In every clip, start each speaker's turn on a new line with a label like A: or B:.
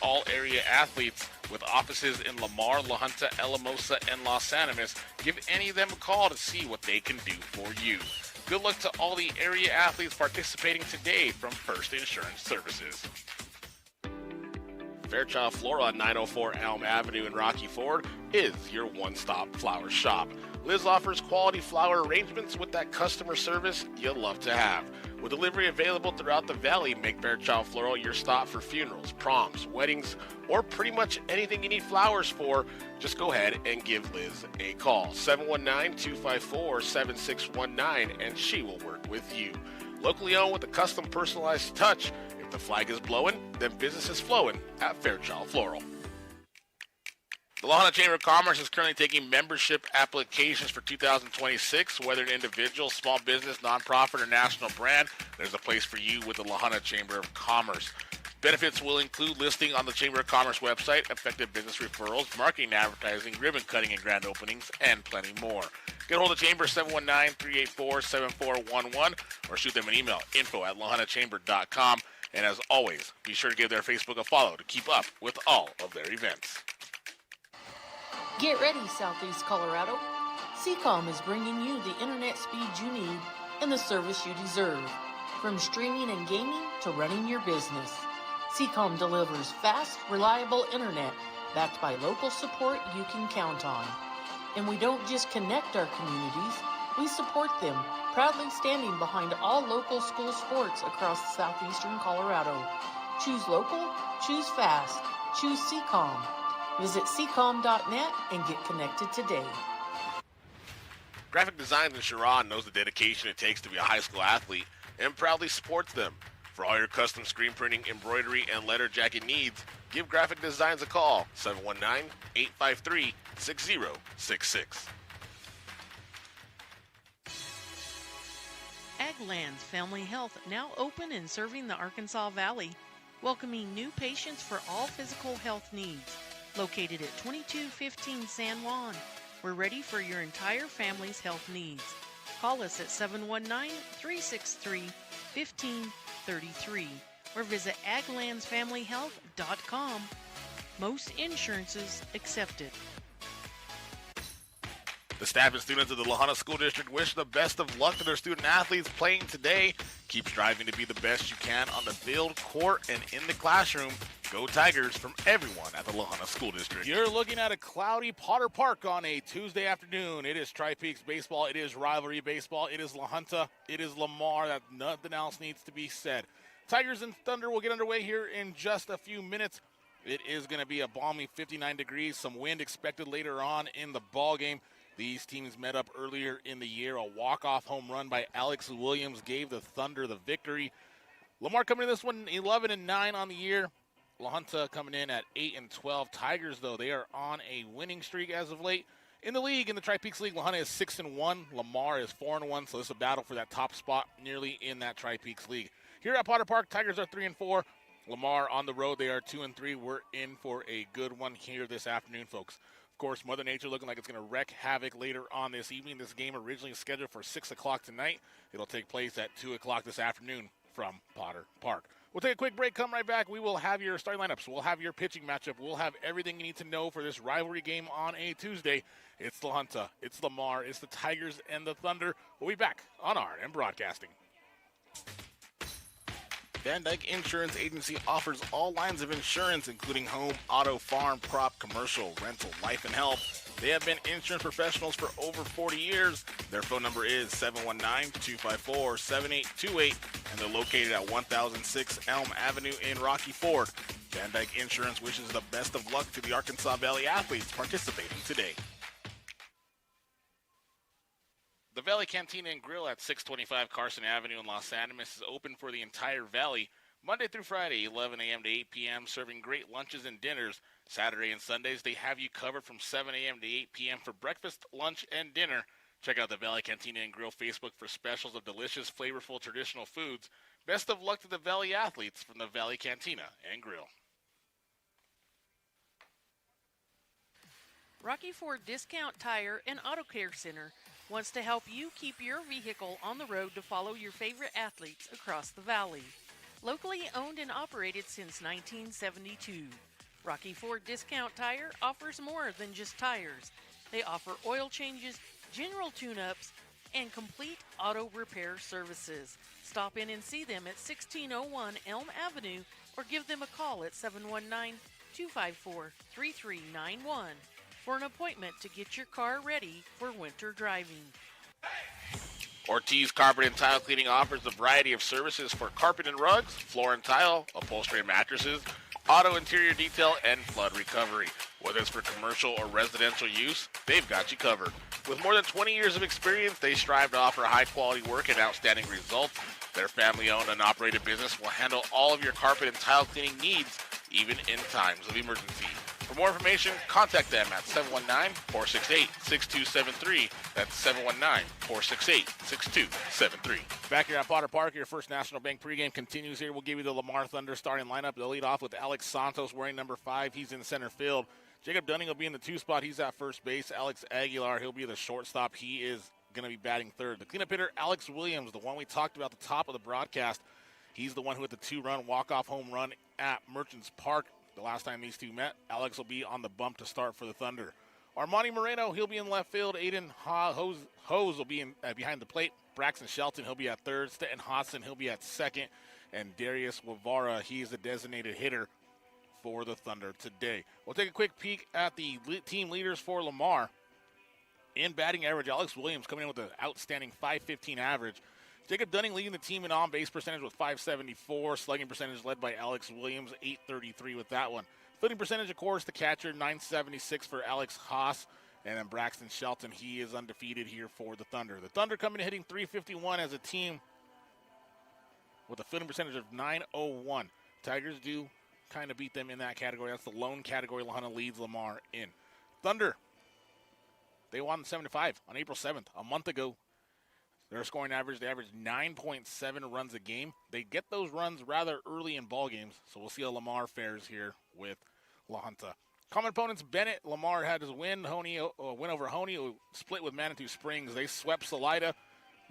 A: all area athletes with offices in Lamar, La Junta, Alamosa, and Los Animas. Give any of them a call to see what they can do for you. Good luck to all the area athletes participating today from First Insurance Services. Fairchild Floral on 904 Elm Avenue in Rocky Ford is your one-stop flower shop. Liz offers quality flower arrangements with that customer service you'll love to have. With delivery available throughout the valley, make Fairchild Floral your stop for funerals, proms, weddings, or pretty much anything you need flowers for. Just go ahead and give Liz a call, 719-254-7619, and she will work with you. Locally owned with a custom personalized touch. If the flag is blowing, then business is flowing at Fairchild Floral. The La Junta Chamber of Commerce is currently taking membership applications for 2026. Whether an individual, small business, nonprofit, or national brand, there's a place for you with the La Junta Chamber of Commerce. Benefits will include listing on the Chamber of Commerce website, effective business referrals, marketing and advertising, ribbon cutting and grand openings, and plenty more. Get a hold of the Chamber, 719-384-7411, or shoot them an email, info@lajuntachamber.com. And as always, be sure to give their Facebook a follow to keep up with all of their events.
B: Get ready, Southeast Colorado. Seacom is bringing you the internet speed you need and the service you deserve. From streaming and gaming to running your business, Seacom delivers fast, reliable internet backed by local support you can count on. And we don't just connect our communities, we support them, proudly standing behind all local school sports across southeastern Colorado. Choose local, choose fast, choose Seacom. Visit Seacom.net and get connected today.
A: Graphic Designs in Sharon knows the dedication it takes to be a high school athlete and proudly supports them. For all your custom screen printing, embroidery, and letter jacket needs, give Graphic Designs a call, 719-853-6066.
C: Aglands Family Health now open and serving the Arkansas Valley, welcoming new patients for all physical health needs. Located at 2215 San Juan, we're ready for your entire family's health needs. Call us at 719-363-1533 or visit aglandsfamilyhealth.com. Most insurances accepted.
A: The staff and students of the La Junta School District wish the best of luck to their student athletes playing today. Keep striving to be the best you can on the field, court, and in the classroom. Go Tigers from everyone at the La Junta School District.
D: You're looking at a cloudy Potter Park on a Tuesday afternoon. It is Tri-Peaks baseball. It is rivalry baseball. It is La Junta. It is Lamar. That nothing else needs to be said. Tigers and Thunder will get underway here in just a few minutes. It is going to be a balmy 59 degrees. Some wind expected later on in the ball game. These teams met up earlier in the year. A walk-off home run by Alex Williams gave the Thunder the victory. Lamar coming in this one 11-9 on the year. La Junta coming in at 8-12. Tigers, though, they are on a winning streak as of late. In the league, in the Tri-Peaks League, La Junta is 6-1. Lamar is 4-1, so this is a battle for that top spot nearly in that Tri-Peaks League. Here at Potter Park, Tigers are 3-4. Lamar on the road, they are 2-3. We're in for a good one here this afternoon, folks. Of course, Mother Nature looking like it's going to wreak havoc later on this evening. This game originally scheduled for 6 o'clock tonight. It'll take place at 2 o'clock this afternoon from Potter Park. We'll take a quick break, come right back. We will have your starting lineups. We'll have your pitching matchup. We'll have everything you need to know for this rivalry game on a Tuesday. It's La Junta, it's Lamar, it's the Tigers and the Thunder. We'll be back on R&M Broadcasting.
A: Van Dyke Insurance Agency offers all lines of insurance, including home, auto, farm, crop, commercial, rental, life, and health. They have been insurance professionals for over 40 years. Their phone number is 719-254-7828, and they're located at 1006 Elm Avenue in Rocky Ford. Van Dyke Insurance wishes the best of luck to the Arkansas Valley athletes participating today. The Valley Cantina and Grill at 625 Carson Avenue in Los Animas is open for the entire valley, Monday through Friday, 11 a.m. to 8 p.m., serving great lunches and dinners. Saturday and Sundays, they have you covered from 7 a.m. to 8 p.m. for breakfast, lunch, and dinner. Check out the Valley Cantina and Grill Facebook for specials of delicious, flavorful, traditional foods. Best of luck to the Valley athletes from the Valley Cantina and Grill.
C: Rocky Ford Discount Tire and Auto Care Center wants to help you keep your vehicle on the road to follow your favorite athletes across the valley. Locally owned and operated since 1972. Rocky Ford Discount Tire offers more than just tires. They offer oil changes, general tune-ups, and complete auto repair services. Stop in and see them at 1601 Elm Avenue or give them a call at 719-254-3391 for an appointment to get your car ready for winter driving.
A: Ortiz Carpet and Tile Cleaning offers a variety of services for carpet and rugs, floor and tile, upholstery and mattresses, auto interior detail, and flood recovery. Whether it's for commercial or residential use, they've got you covered. With more than 20 years of experience, they strive to offer high-quality work and outstanding results. Their family-owned and operated business will handle all of your carpet and tile cleaning needs, even in times of emergency. For more information, contact them at 719-468-6273. That's 719-468-6273.
D: Back here at Potter Park, your First National Bank pregame continues here. We'll give you the Lamar Thunder starting lineup. They'll lead off with Alex Santos wearing number 5. He's in center field. Jacob Dunning will be in the 2 spot. He's at first base. Alex Aguilar, he'll be the shortstop. He is going to be batting third. The cleanup hitter, Alex Williams, the one we talked about at the top of the broadcast. He's the one who hit the 2-run walk-off home run at Merchants Park the last time these two met. Alex will be on the bump to start for the Thunder. Armani Moreno, he'll be in left field. Aiden Hose will be in behind the plate. Braxton Shelton, he'll be at third. Stanton Hodson, he'll be at second. And Darius Guevara, he's the designated hitter for the Thunder today. We'll take a quick peek at the team leaders for Lamar. In batting average, Alex Williams coming in with an outstanding .515 average. Jacob Dunning leading the team in on-base percentage with .574. Slugging percentage led by Alex Williams, .833 with that one. Fielding percentage, of course, the catcher, .976 for Alex Haas. And then Braxton Shelton, he is undefeated here for the Thunder. The Thunder coming in hitting .351 as a team with a fielding percentage of .901. Tigers do kind of beat them in that category. That's the lone category Lahana leads Lamar in. Thunder, they won 7-5 on April 7th. A month ago, their scoring average, they averaged 9.7 runs a game. They get those runs rather early in ball games, so we'll see how Lamar fares here with La Junta. Common opponents, Bennett. Lamar had his win. Win over Honey, who split with Manitou Springs. They swept Salida.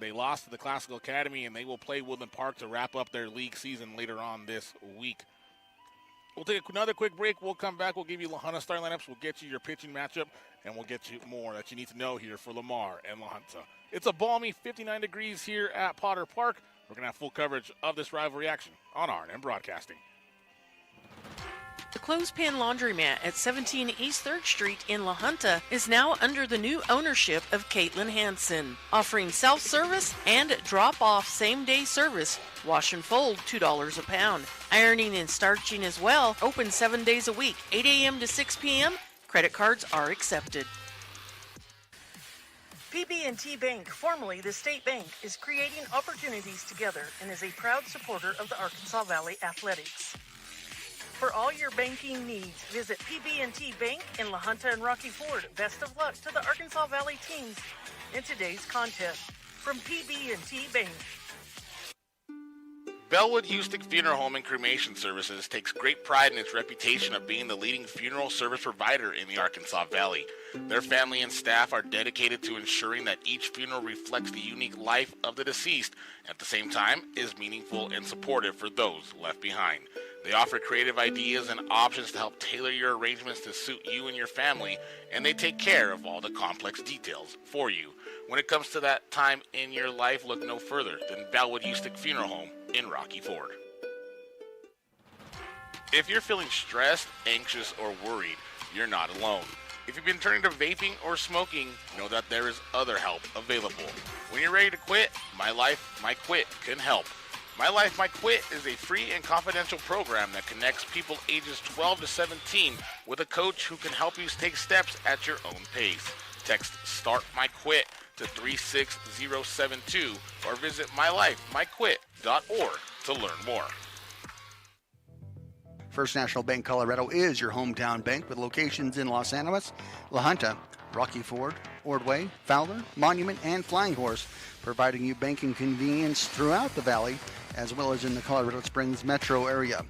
D: They lost to the Classical Academy, and they will play Woodland Park to wrap up their league season later on this week. We'll take another quick break. We'll come back. We'll give you La Junta starting lineups. We'll get you your pitching matchup, and we'll get you more that you need to know here for Lamar and La Junta. It's a balmy 59 degrees here at Potter Park. We're going to have full coverage of this rivalry action on R&M Broadcasting.
C: The Clothespin Laundromat at 17 East 3rd Street in La Junta is now under the new ownership of Caitlin Hansen, offering self-service and drop-off same-day service. Wash and fold, $2 a pound. Ironing and starching as well, open 7 days a week, 8 a.m. to 6 p.m. Credit cards are accepted. PB&T Bank, formerly the State Bank, is creating opportunities together and is a proud supporter of the Arkansas Valley Athletics. For all your banking needs, visit PB&T Bank in La Junta and Rocky Ford. Best of luck to the Arkansas Valley teams in today's contest. From PB&T Bank.
A: Bellwood Houston Funeral Home and Cremation Services takes great pride in its reputation of being the leading funeral service provider in the Arkansas Valley. Their family and staff are dedicated to ensuring that each funeral reflects the unique life of the deceased, and at the same time is meaningful and supportive for those left behind. They offer creative ideas and options to help tailor your arrangements to suit you and your family, and they take care of all the complex details for you. When it comes to that time in your life, look no further than Bellwood Houston Funeral Home in Rocky Ford. If you're feeling stressed, anxious, or worried, you're not alone. If you've been turning to vaping or smoking, know that there is other help available. When you're ready to quit, My Life, My Quit can help. My Life, My Quit is a free and confidential program that connects people ages 12 to 17 with a coach who can help you take steps at your own pace. Text START My Quit to 36072 or visit mylifemyquit.org to learn more.
E: First National Bank Colorado is your hometown bank with locations in Los Animas, La Junta, Rocky Ford, Ordway, Fowler, Monument, and Flying Horse, providing you banking convenience throughout the valley as well as in the Colorado Springs metro area.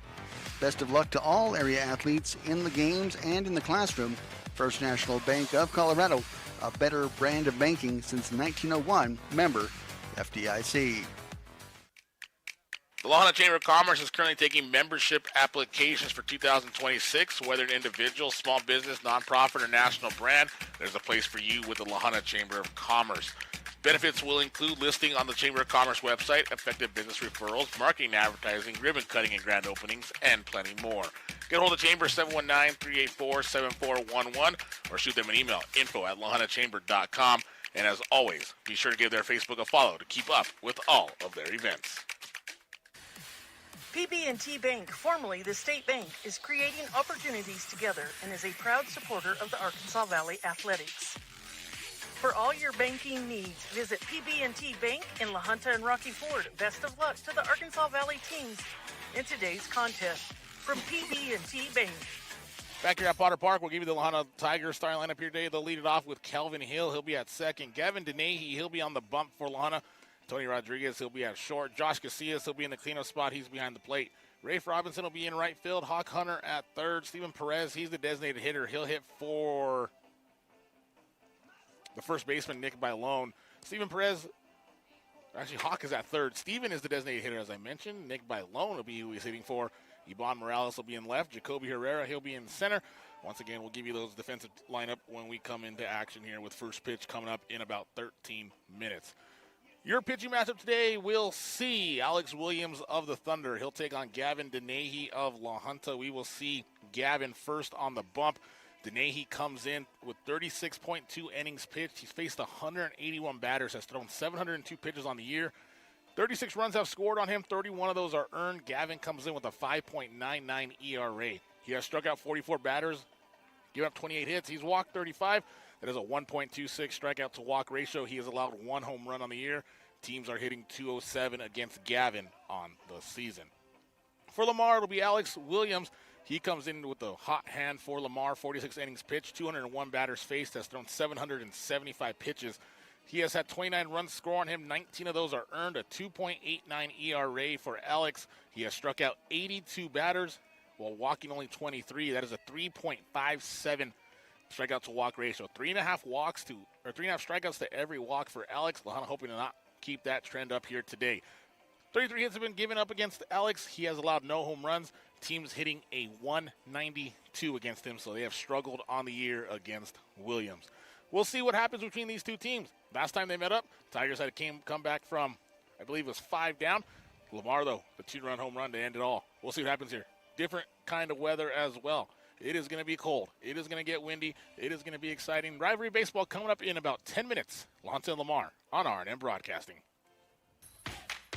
E: Best of luck to all area athletes in the games and in the classroom. First National Bank of Colorado, a better brand of banking since 1901, member FDIC.
A: The Lahana Chamber of Commerce is currently taking membership applications for 2026. Whether an individual, small business, nonprofit, or national brand, there's a place for you with the Lahana Chamber of Commerce. Benefits will include listing on the Chamber of Commerce website, effective business referrals, marketing and advertising, ribbon cutting and grand openings, and plenty more. Get a hold of the Chamber 719-384-7411 or shoot them an email, info@lahanachamber.com. And as always, be sure to give their Facebook a follow to keep up with all of their events.
C: PB&T Bank, formerly the State Bank, is creating opportunities together and is a proud supporter of the Arkansas Valley Athletics. For all your banking needs, visit PB&T Bank in La Junta and Rocky Ford. Best of luck to the Arkansas Valley teams in today's contest. From PB&T Bank.
D: Back here at Potter Park, we'll give you the Junta Tigers starting lineup here today. They'll lead it off with Kelvin Hill. He'll be at second. Gavin Denahy, he'll be on the bump for Junta. Tony Rodriguez, he'll be at short. Josh Casillas, he'll be in the cleanup spot. He's behind the plate. Rafe Robinson will be in right field. Hawk Hunter at third. Steven Perez, he's the designated hitter. He'll hit for the first baseman, Nick Bailon. Steven Perez, actually Hawk is at third. Steven is the designated hitter, as I mentioned. Nick Bailon will be who he's hitting for. Iban Morales will be in left. Jacoby Herrera, he'll be in center. Once again, we'll give you those defensive lineup when we come into action here with first pitch coming up in about 13 minutes. Your pitching matchup today, we'll see Alex Williams of the Thunder. He'll take on Gavin Denahy of La Junta. We will see Gavin first on the bump. Denahy comes in with 36.2 innings pitched. He's faced 181 batters, has thrown 702 pitches on the year. 36 runs have scored on him. 31 of those are earned. Gavin comes in with a 5.99 ERA. He has struck out 44 batters, given up 28 hits. He's walked 35. That is a 1.26 strikeout to walk ratio. He has allowed 1 home run on the year. Teams are hitting .207 against Gavin on the season. For Lamar, it'll be Alex Williams. He comes in with a hot hand for Lamar. 46 innings pitched, 201 batters faced, has thrown 775 pitches. He has had 29 runs scored on him. 19 of those are earned, a 2.89 ERA for Alex. He has struck out 82 batters while walking only 23. That is a 3.57 strikeout to walk ratio. 3.5 strikeouts to every walk for Alex. Lahana hoping to not keep that trend up here today. 33 hits have been given up against Alex. He has allowed no home runs. Teams hitting a 192 against him, so they have struggled on the year against Williams. We'll see what happens between these two teams. Last time they met up, Tigers had to come back from, I believe it was 5 down. Lamar, though, the 2-run home run to end it all. We'll see what happens here. Different kind of weather as well. It is going to be cold. It is going to get windy. It is going to be exciting. Rivalry baseball coming up in about 10 minutes. Lahana and Lamar on R&M Broadcasting.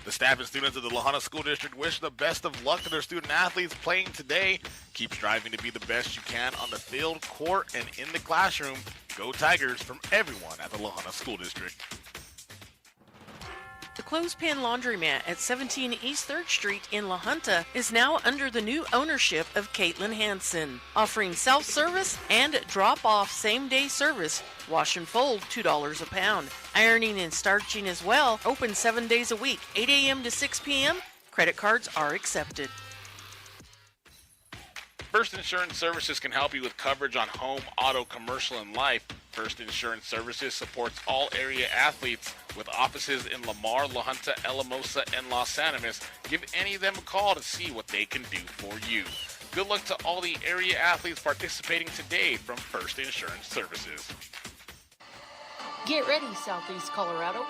D: The staff and students of the Lahana School District wish the best of luck to their student athletes playing today. Keep striving to be the best you can on the field, court, and in the classroom. Go Tigers from everyone at the Lahana School District.
C: The Clothespin Laundromat at 17 East 3rd Street in La Junta is now under the new ownership of Caitlin Hansen, offering self-service and drop-off same-day service. Wash and fold, $2 a pound. Ironing and starching as well, open 7 days a week, 8 a.m. to 6 p.m. Credit cards are accepted.
A: First Insurance Services can help you with coverage on home, auto, commercial, and life. First Insurance Services supports all area athletes with offices in Lamar, La Junta, Alamosa, and Los Animas. Give any of them a call to see what they can do for you. Good luck to all the area athletes participating today from First Insurance Services.
B: Get ready, Southeast Colorado.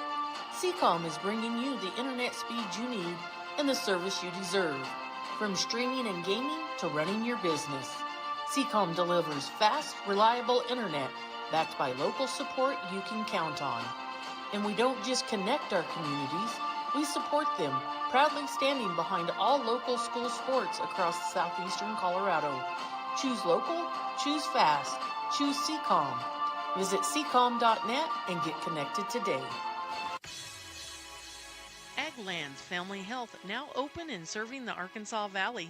B: Seacom is bringing you the internet speed you need and the service you deserve. From streaming and gaming to running your business, Seacom delivers fast, reliable internet backed by local support you can count on. And we don't just connect our communities, we support them, proudly standing behind all local school sports across southeastern Colorado. Choose local, choose fast, choose Seacom. Visit seacom.net and get connected today.
C: Aglands Family Health now open and serving the Arkansas Valley,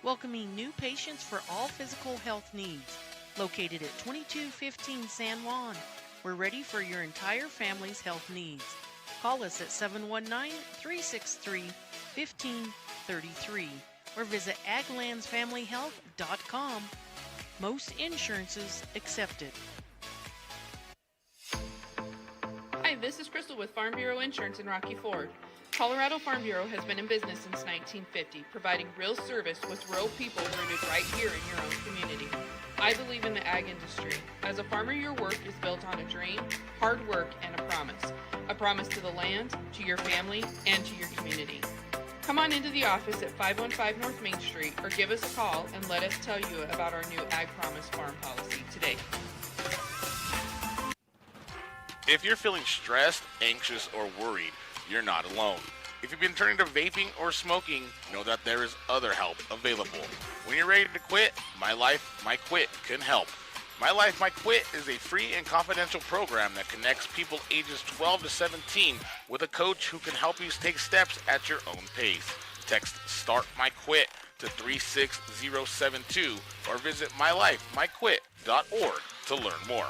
C: welcoming new patients for all physical health needs. Located at 2215 San Juan, we're ready for your entire family's health needs. Call us at 719-363-1533 or visit aglandsfamilyhealth.com. Most insurances accepted.
F: Hi, this is Crystal with Farm Bureau Insurance in Rocky Ford. Colorado Farm Bureau has been in business since 1950, providing real service with real people rooted right here in your own community. I believe in the ag industry. As a farmer, your work is built on a dream, hard work, and a promise. A promise to the land, to your family, and to your community. Come on into the office at 515 North Main Street or give us a call and let us tell you about our new Ag Promise farm policy today.
A: If you're feeling stressed, anxious, or worried, you're not alone. If you've been turning to vaping or smoking, know that there is other help available. When you're ready to quit, My Life, My Quit can help. My Life, My Quit is a free and confidential program that connects people ages 12 to 17 with a coach who can help you take steps at your own pace. Text START My Quit to 36072 or visit mylifemyquit.org to learn more.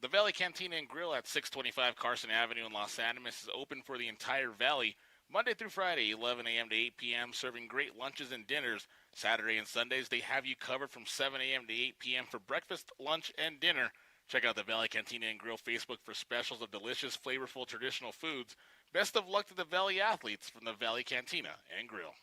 A: The Valley Cantina and Grill at 625 Carson Avenue in Los Animas is open for the entire valley, Monday through Friday, 11 a.m. to 8 p.m., serving great lunches and dinners. Saturday and Sundays, they have you covered from 7 a.m. to 8 p.m. for breakfast, lunch, and dinner. Check out the Valley Cantina and Grill Facebook for specials of delicious, flavorful, traditional foods. Best of luck to the Valley athletes from the Valley Cantina and Grill.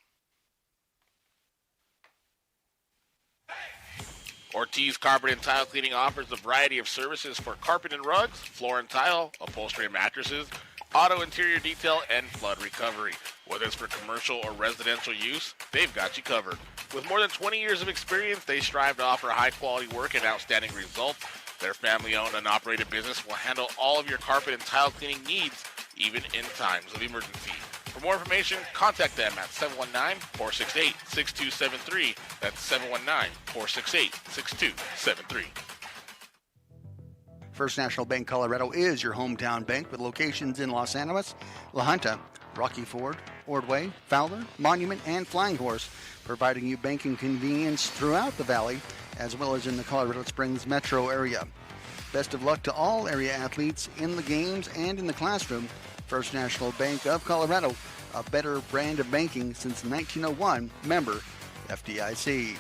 A: Ortiz Carpet and Tile Cleaning offers a variety of services for carpet and rugs, floor and tile, upholstery and mattresses, auto interior detail, and flood recovery. Whether it's for commercial or residential use, they've got you covered. With more than 20 years of experience, they strive to offer high-quality work and outstanding results. Their family-owned and operated business will handle all of your carpet and tile cleaning needs, even in times of emergency. For more information, contact them at 719-468-6273. That's 719-468-6273.
E: First National Bank Colorado is your hometown bank with locations in Los Animas, La Junta, Rocky Ford, Ordway, Fowler, Monument, and Flying Horse, providing you banking convenience throughout the valley as well as in the Colorado Springs metro area. Best of luck to all area athletes in the games and in the classroom. First National Bank of Colorado, a better brand of banking since 1901, member FDIC.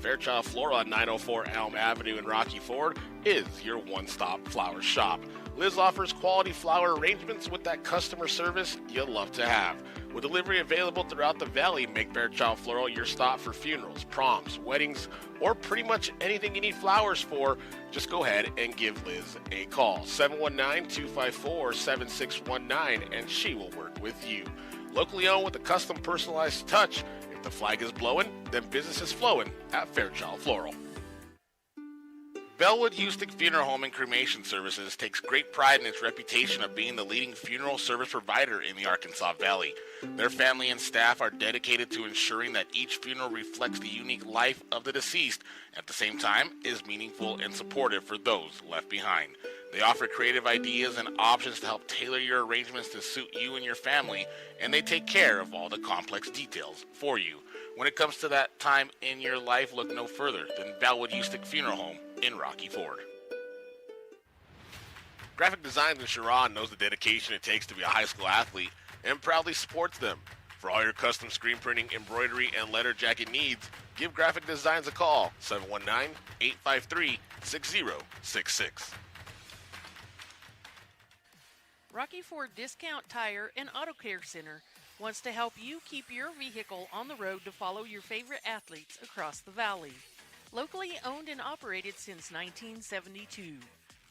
A: Fairchild Floral on 904 Elm Avenue in Rocky Ford is your one-stop flower shop. Liz offers quality flower arrangements with that customer service you'll love to have. With delivery available throughout the valley, make Fairchild Floral your stop for funerals, proms, weddings, or pretty much anything you need flowers for. Just go ahead and give Liz a call, 719-254-7619, and she will work with you. Locally owned with a custom personalized touch. If the flag is blowing, then business is flowing at Fairchild Floral. Bellwood Houston Funeral Home and Cremation Services takes great pride in its reputation of being the leading funeral service provider in the Arkansas Valley. Their family and staff are dedicated to ensuring that each funeral reflects the unique life of the deceased, at the same time is meaningful and supportive for those left behind. They offer creative ideas and options to help tailor your arrangements to suit you and your family, and they take care of all the complex details for you. When it comes to that time in your life, look no further than Bellwood Houston Funeral Home in Rocky Ford. Graphic Designs in Sharon knows the dedication it takes to be a high school athlete and proudly supports them. For all your custom screen printing, embroidery, and letter jacket needs, give Graphic Designs a call, 719-853-6066.
C: Rocky Ford Discount Tire and Auto Care Center wants to help you keep your vehicle on the road to follow your favorite athletes across the valley. Locally owned and operated since 1972,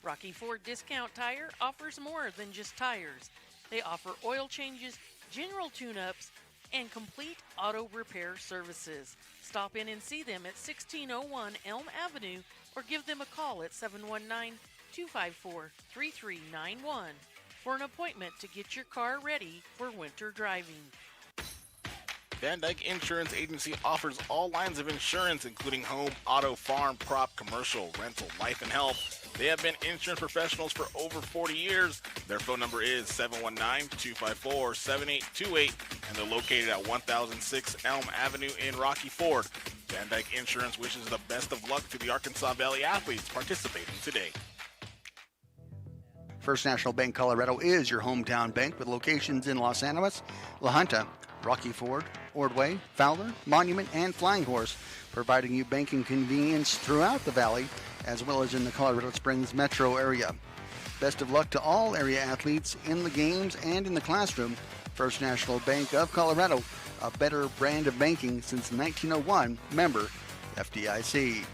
C: Rocky Ford Discount Tire offers more than just tires. They offer oil changes, general tune-ups, and complete auto repair services. Stop in and see them at 1601 Elm Avenue or give them a call at 719-254-3391 for an appointment to get your car ready for winter driving.
D: Van Dyke Insurance Agency offers all lines of insurance, including home, auto, farm, crop, commercial, rental, life, and health. They have been insurance professionals for over 40 years. Their phone number is 719-254-7828, and they're located at 1006 Elm Avenue in Rocky Ford. Van Dyke Insurance wishes the best of luck to the Arkansas Valley athletes participating today.
E: First National Bank Colorado is your hometown bank with locations in Los Animas, La Junta, Rocky Ford, Ordway, Fowler, Monument, and Flying Horse, providing you banking convenience throughout the valley as well as in the Colorado Springs metro area. Best of luck to all area athletes in the games and in the classroom. First National Bank of Colorado, a better brand of banking since 1901, member FDIC.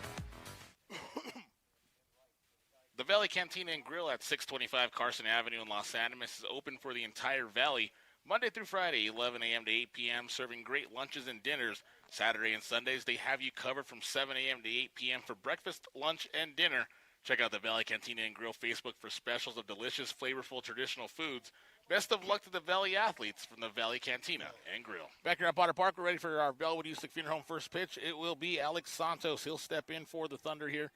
A: The Valley Cantina and Grill at 625 Carson Avenue in Los Animas is open for the entire valley, Monday through Friday, 11 a.m. to 8 p.m., serving great lunches and dinners. Saturday and Sundays, they have you covered from 7 a.m. to 8 p.m. for breakfast, lunch, and dinner. Check out the Valley Cantina and Grill Facebook for specials of delicious, flavorful, traditional foods. Best of luck to the Valley athletes from the Valley Cantina and Grill.
D: Back here at Potter Park, we're ready for our Bellwood Usick Funeral Home first pitch. It will be Alex Santos. He'll step in for the Thunder here.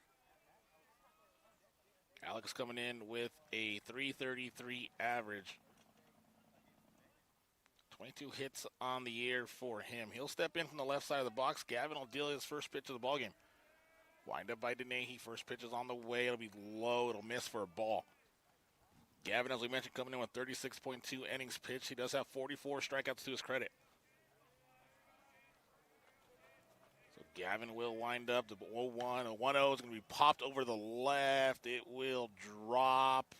D: Alex coming in with a .333 average. 22 hits on the year for him. He'll step in from the left side of the box. Gavin will deal his first pitch of the ballgame. Wind up by Denahy. First pitch is on the way. It'll be low. It'll miss for a ball. Gavin, as we mentioned, coming in with 36.2 innings pitched. He does have 44 strikeouts to his credit. So Gavin will wind up. The 0-1. A 1-0 is going to be popped over the left. It will drop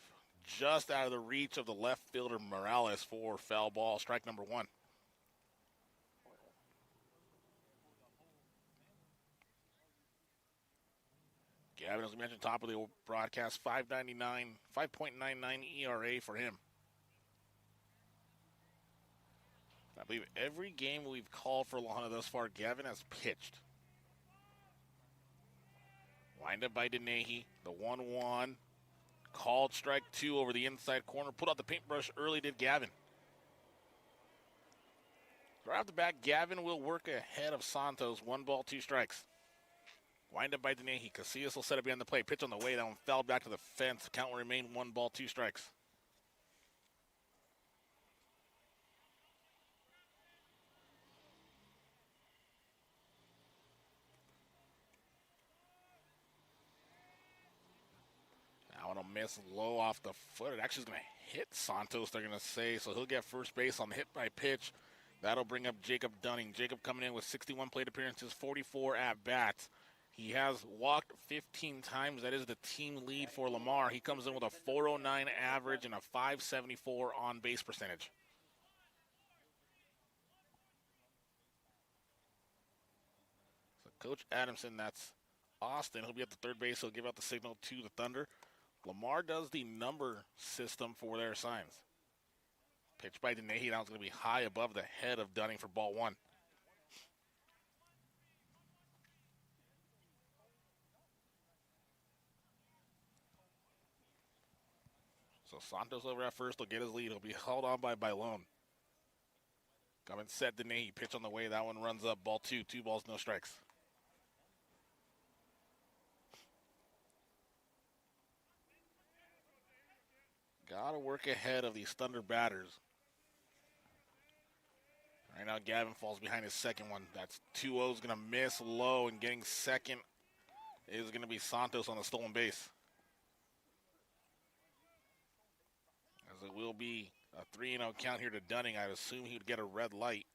D: just out of the reach of the left fielder Morales for foul ball. Strike number one. Gavin, as we mentioned, top of the broadcast, 5.99 ERA for him. I believe every game we've called for La Junta thus far, Gavin has pitched. Wind up by Denahy, the 1-1. Called strike two over the inside corner. Put out the paintbrush early, did Gavin. Right off the bat, Gavin will work ahead of Santos. 1 ball, 2 strikes. Wind up by Denahy. Casillas will set up behind the plate. Pitch on the way. That one fell back to the fence. Count will remain 1 ball, 2 strikes. That one will miss low off the foot. It actually is going to hit Santos, they're going to say. So he'll get first base on the hit by pitch. That'll bring up Jacob Dunning. Jacob coming in with 61 plate appearances, 44 at-bats. He has walked 15 times. That is the team lead for Lamar. He comes in with a .409 average and a .574 on-base percentage. So Coach Adamson, that's Austin. He'll be at the third base. He'll give out the signal to the Thunder. Lamar does the number system for their signs. Pitch by Denahy. That one's going to be high above the head of Dunning for ball one. So Santos over at first will get his lead. He'll be held on by Bailon. Coming set Denahy. Pitch on the way. That one runs up. Ball two. 2 balls, no strikes. Got to work ahead of these Thunder batters. Right now, Gavin falls behind his second one. That's 2-0 is going to miss low, and getting second is going to be Santos on the stolen base. As it will be a 3-0 count here to Dunning. I'd assume he would get a red light.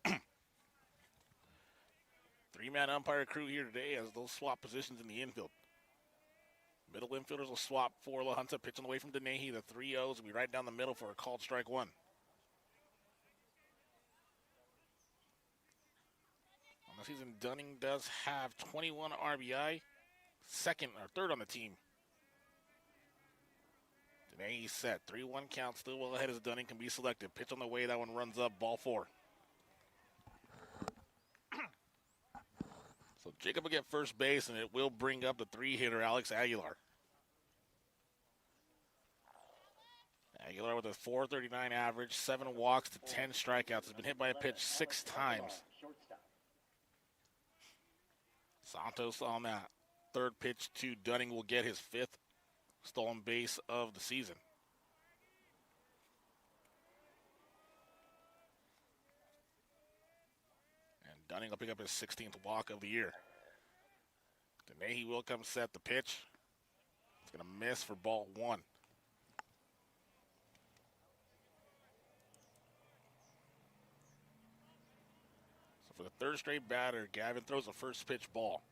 D: 3-man umpire crew here today as they'll swap positions in the infield. Middle infielders will swap for La Junta. Pitching away from Denahy. The 3-0s will be right down the middle for a called strike one. On the season, Dunning does have 21 RBI. Second or third on the team. Denahy set. 3-1 count. Still well ahead as Dunning can be selected. Pitch on the way. That one runs up. Ball 4. So Jacob will get first base, and it will bring up the 3-hitter, Alex Aguilar. Aguilar with a .439 average, 7 walks to 10 strikeouts. Has been hit by a pitch 6 times. Santos on that third pitch to Dunning will get his 5th stolen base of the season. Dunning will pick up his 16th walk of the year. Denahy will come set the pitch. It's going to miss for ball 1. So for the third straight batter, Gavin throws a first pitch ball.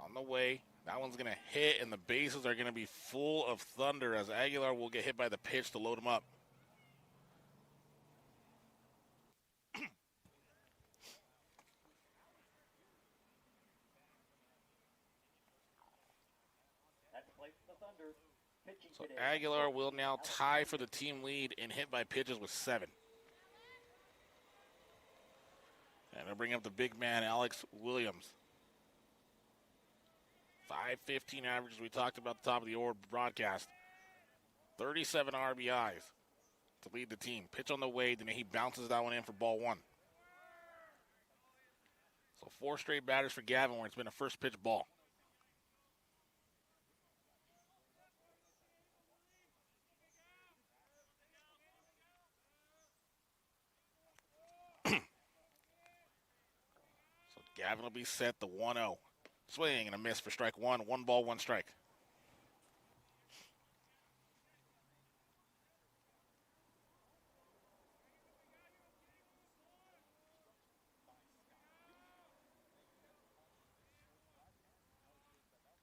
D: On the way, That one's going to hit, and the bases are going to be full of Thunder as Aguilar will get hit by the pitch to load him up. So Aguilar will now tie for the team lead in hit by pitches with 7. And they'll bring up the big man, Alex Williams. 515 average, as we talked about at the top of the orb broadcast. 37 RBIs to lead the team. Pitch on the way, then he bounces that one in for ball 1. So 4 straight batters for Gavin where it's been a first pitch ball. So Gavin will be set, the 1-0. Swing and a miss for strike 1. 1 ball, 1 strike.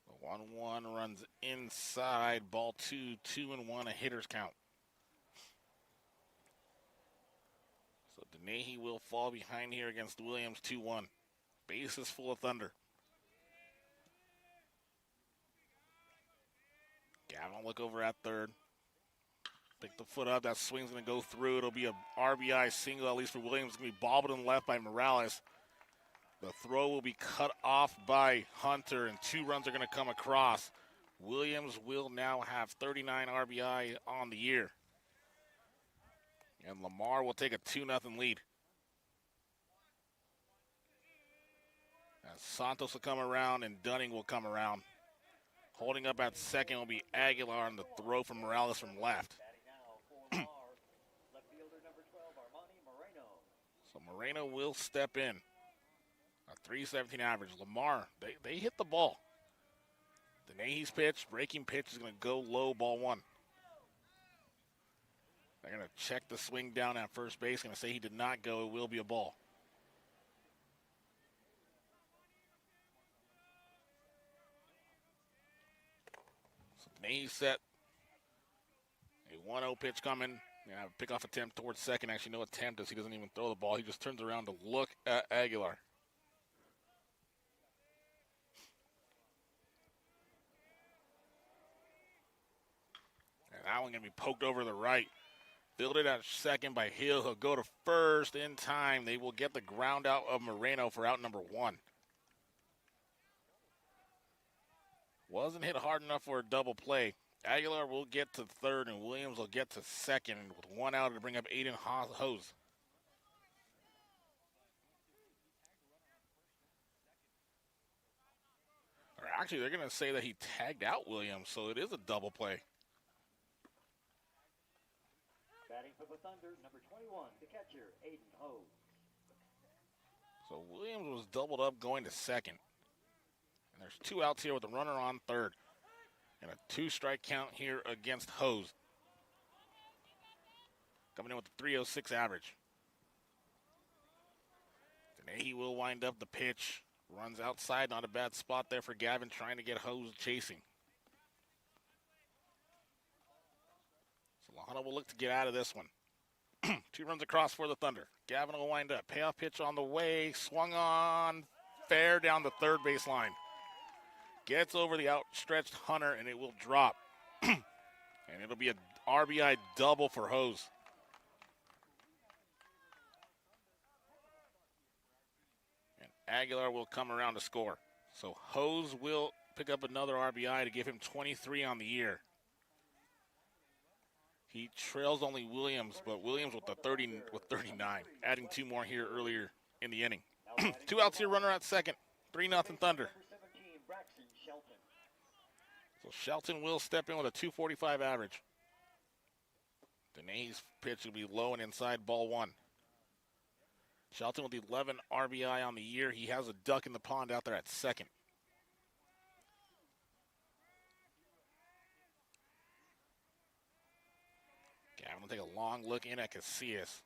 D: The 1-1 runs inside. Ball 2, 2-1, a hitter's count. So Denehy will fall behind here against Williams, 2-1. Bases full of Thunder. Gavin will look over at third. Pick the foot up. That swing's going to go through. It'll be a RBI single, at least for Williams. It's going to be bobbled and left by Morales. The throw will be cut off by Hunter, and 2 runs are going to come across. Williams will now have 39 RBI on the year. And Lamar will take a 2-0 lead. As Santos will come around and Dunning will come around. Holding up at second will be Aguilar on the throw from Morales from left. So Moreno will step in. A 317 average. Lamar, they hit the ball. Denehy's pitch, breaking pitch is going to go low, ball 1. They're going to check the swing down at first base. Going to say he did not go. It will be a ball. Denehy set. A 1-0 pitch coming. Yeah, pick-off attempt towards second. Actually, no attempt as he doesn't even throw the ball. He just turns around to look at Aguilar. And that one going to be poked over the right. Fielded at second by Hill. He'll go to first in time. They will get the ground out of Moreno for out number 1. Wasn't hit hard enough for a double play. Aguilar will get to third, and Williams will get to second with 1 out to bring up Aiden Hose. Or actually, they're going to say that he tagged out Williams, so it is a double play.
G: Batting for the Thunder, number 21, the catcher, Aiden Hose.
D: So Williams was doubled up going to second. And there's 2 outs here with a runner on third. And a 2-strike count here against Hose. Coming in with a 306 average. Denehy will wind up the pitch. Runs outside, not a bad spot there for Gavin, trying to get Hose chasing. So Lahana will look to get out of this one. 2 runs across for the Thunder. Gavin will wind up. Payoff pitch on the way. Swung on. Fair down the third base line. Gets over the outstretched Hunter, and it will drop. And it'll be an RBI double for Hose. And Aguilar will come around to score. So Hose will pick up another RBI to give him 23 on the year. He trails only Williams, but Williams with 39, adding 2 more here earlier in the inning. 2 outs here, runner at second. 3-0 Thunder. So Shelton will step in with a 245 average. Denehy's pitch will be low and inside, ball 1. Shelton with 11 RBI on the year. He has a duck in the pond out there at second. Gavin will take a long look in at Casillas.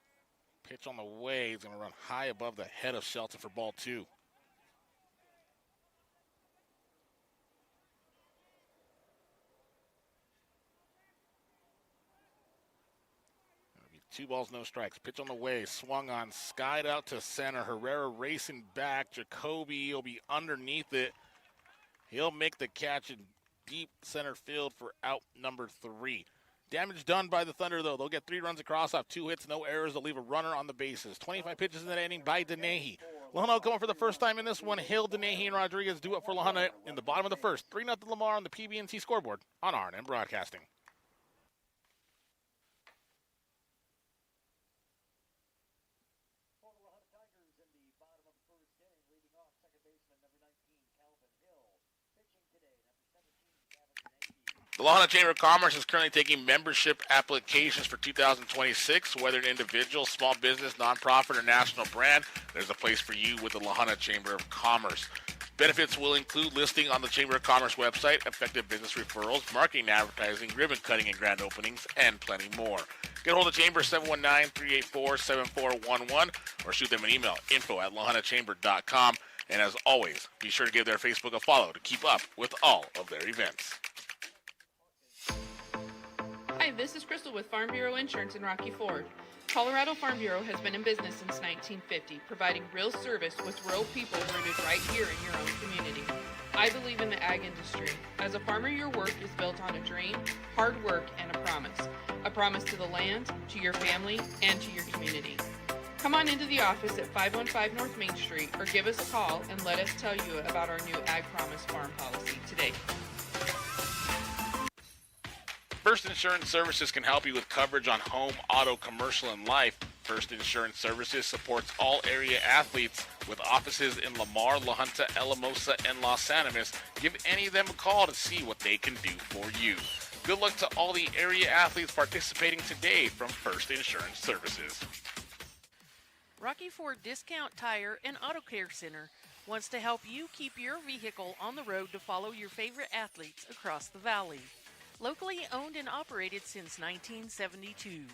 D: Pitch on the way. He's going to run high above the head of Shelton for ball 2. 2 balls, no strikes. Pitch on the way, swung on, skied out to center. Herrera racing back. Jacoby will be underneath it. He'll make the catch in deep center field for out number 3. Damage done by the Thunder, though. They'll get 3 runs across off 2 hits, no errors. They'll leave a runner on the bases. 25 pitches in that inning by Denahy. Lahana going for the first time in this one. Hill, Denahy, and Rodriguez do it for Lahana in the bottom of the first. 3-0 Lamar on the PBNC scoreboard on RNM Broadcasting.
G: For the Junta Tigers in the bottom of the first inning, leading off second baseman number 19, Calvin Hill. Pitching today, number 17, Gavin Denahy.
A: The Lahana Chamber of Commerce is currently taking membership applications for 2026. Whether an individual, small business, nonprofit, or national brand, there's a place for you with the Lahana Chamber of Commerce. Benefits will include listing on the Chamber of Commerce website, effective business referrals, marketing and advertising, ribbon cutting and grand openings, and plenty more. Get hold of the Chamber 719-384-7411 or shoot them an email, info@lahanachamber.com. And as always, be sure to give their Facebook a follow to keep up with all of their events.
F: Hi, this is Crystal with Farm Bureau Insurance in Rocky Ford. Colorado Farm Bureau has been in business since 1950, providing real service with rural people rooted right here in your own community. I believe in the ag industry. As a farmer, your work is built on a dream, hard work, and a promise. A promise to the land, to your family, and to your community. Come on into the office at 515 North Main Street or give us a call and let us tell you about our new Ag Promise Farm policy today.
A: First Insurance Services can help you with coverage on home, auto, commercial, and life. First Insurance Services supports all area athletes with offices in Lamar, La Junta, Alamosa, and Los Animas. Give any of them a call to see what they can do for you. Good luck to all the area athletes participating today from First Insurance Services.
C: Rocky Ford Discount Tire and Auto Care Center wants to help you keep your vehicle on the road to follow your favorite athletes across the valley. Locally owned and operated since 1972,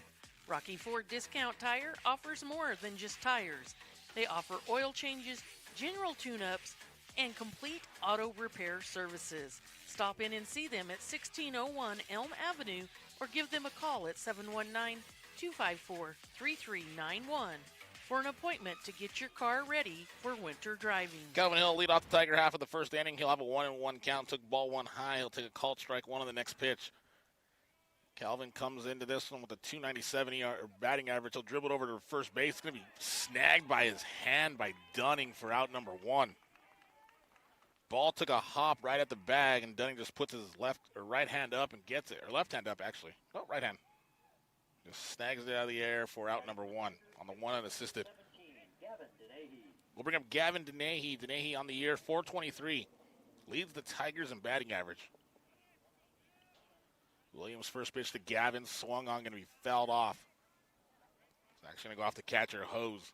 C: Rocky Ford Discount Tire offers more than just tires. They offer oil changes, general tune-ups, and complete auto repair services. Stop in and see them at 1601 Elm Avenue or give them a call at 719-254-3391 for an appointment to get your car ready for winter driving.
D: Calvin Hill lead off the Tiger half of the first inning. He'll have a 1-1 count. Took ball 1 high. He'll take a called strike 1 on the next pitch. Calvin comes into this one with a 297 batting average. He'll dribble it over to first base. It's going to be snagged by his hand by Dunning for out number 1. Ball took a hop right at the bag, and Dunning just puts his right hand up and gets it. Or left hand up, actually. Oh, right hand. Just snags it out of the air for out number 1 on the 1 unassisted.
G: 17, Gavin Denahy.
D: We'll bring up Gavin Denahy. Denahy on the year, 423. Leads the Tigers in batting average. Williams' first pitch to Gavin. Swung on, going to be fouled off. It's actually going to go off the catcher, Hose.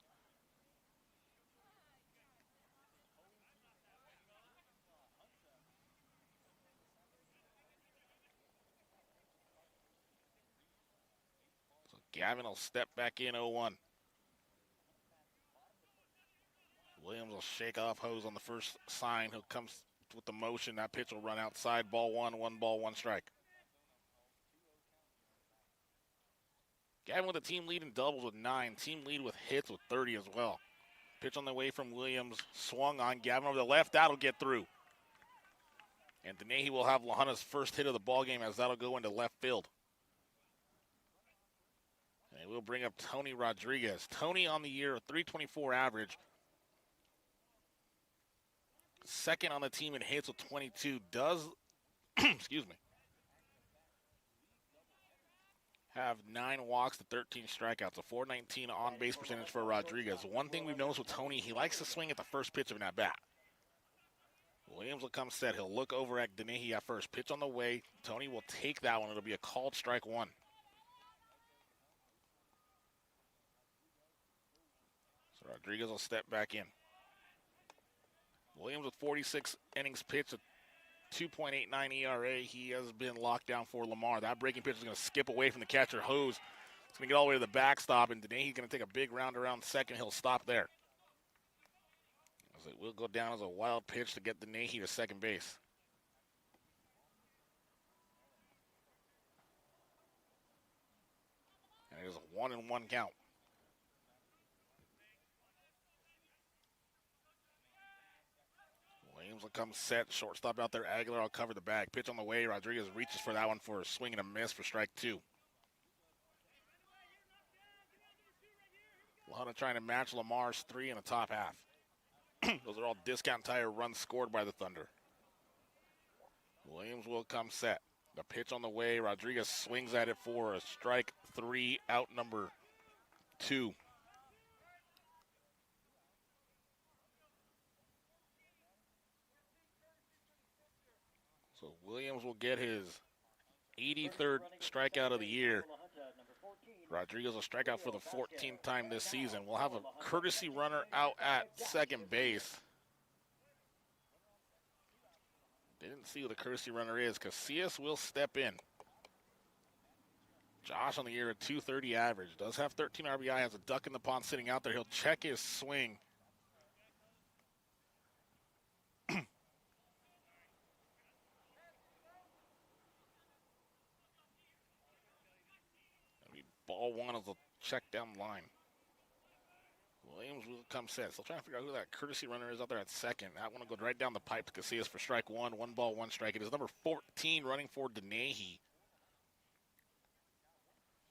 D: So Gavin will step back in 0-1. Williams will shake off Hose on the first sign. He'll come with the motion. That pitch will run outside. Ball 1, 1 ball, 1 strike. Gavin with a team lead in doubles with 9. Team lead with hits with 30 as well. Pitch on the way from Williams. Swung on. Gavin over the left. That'll get through. And Denahy will have Lahana's first hit of the ballgame as that'll go into left field. And we'll bring up Tony Rodriguez. Tony on the year, a 324 average. Second on the team in hits with 22. Does, excuse me, have 9 walks to 13 strikeouts, a 419 on-base percentage for Rodriguez. One thing we've noticed with Tony, he likes to swing at the first pitch of an at-bat. Williams will come set. He'll look over at Denahy at first. Pitch on the way. Tony will take that one. It'll be a called strike 1. So Rodriguez will step back in. Williams with 46 innings pitched, a 2.89 ERA. He has been locked down for Lamar. That breaking pitch is going to skip away from the catcher, Hose. It's going to get all the way to the backstop, and Denahy's going to take a big round around second. He'll stop there. As it will go down as a wild pitch to get Denahy to second base. And it is a 1-1 count. Williams will come set. Shortstop out there. Aguilar will cover the bag. Pitch on the way. Rodriguez reaches for that one for a swing and a miss for strike 2. Lahana trying to match Lamar's 3 in the top half. Those are all discount tire runs scored by the Thunder. Williams will come set. The pitch on the way. Rodriguez swings at it for a strike 3, out number 2. So Williams will get his 83rd strikeout of the year. Rodriguez will strike out for the 14th time this season. We'll have a courtesy runner out at second base. Didn't see who the courtesy runner is. Casillas will step in. Josh on the year, a 230 average. Does have 13 RBI, has a duck in the pond sitting out there. He'll check his swing. Ball 1 is a check down the line. Williams will come set. Still trying to figure out who that courtesy runner is out there at second. That one will go right down the pipe to Casillas for strike 1. 1 ball, 1 strike. It is number 14 running for Denahy.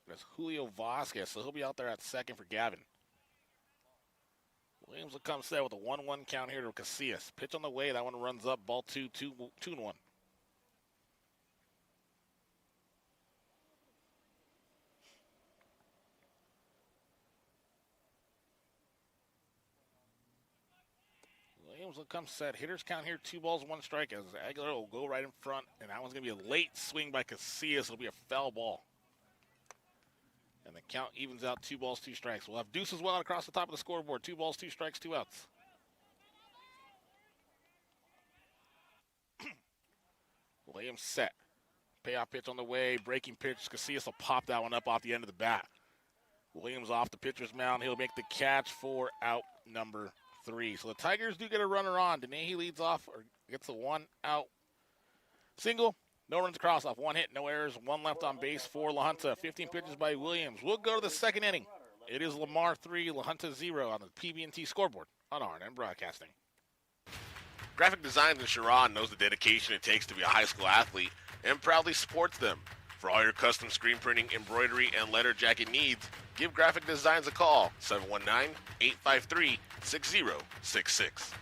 D: That's Julio Vasquez, so he'll be out there at second for Gavin. Williams will come set with a 1-1 count here to Casillas. Pitch on the way. That one runs up. Ball 2, 2-1. Williams will come set. Hitters count here, 2 balls, 1 strike. As Aguilar will go right in front, and that one's going to be a late swing by Casillas. It'll be a foul ball. And the count evens out, 2 balls, 2 strikes. We'll have Deuce as well across the top of the scoreboard. 2 balls, 2 strikes, 2 outs. Williams set. Payoff pitch on the way. Breaking pitch. Casillas will pop that one up off the end of the bat. Williams off the pitcher's mound. He'll make the catch for out number 3. So the Tigers do get a runner on. Denahy leads off or gets a 1-out single. No runs across off, 1 hit, no errors, 1 left on base for LaHunta. 15 pitches by Williams. We'll go to the second inning. It is Lamar 3, LaHunta 0 on the PB&T scoreboard on RNN Broadcasting.
A: Graphic Designs in Sharon knows the dedication it takes to be a high school athlete and proudly supports them. For all your custom screen printing, embroidery, and letter jacket needs, give Graphic Designs a call, 719-853-6066.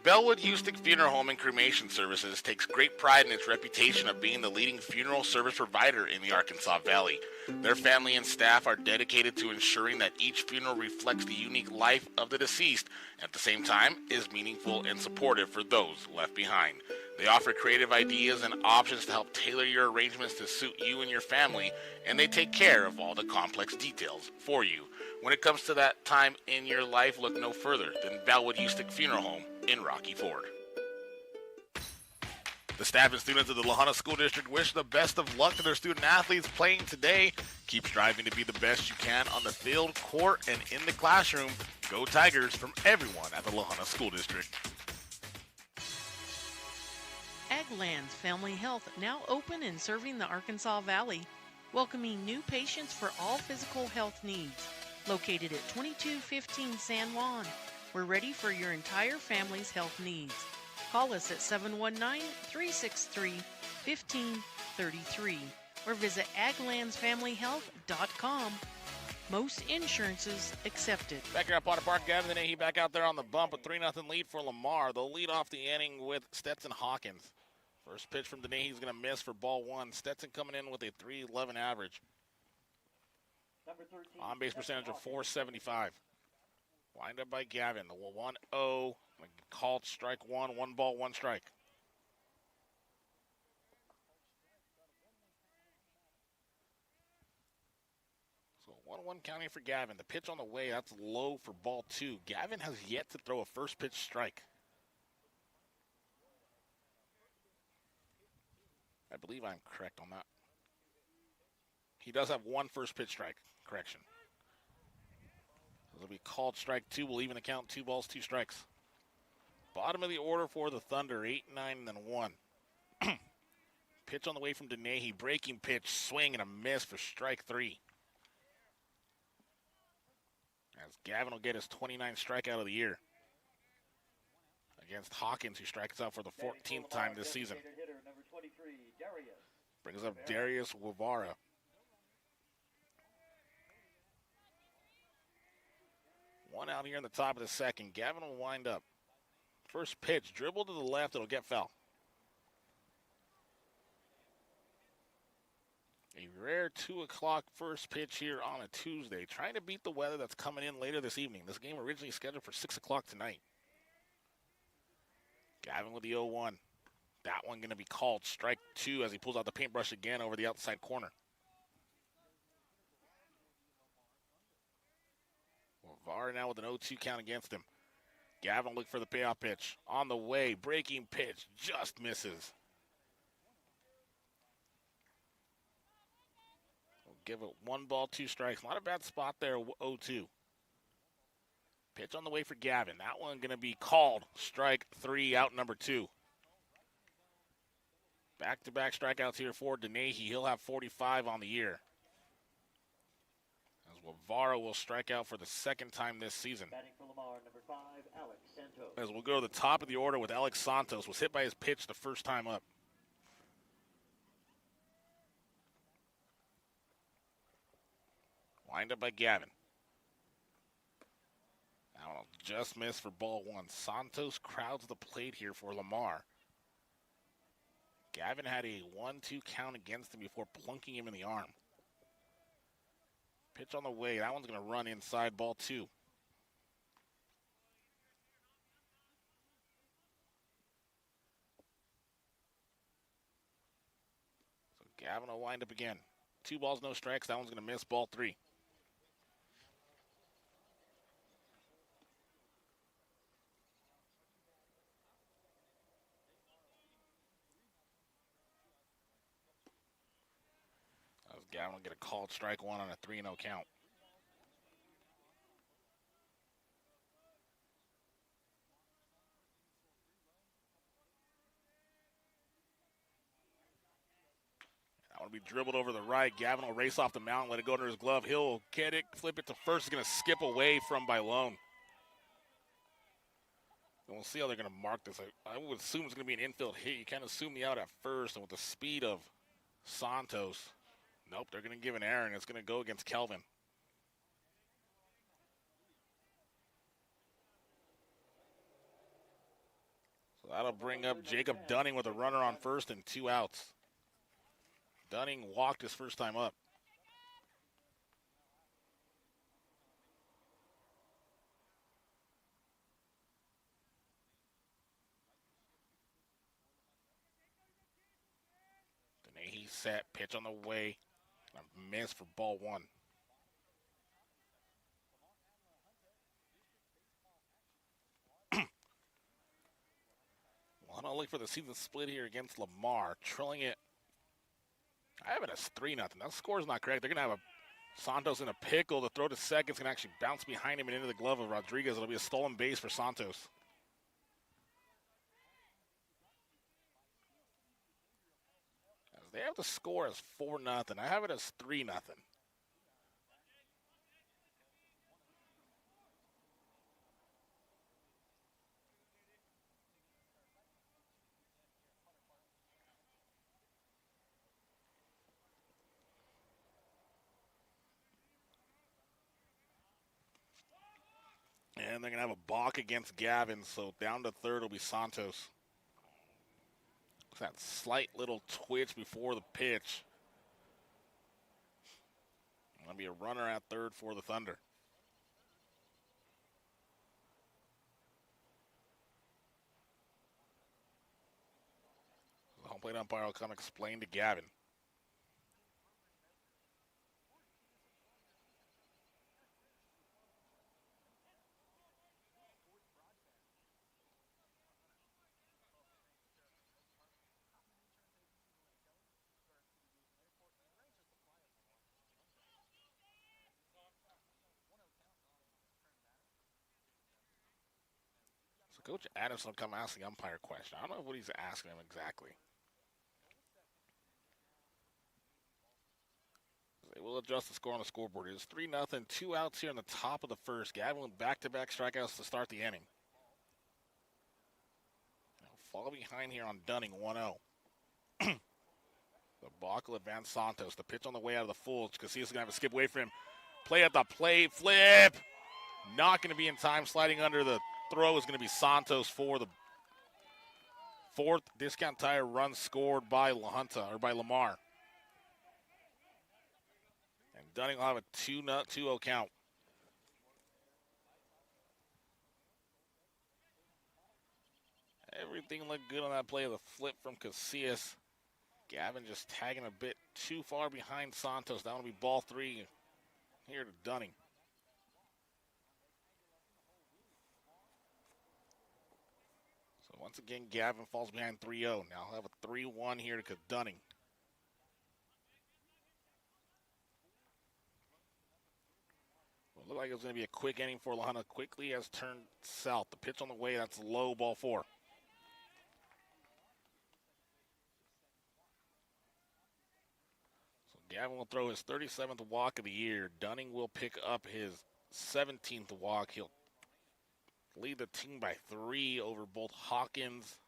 A: Bellwood Houston Funeral Home and Cremation Services takes great pride in its reputation of being the leading funeral service provider in the Arkansas Valley. Their family and staff are dedicated to ensuring that each funeral reflects the unique life of the deceased, and at the same time is meaningful and supportive for those left behind. They offer creative ideas and options to help tailor your arrangements to suit you and your family, and they take care of all the complex details for you. When it comes to that time in your life, look no further than Bellwood Houston Funeral Home in Rocky Ford. The staff and students of the LaHunta School District wish the best of luck to their student athletes playing today. Keep striving to be the best you can on the field, court, and in the classroom. Go Tigers from everyone at the LaHunta School District.
C: Aglands Family Health now open and serving the Arkansas Valley, welcoming new patients for all physical health needs. Located at 2215 San Juan, we're ready for your entire family's health needs. Call us at 719-363-1533 or visit aglandsfamilyhealth.com. Most insurances accepted.
D: Back here at Potter Park, Gavin Denahy back out there on the bump, a 3-0 lead for Lamar. They'll lead off the inning with Stetson Hawkins. First pitch from Denahy is going to miss for ball 1. Stetson coming in with a 3.11 average. On-base percentage of .475. Lined up by Gavin. The 1-0. Called strike 1. 1 ball, 1 strike. So 1-1 counting for Gavin. The pitch on the way, that's low for ball 2. Gavin has yet to throw a first pitch strike. I believe I'm correct on that. He does have 1 first pitch strike. Correction. It'll be called strike 2. We'll even the count 2 balls, 2 strikes. Bottom of the order for the Thunder, 8, 9, and then 1. Pitch on the way from Denahy. Breaking pitch, swing, and a miss for strike 3. As Gavin will get his 29th strikeout of the year against Hawkins, who strikes out for the 14th time this season.
G: Hitter number 23, Darius.
D: Brings up Darius Guevara. One out here in the top of the second. Gavin will wind up. First pitch, dribble to the left, it'll get foul. A rare 2 o'clock first pitch here on a Tuesday. Trying to beat the weather that's coming in later this evening. This game originally scheduled for 6 o'clock tonight. Gavin with the 0-1. That one going to be called strike 2 as he pulls out the paintbrush again over the outside corner. Guevara now with an 0-2 count against him. Gavin will look for the payoff pitch. On the way, breaking pitch, just misses. We'll give it 1 ball, 2 strikes. Not a bad spot there, 0-2. Pitch on the way for Gavin. That one going to be called strike 3, out number 2. Back-to-back strikeouts here for Denahy. He'll have 45 on the year. As Guevara will strike out for the 2nd time this season.
G: Batting for Lamar, number 5, Alex Santos.
D: As we'll go to the top of the order with Alex Santos. Was hit by his pitch the first time up. Lined up by Gavin. That one will just miss for ball 1. Santos crowds the plate here for Lamar. Gavin had a 1-2 count against him before plunking him in the arm. Pitch on the way. That one's going to run inside, ball 2. So Gavin will wind up again. 2 balls, no strikes. That one's going to miss, ball 3. Gavin will get a called strike 1 on a 3-0 count. That one will be dribbled over the right. Gavin will race off the mound, let it go under his glove. He'll get it, flip it to first. He's going to skip away from Bailon. And we'll see how they're going to mark this. I would assume it's going to be an infield hit. You kind of assume the out at first, and with the speed of Santos, nope, they're going to give an error, and it's going to go against Kelvin. So that'll bring up Jacob Dunning with a runner on first and 2 outs. Dunning walked his first time up. Denahy set, pitch on the way. A miss for ball 1. Well, I'll look for the season split here against Lamar, trailing it. I have it as 3-0. That score's not correct. They're going to have a Santos in a pickle. The throw to second is going to actually bounce behind him and into the glove of Rodriguez. It'll be a stolen base for Santos. They have the score as 4-0. I have it as 3-0. And they're going to have a balk against Gavin, so down to third will be Santos. That slight little twitch before the pitch. Going to be a runner at third for the Thunder. The home plate umpire will come explain to Gavin. Coach Adams will come ask the umpire question. I don't know what he's asking him exactly. They will adjust the score on the scoreboard. It is 3-0, 2 outs here in the top of the first. Gavin with back-to-back strikeouts to start the inning. Now fall behind here on Dunning, 1-0. The block will advance Santos. The pitch on the way out of the full. Casillas is going to have a skip away from him. Play at the plate. Flip. Not going to be in time. Sliding under the throw is going to be Santos for the fourth Discount Tire run scored by Lamar. And Dunning will have a 2-0 count. Everything looked good on that play. The flip from Casillas. Gavin just tagging a bit too far behind Santos. That will be ball 3 here to Dunning. So once again, Gavin falls behind 3-0. Now he'll have a 3-1 here to Dunning. Well, it looked like it was going to be a quick inning for Lahana. Quickly has turned south. The pitch on the way, that's low, ball 4. Gavin will throw his 37th walk of the year. Dunning will pick up his 17th walk. He'll lead the team by 3 over both Hawkins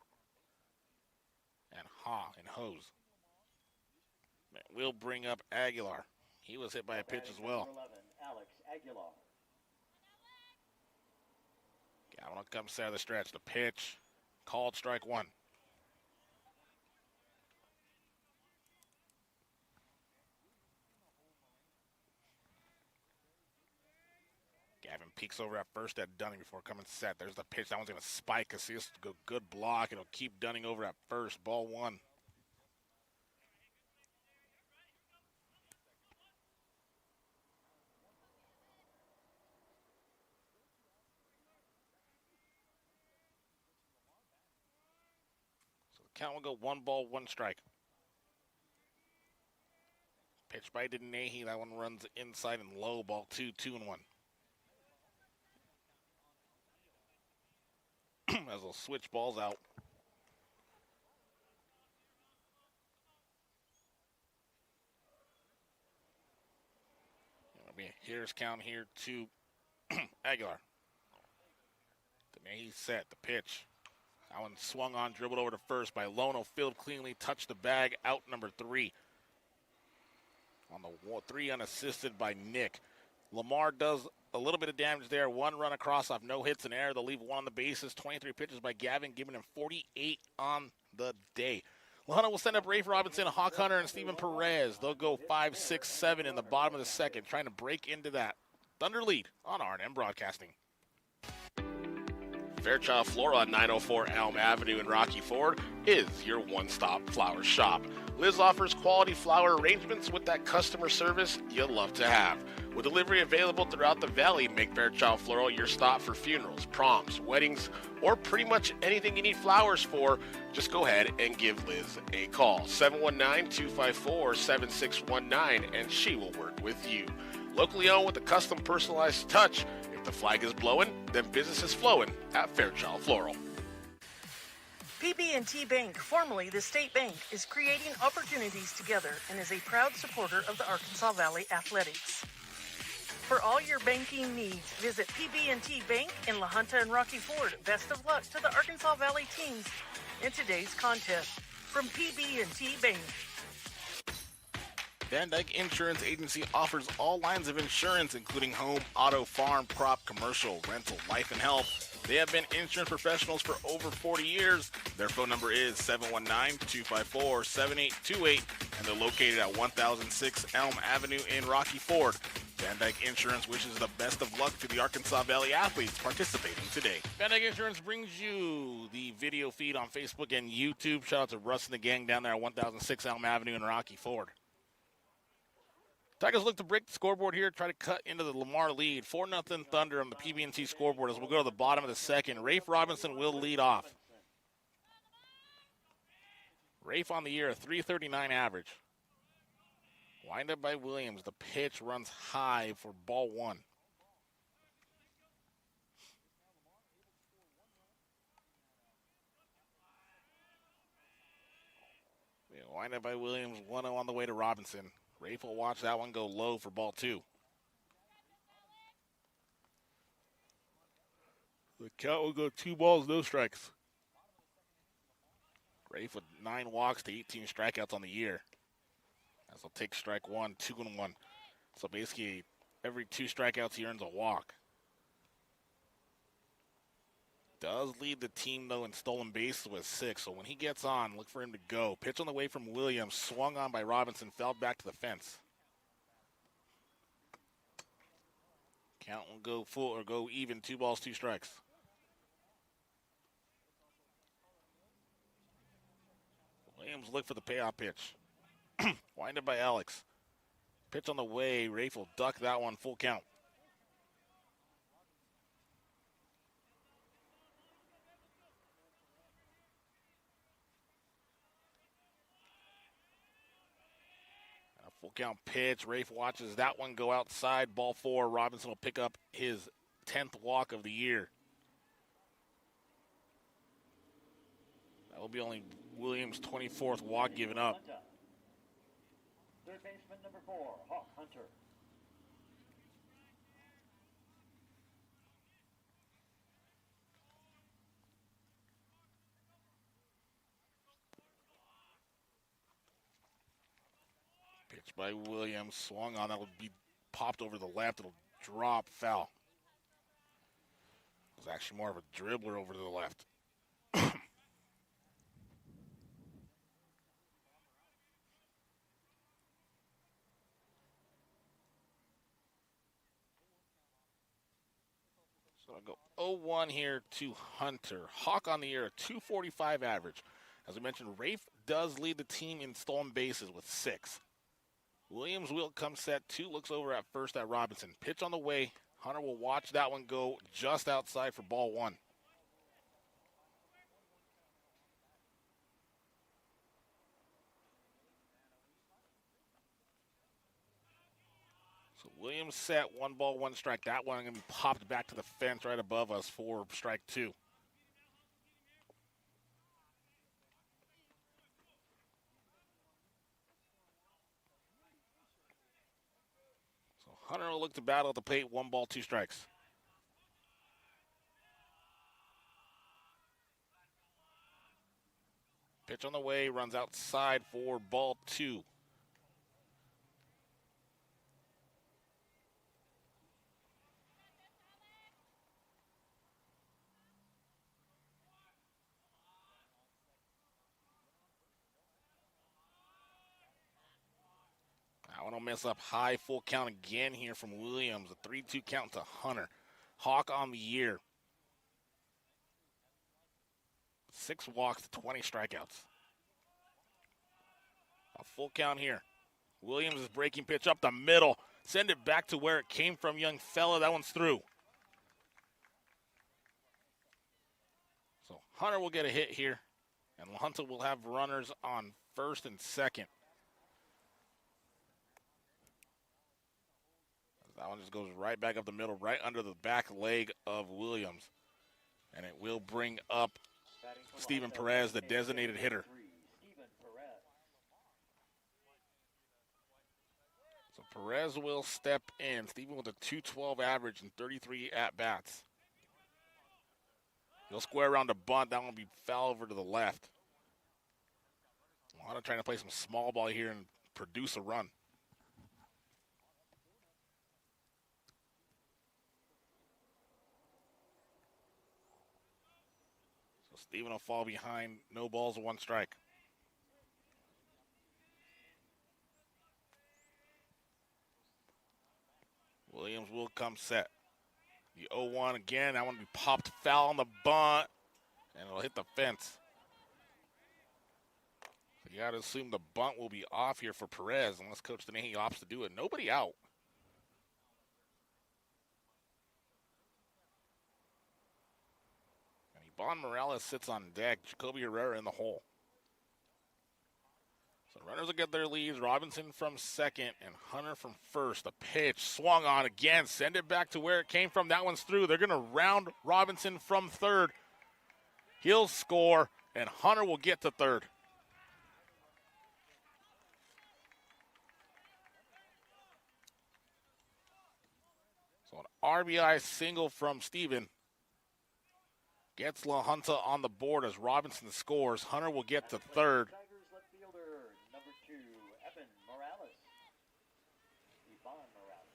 D: and Hose. We'll bring up Aguilar. He was hit by a pitch as well.
G: 11, Alex Aguilar.
D: Gavin comes out of the stretch. The pitch, called strike 1. Gavin peeks over at first at Dunning before coming set. There's the pitch. That one's going to spike. Casillas go good block. It'll keep Dunning over at first. Ball 1. So the count will go 1 ball, 1 strike. Pitch by Denahy. That one runs inside and low. Ball 2, 2-1. As they'll switch balls out. It'll be a hitter's count here to Aguilar. Denahy set the pitch. That one swung on, dribbled over to first by Lono. Filled cleanly, touched the bag, out number 3. On the 3 unassisted by Nick. Lamar does a little bit of damage there. 1 run across off no hits and error. They'll leave 1 on the bases. 23 pitches by Gavin, giving him 48 on the day. Lahana will send up Rafe Robinson, Hawk Hunter, and Steven Perez. They'll go 5, 6, 7 in the bottom of the second, trying to break into that Thunder lead on R&M Broadcasting.
A: Fairchild Floral at 904 Elm Avenue in Rocky Ford is your one-stop flower shop. Liz offers quality flower arrangements with that customer service you'll love to have. With delivery available throughout the valley, make Fairchild Floral your stop for funerals, proms, weddings, or pretty much anything you need flowers for. Just go ahead and give Liz a call, 719-254-7619, and she will work with you. Locally owned with a custom personalized touch. If the flag is blowing, then business is flowing at Fairchild Floral.
C: PB&T Bank, formerly the State Bank, is creating opportunities together and is a proud supporter of the Arkansas Valley Athletics. For all your banking needs, visit PB&T Bank in La Junta and Rocky Ford. Best of luck to the Arkansas Valley teams in today's contest. From PB&T Bank.
D: Van Dyke Insurance Agency offers all lines of insurance, including home, auto, farm, crop, commercial, rental, life, and health. They have been insurance professionals for over 40 years. Their phone number is 719-254-7828, and they're located at 1006 Elm Avenue in Rocky Ford. Van Dyke Insurance wishes the best of luck to the Arkansas Valley athletes participating today. Van Dyke Insurance brings you the video feed on Facebook and YouTube. Shout out to Russ and the gang down there at 1006 Elm Avenue in Rocky Ford. Tigers look to break the scoreboard here, try to cut into the Lamar lead. 4-0 Thunder on the PB&T scoreboard as we'll go to the bottom of the second. Rafe Robinson will lead off. Rafe on the year, a .339 average. Wind up by Williams. The pitch runs high for ball 1. Wind up by Williams, 1-0 on the way to Robinson. Rafe will watch that one go low for ball 2. The count will go 2 balls, no strikes. Rafe with 9 walks to 18 strikeouts on the year. As he'll take strike 1, 2-1. So basically, every 2 strikeouts, he earns a walk. Does lead the team, though, in stolen bases with 6. So when he gets on, look for him to go. Pitch on the way from Williams. Swung on by Robinson. Fell back to the fence. Count will go full or go even. 2 balls, 2 strikes. Williams look for the payoff pitch. Winded by Alex. Pitch on the way. Rafe will duck that one. Full count. Full count pitch. Rafe watches that one go outside. Ball 4. Robinson will pick up his 10th walk of the year. That will be only Williams' 24th walk given up.
G: Third baseman number 4, Hawk Hunter.
D: Pitch by Williams, swung on. That would be popped over the left. It'll drop foul. It was actually more of a dribbler over to the left. So I'll go 0-1 here to Hunter. Hawk on the year, a 245 average. As I mentioned, Rafe does lead the team in stolen bases with 6. Williams will come set 2, looks over at first at Robinson. Pitch on the way. Hunter will watch that one go just outside for ball 1. So Williams set 1 ball, 1 strike. That one going to be popped back to the fence right above us for strike 2. Hunter will look to battle at the plate. 1 ball, 2 strikes. Pitch on the way, runs outside for ball 2. That one will mess up high. Full count again here from Williams. A 3-2 count to Hunter. Hawk on the year. 6 walks to 20 strikeouts. A full count here. Williams is breaking pitch up the middle. Send it back to where it came from, young fella. That one's through. So Hunter will get a hit here. And Hunter will have runners on first and second. That one just goes right back up the middle, right under the back leg of Williams. And it will bring up Steven Perez, the designated hitter. So Perez will step in. Steven with a 212 average and 33 at-bats. He'll square around the bunt. That one will be foul over to the left. Hunter trying to play some small ball here and produce a run. Steven will fall behind. No balls, 1 strike. Williams will come set. The 0-1 again. That one will be popped foul on the bunt. And it'll hit the fence. So you got to assume the bunt will be off here for Perez unless Coach Dennehy opts to do it. Nobody out. Bon Morales sits on deck. Jacoby Herrera in the hole. So runners will get their leads. Robinson from second and Hunter from first. The pitch swung on again. Send it back to where it came from. That one's through. They're going to round Robinson from third. He'll score, and Hunter will get to third. RBI single from Steven. Gets La Junta on the board as Robinson scores. Hunter will get to third.
G: Tigers left fielder, number 2, Evan Morales. Ivan Morales.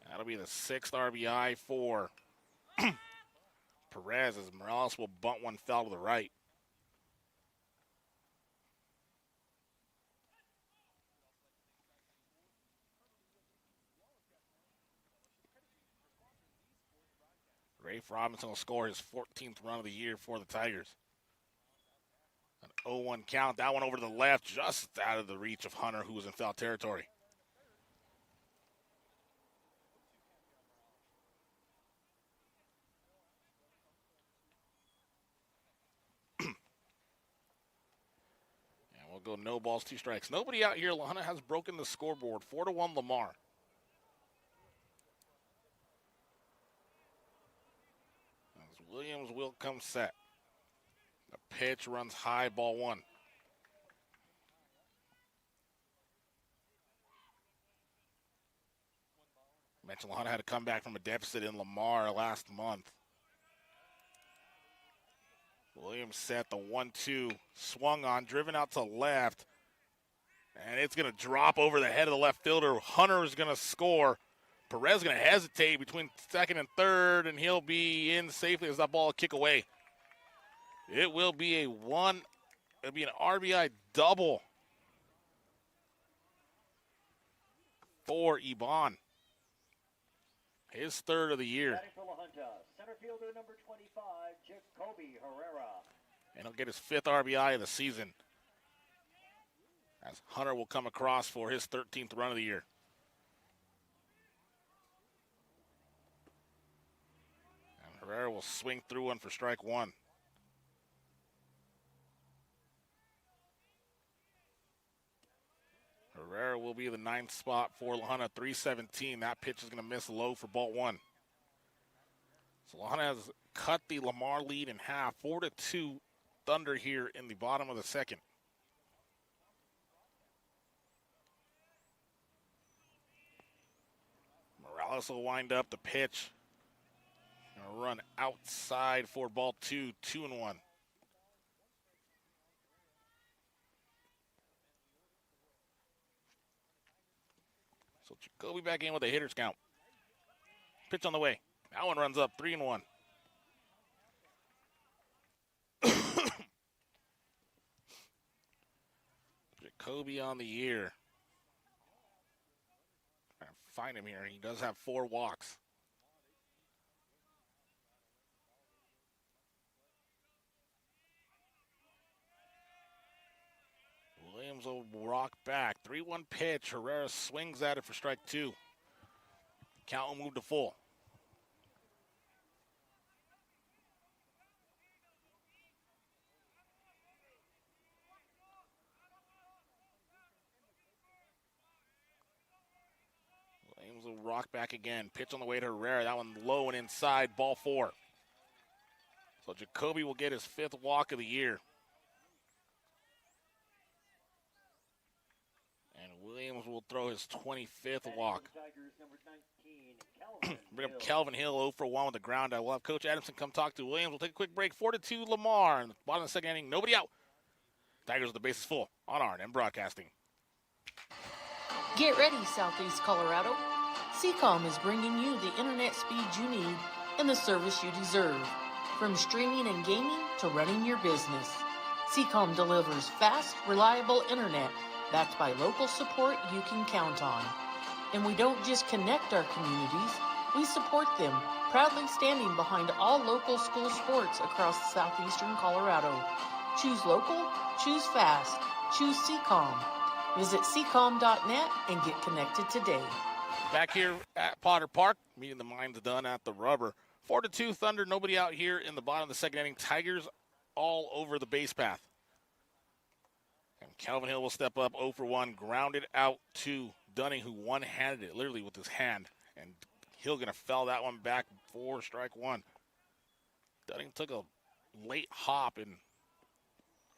D: That'll be the 6th RBI for Perez as Morales will bunt one foul to the right. Rafe Robinson will score his 14th run of the year for the Tigers. An 0-1 count. That one over to the left, just out of the reach of Hunter, who was in foul territory. And we'll go no balls, 2 strikes. Nobody out here. Hunter has broken the scoreboard. 4-1 Lamar. Williams will come set. The pitch runs high, ball 1. Mentioned Hunter had to come back from a deficit in Lamar last month. Williams set the 1-2, swung on, driven out to left, and it's going to drop over the head of the left fielder. Hunter is going to score. Perez is going to hesitate between second and third, and he'll be in safely as that ball will kick away. It will be an RBI double for Iban. His 3rd of the year.
G: Batting for La Junta, center fielder number 25, Jacoby Herrera.
D: And he'll get his 5th RBI of the season, as Hunter will come across for his 13th run of the year. Herrera will swing through one for strike 1. Herrera will be the 9th spot for La Junta, 317. That pitch is going to miss low for ball 1. So La Junta has cut the Lamar lead in half, 4-2 Thunder here in the bottom of the 2nd. Morales will wind up the pitch. Gonna run outside for ball 2, 2-1. So Jacoby back in with a hitter's count. Pitch on the way. That one runs up, 3-1. Jacoby on the year. Trying to find him here. He does have 4 walks. Williams will rock back. 3-1 pitch. Herrera swings at it for strike 2. Count will move to full. Williams will rock back again. Pitch on the way to Herrera. That one low and inside. Ball 4. So Jacoby will get his 5th walk of the year. Williams will throw his 25th walk.
G: Tigers, number 19,
D: Bring up Calvin Hill 0 for 1 with the ground out. We'll have Coach Adamson come talk to Williams. We'll take a quick break. 4-2 Lamar. In the bottom of the 2nd inning, nobody out. Tigers with the bases full on R&M Broadcasting.
B: Get ready, Southeast Colorado. Seacom is bringing you the internet speed you need and the service you deserve. From streaming and gaming to running your business, Seacom delivers fast, reliable internet backed by local support you can count on. And we don't just connect our communities, we support them, proudly standing behind all local school sports across southeastern Colorado. Choose local, choose fast, choose Seacom. Visit seacom.net and get connected today.
D: Back here at Potter Park, meeting the minds done at the rubber. 4-2 Thunder, nobody out here in the bottom of the 2nd inning. Tigers all over the base path. And Calvin Hill will step up 0 for 1, grounded out to Dunning, who one-handed it literally with his hand. And Hill going to foul that one back for strike 1. Dunning took a late hop, and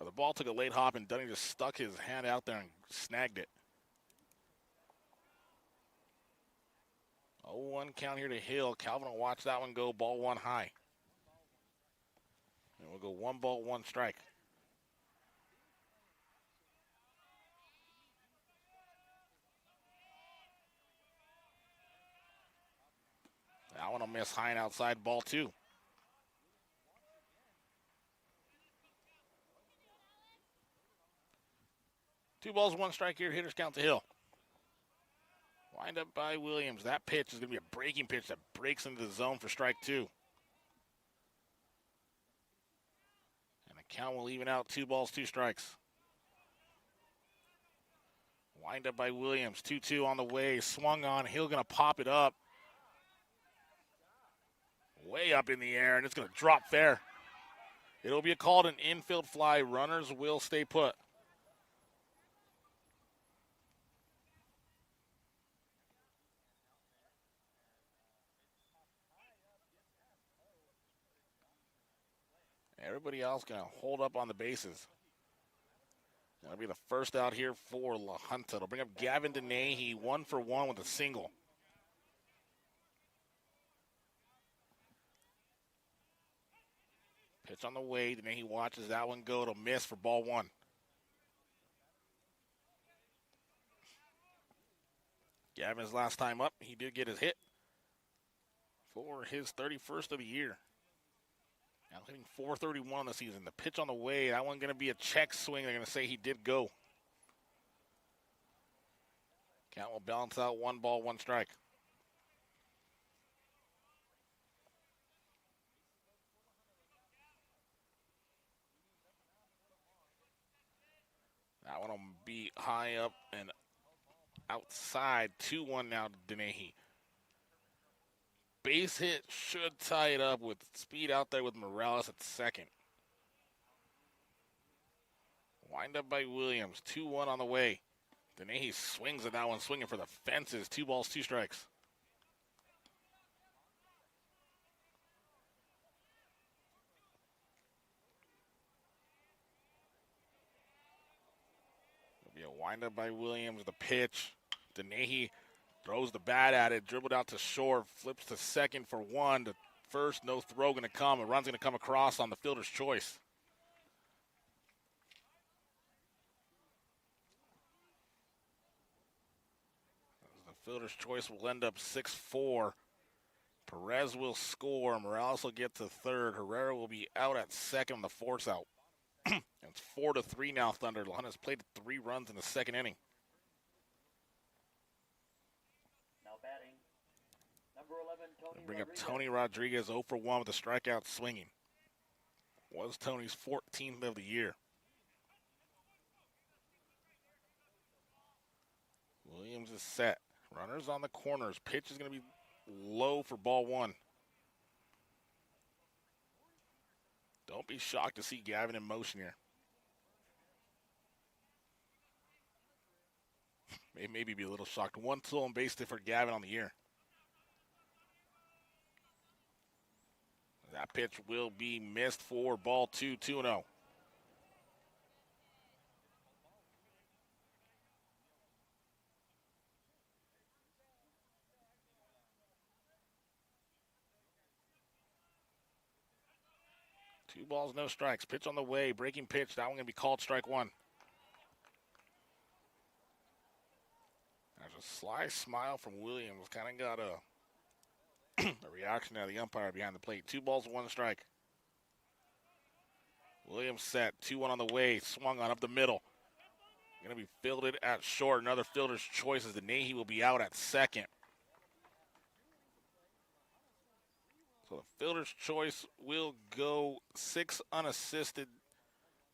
D: the ball took a late hop, and Dunning just stuck his hand out there and snagged it. 0-1 count here to Hill. Calvin will watch that one go. Ball one high. And we'll go 1 ball, 1 strike. That one will miss high and outside, ball 2. Two balls, 1 strike here. Hitters count to Hill. Wind up by Williams. That pitch is going to be a breaking pitch that breaks into the zone for strike 2. And the count will even out. 2 balls, 2 strikes. Wind up by Williams. 2-2 on the way. Swung on. Hill going to pop it up. Way up in the air, and it's going to drop fair. It'll be called an infield fly. Runners will stay put. Everybody else going to hold up on the bases. That'll be the first out here for La Junta. It'll bring up Gavin Denahy, 1 for 1 with a single. Pitch on the way. Denahy watches that one go. It'll miss for ball 1. Gavin's last time up, he did get his hit for his 31st of the year. Now hitting .431 on the season. The pitch on the way, that one going to be a check swing. They're going to say he did go. Count will balance out 1 ball, 1 strike. That one will be high up and outside. 2-1 now to Denahy. Base hit should tie it up with speed out there with Morales at second. Wind up by Williams. 2-1 on the way. Denahy swings at that one, swinging for the fences. 2 balls, 2 strikes. It'll be a wind up by Williams. The pitch. Denahy throws the bat at it, dribbled out to short, flips to second for 1. To first, no throw going to come. A run's going to come across on the fielder's choice. The fielder's choice will end up 6-4. Perez will score. Morales will get to third. Herrera will be out at second on the force out. It's 4-3 now, Thunder. La Junta's played 3 runs in the second inning.
G: Batting, number 11, Tony
D: Bring up
G: Rodriguez.
D: Tony Rodriguez 0 for 1 with a strikeout swinging. Was Tony's 14th of the year. Williams is set. Runners on the corners. Pitch is going to be low for ball 1. Don't be shocked to see Gavin in motion here. Maybe be a little shocked. 1 stolen base hit for Gavin on the year. That pitch will be missed for ball 2, 2-0. Two balls, no strikes. Pitch on the way. Breaking pitch. That one going to be called strike 1. There's a sly smile from Williams. Kind of got a reaction out of the umpire behind the plate. 2 balls, 1 strike. Williams set. 2-1 on the way. Swung on up the middle. Going to be fielded at short. Another fielder's choice as Denahy will be out at second. So the fielder's choice will go 6 unassisted.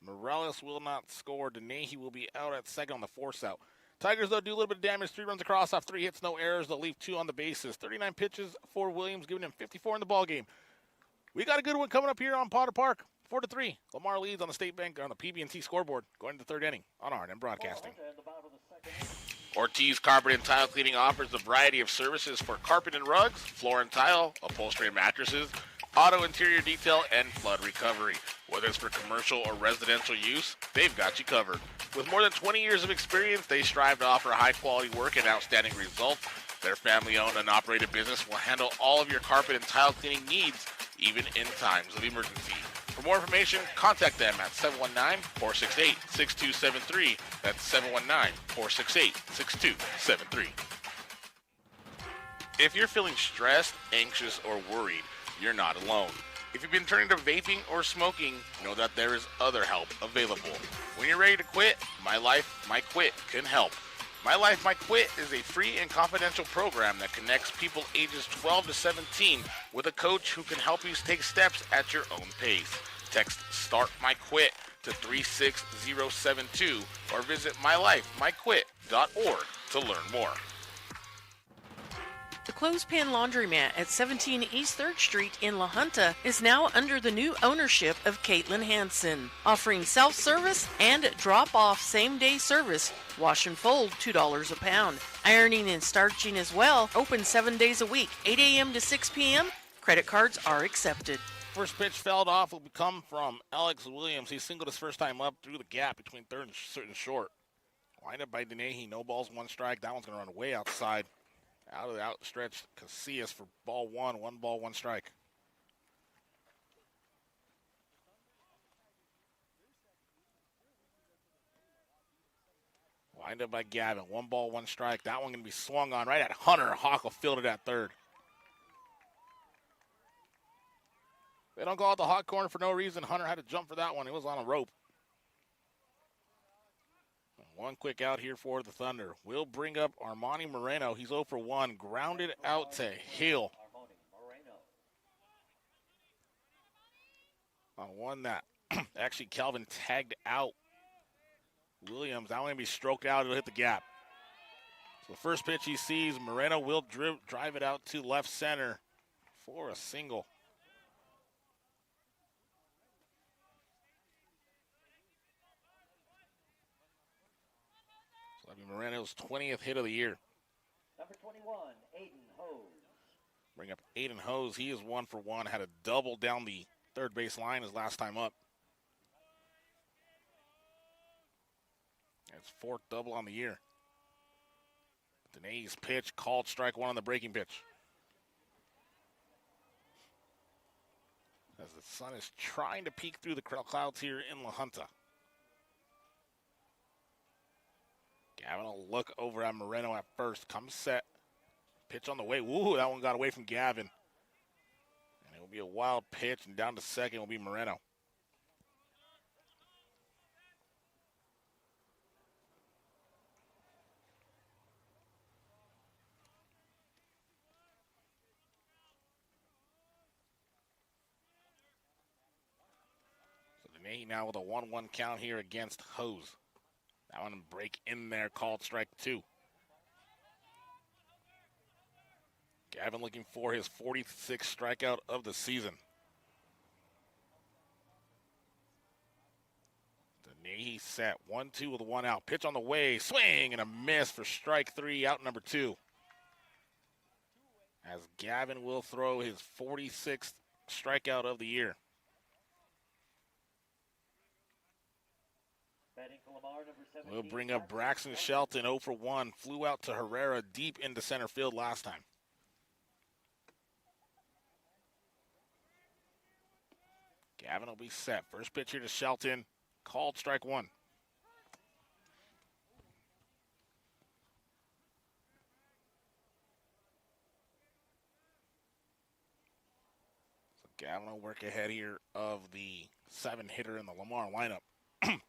D: Morales will not score. Denahy will be out at second on the force out. Tigers, though, do a little bit of damage. 3 runs across off 3 hits, no errors. They'll leave 2 on the bases. 39 pitches for Williams, giving him 54 in the ballgame. We got a good one coming up here on Potter Park. 4-3. Lamar leads on the State Bank on the PB&T scoreboard going to the 3rd inning on R&M Broadcasting. Ortiz Carpet and Tile Cleaning offers a variety of services for carpet and rugs, floor and tile, upholstery and mattresses, auto interior detail, and flood recovery. Whether it's for commercial or residential use, they've got you covered. With more than 20 years of experience, they strive to offer high-quality work and outstanding results.
A: Their family-owned and operated business will handle all of your carpet and tile cleaning needs, even in times of emergency. For more information, contact them at 719-468-6273. That's 719-468-6273. If you're feeling stressed, anxious, or worried, you're not alone. If you've been turning to vaping or smoking, know that there is other help available. When you're ready to quit, My Life, My Quit can help. My Life, My Quit is a free and confidential program that connects people ages 12 to 17 with a coach who can help you take steps at your own pace. Text START My Quit to 36072 or visit mylifemyquit.org to learn more.
C: The Clothespin Laundromat at 17 East 3rd Street in La Junta is now under the new ownership of Caitlin Hansen, offering self-service and drop-off same-day service. Wash and fold, $2 a pound. Ironing and starching as well, open 7 days a week, 8 a.m. to 6 p.m. Credit cards are accepted.
D: First pitch fouled off will come from Alex Williams. He singled his first time up through the gap between third and short. Lined up by Denehy, no balls, one strike. That one's going to run way outside. Out of the outstretched Casillas for ball one. 1 ball, 1 strike. Lined up by Gavin. 1 ball, 1 strike. That one going to be swung on right at Hunter. Hawk will field it at third. They don't call it the hot corner for no reason. Hunter had to jump for that one. It was on a rope. One quick out here for the Thunder. We'll bring up Armani Moreno. He's 0 for 1. Grounded out to Hill. On one that actually Calvin tagged out Williams. That one going to be stroked out. It'll hit the gap. So the first pitch he sees, Moreno will drive it out to left center for a single. Moreno's 20th hit of the year.
G: Number 21, Aiden Hose.
D: Bring up Aiden Hose. He is 1 for 1. Had a double down the third base line his last time up. That's 4th double on the year. Dene's pitch called strike 1 on the breaking pitch. As the sun is trying to peek through the clouds here in La Junta. Gavin will look over at Moreno at first. Comes set. Pitch on the way. Woo, that one got away from Gavin. And it will be a wild pitch, and down to second will be Moreno. So Denehy now with a 1-1 count here against Hose. That one break in there, called strike 2. Gavin looking for his 46th strikeout of the season. Denehy set 1-2 with 1 out. Pitch on the way, swing and a miss for strike 3, out number 2. As Gavin will throw his 46th strikeout of the year.
G: Batting for Lamar, number 17.
D: We'll bring up Braxton Shelton, 0 for 1. Flew out to Herrera deep into center field last time. Gavin will be set. First pitch here to Shelton. Called strike 1. So Gavin will work ahead here of the 7-hitter in the Lamar lineup.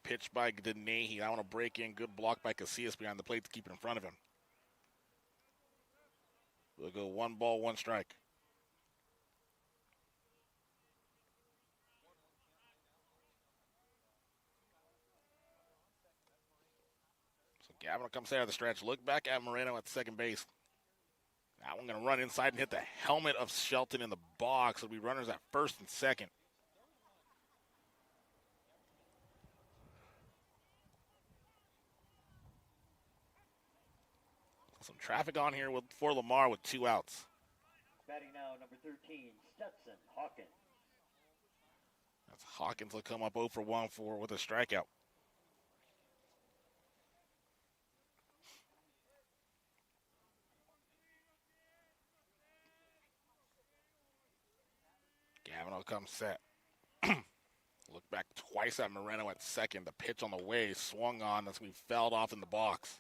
D: Pitch by Denehy. I want to break in. Good block by Casillas behind the plate to keep it in front of him. We'll go 1 ball, 1 strike. So Gavin will come out of the stretch. Look back at Moreno at second base. That one going to run inside and hit the helmet of Shelton in the box. It'll be runners at first and second. Some traffic on here for Lamar with 2 outs.
G: Batting now, number 13, Stetson Hawkins.
D: That's Hawkins will come up 0 for 1 with a strikeout. Gavin will come set. Look back twice at Moreno at second. The pitch on the way swung on. That's when he fouled off in the box.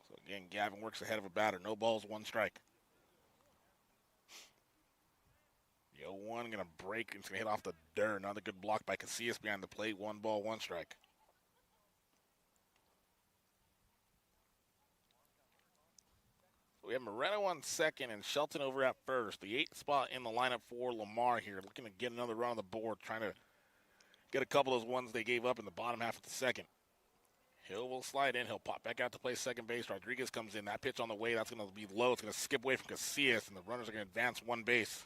D: So again, Gavin works ahead of a batter. No balls, one strike. The 0-1 going to break. It's going to hit off the dirt. Another good block by Casillas behind the plate. 1 ball, 1 strike. We have Moreno on second and Shelton over at first. The 8th spot in the lineup for Lamar here. Looking to get another run on the board. Trying to get a couple of those ones they gave up in the bottom half of the second. Hill will slide in. He'll pop back out to play second base. Rodriguez comes in. That pitch on the way. That's going to be low. It's going to skip away from Casillas, and the runners are going to advance 1 base.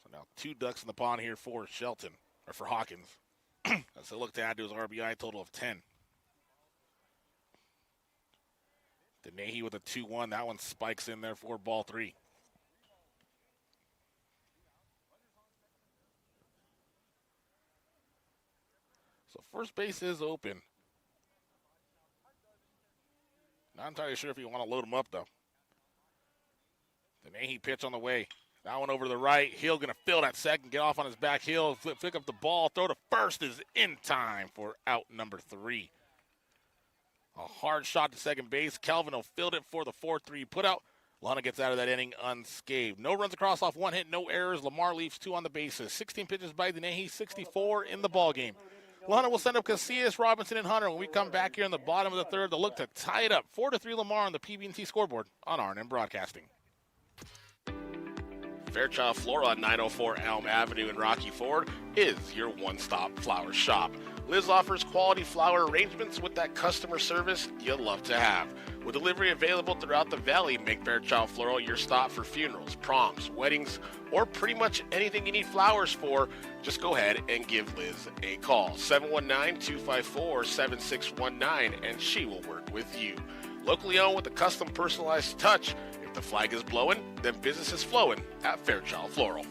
D: So now 2 ducks in the pond here for Shelton. Or for Hawkins. As they look to add to his RBI total of 10. Denahy with a 2-1. That one spikes in there for ball 3. So first base is open. Not entirely sure if you want to load him up, though. Denahy pitch on the way. That one over to the right. Hill going to field at second, get off on his back heel, pick up the ball, throw to first is in time for out number 3. A hard shot to second base. Calvin will field it for the 4-3 putout. Lana gets out of that inning unscathed. No runs across off 1 hit, no errors. Lamar leaves 2 on the bases. 16 pitches by Denahy, 64 in the ballgame. Lana will send up Casillas, Robinson, and Hunter. When we come back here in the bottom of the third, they'll look to tie it up. 4-3 Lamar on the PB&T scoreboard on R&M Broadcasting.
A: Fairchild Floral on 904 Elm Avenue in Rocky Ford is your one-stop flower shop. Liz offers quality flower arrangements with that customer service you'll love to have. With delivery available throughout the valley, make Fairchild Floral your stop for funerals, proms, weddings, or pretty much anything you need flowers for. Just go ahead and give Liz a call. 719-254-7619, and she will work with you. Locally owned with a custom personalized touch. If the flag is blowing, then business is flowing at Fairchild Floral.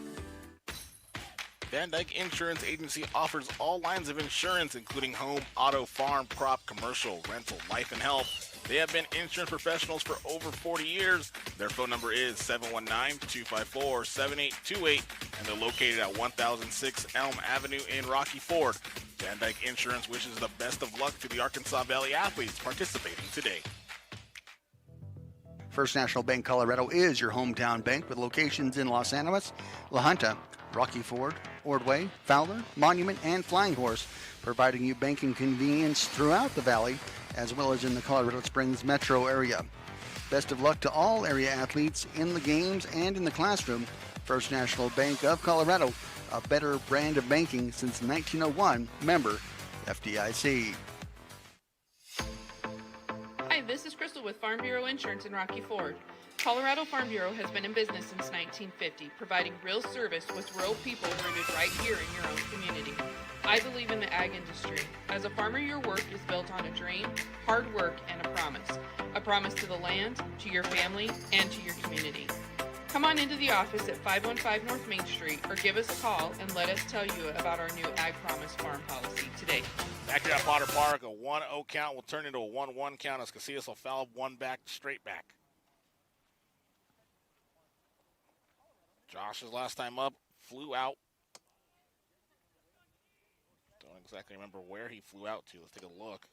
A: Van Dyke Insurance Agency offers all lines of insurance, including home, auto, farm, crop, commercial, rental, life, and health. They have been insurance professionals for over 40 years. Their phone number is 719-254-7828, and they're located at 1006 Elm Avenue in Rocky Ford. Van Dyke Insurance wishes the best of luck to the Arkansas Valley athletes participating today.
E: First National Bank Colorado is your hometown bank with locations in Los Animas, La Junta, Rocky Ford, Ordway, Fowler, Monument, and Flying Horse, providing you banking convenience throughout the valley as well as in the Colorado Springs metro area. Best of luck to all area athletes in the games and in the classroom. First National Bank of Colorado, a better brand of banking since 1901, member FDIC.
F: Hi, this is Crystal with Farm Bureau Insurance in Rocky Ford. Colorado Farm Bureau has been in business since 1950, providing real service with rural people rooted right here in your own community. I believe in the ag industry. As a farmer, your work is built on a dream, hard work, and a promise. A promise to the land, to your family, and to your community. Come on into the office at 515 North Main Street or give us a call and let us tell you about our new Ag Promise farm policy today.
D: Back here at Potter Park, a 1-0 count will turn into a 1-1 count as Casillas will foul 1 back, straight back. Josh's last time up flew out. Don't exactly remember where he flew out to. Let's take a look.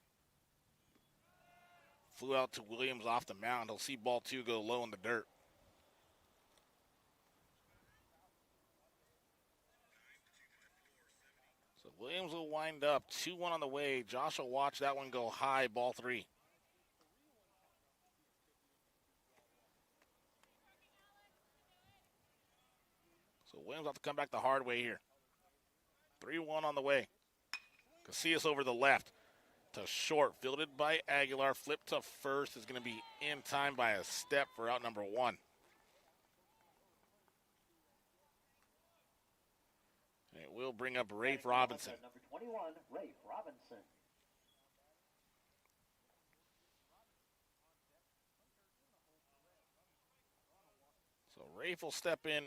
D: Flew out to Williams off the mound. He'll see ball 2 go low in the dirt. So Williams will wind up 2-1 on the way. Josh will watch that one go high, ball 3. So Williams will have to come back the hard way here. 3-1 on the way. Casillas over the left to short. Fielded by Aguilar. Flip to first is going to be in time by a step for out number 1. And it will bring up Rafe Robinson.
G: Number 21, Rafe Robinson.
D: Rafe will step in,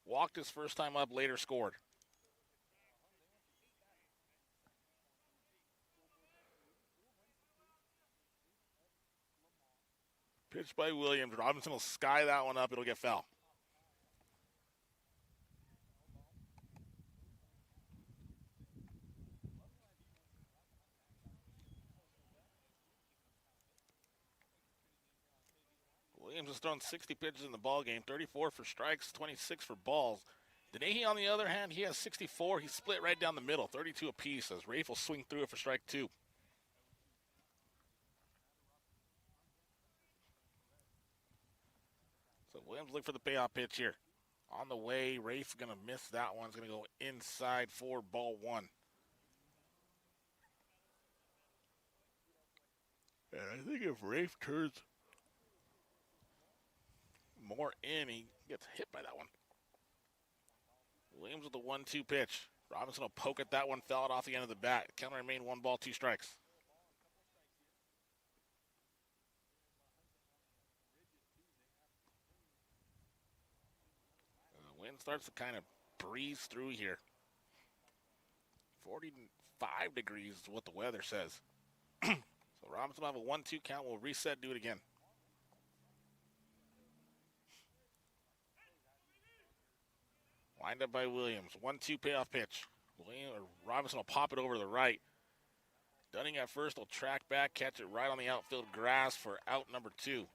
D: walked his first time up, later scored. Pitch by Williams. Robinson will sky that one up. It'll get foul. Williams has thrown 60 pitches in the ball game, 34 for strikes, 26 for balls. Denahy, on the other hand, he has 64. He's split right down the middle, 32 apiece, as Rafe will swing through it for strike 2. So Williams look for the payoff pitch here. On the way, Rafe going to miss that one. It's going to go inside for ball 1. And I think if Rafe turns more in, he gets hit by that one. Williams with the 1-2 pitch. Robinson will poke at that one, foul it off the end of the bat. Count remain 1 ball, 2 strikes. The wind starts to kind of breeze through here. 45 degrees is what the weather says. So Robinson will have a 1-2 count. We'll reset, do it again. Wind up by Williams. 1-2 payoff pitch. Robinson will pop it over to the right. Dunning at first will track back, catch it right on the outfield grass for out number 2.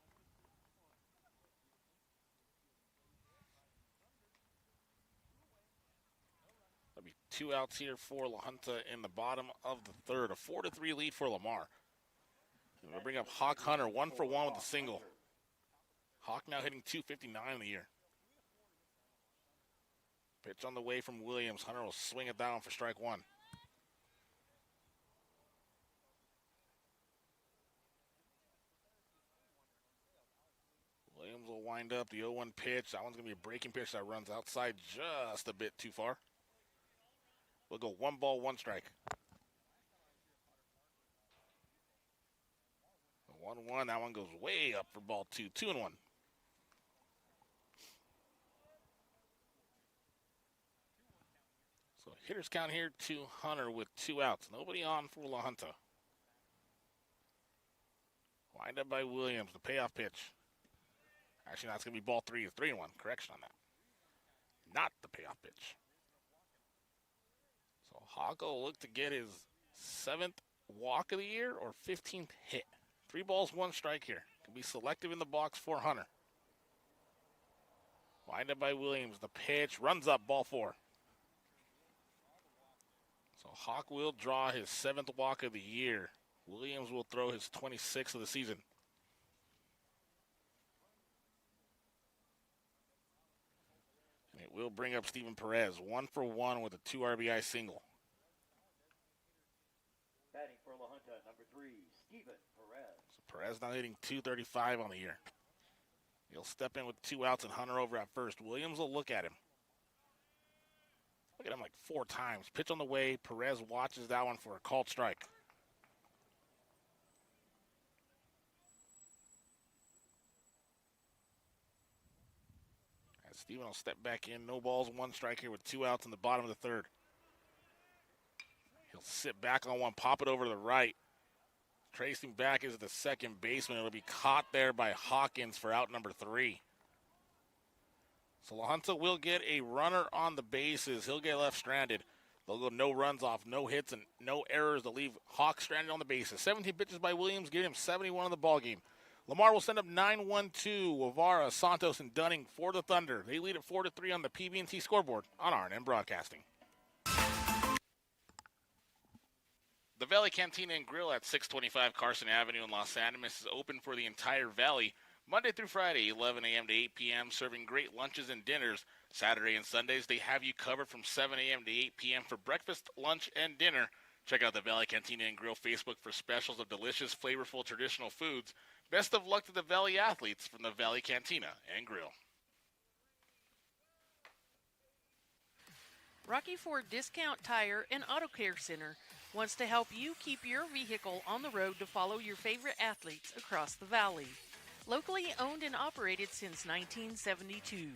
D: There'll be 2 outs here for La Junta in the bottom of the third. A 4-3 lead for Lamar. We'll bring up Hawk Hunter, 1 for 1 with a single. Hawk now hitting .259 in the year. Pitch on the way from Williams. Hunter will swing it down for strike 1. Williams will wind up the 0-1 pitch. That one's going to be a breaking pitch that runs outside just a bit too far. We'll go 1 ball, 1 strike. 1-1, that one goes way up for ball 2. 2-1. So hitters count here to Hunter with 2 outs. Nobody on for La Junta. Wind up by Williams, the payoff pitch. Actually, that's going to be ball 3. 3-1. Correction on that. Not the payoff pitch. So Hawk will look to get his 7th walk of the year or 15th hit. 3 balls, 1 strike here. Can be selective in the box for Hunter. Wind up by Williams. The pitch runs up, ball 4. So Hawk will draw his 7th walk of the year. Williams will throw his 26th of the season. And it will bring up Steven Perez, 1 for 1 with a 2 RBI single.
G: Batting for La Junta, number 3, Steven Perez.
D: So Perez now hitting .235 on the year. He'll step in with 2 outs and Hunter over at first. Williams will look at him. Look at him like 4 times. Pitch on the way. Perez watches that one for a called strike. As Steven will step back in. No balls, 1 strike here with 2 outs in the bottom of the third. He'll sit back on one, pop it over to the right. Tracing back is the second baseman. It'll be caught there by Hawkins for out number 3. So La Junta will get a runner on the bases. He'll get left stranded. They'll go no runs off, no hits, and no errors to leave Hawk stranded on the bases. 17 pitches by Williams, give him 71 in the ballgame. Lamar will send up 9-1-2. Guevara, Santos, and Dunning for the Thunder. They lead at 4-3 on the PB&T scoreboard on RNN Broadcasting. The Valley Cantina and Grill at 625 Carson Avenue in Los Animas is open for the entire valley, Monday through Friday, 11 a.m. to 8 p.m., serving great lunches and dinners. Saturday and Sundays, they have you covered from 7 a.m. to 8 p.m. for breakfast, lunch, and dinner. Check out the Valley Cantina and Grill Facebook for specials of delicious, flavorful, traditional foods. Best of luck to the Valley athletes from the Valley Cantina and Grill.
C: Rocky Ford Discount Tire and Auto Care Center wants to help you keep your vehicle on the road to follow your favorite athletes across the valley. Locally owned and operated since 1972.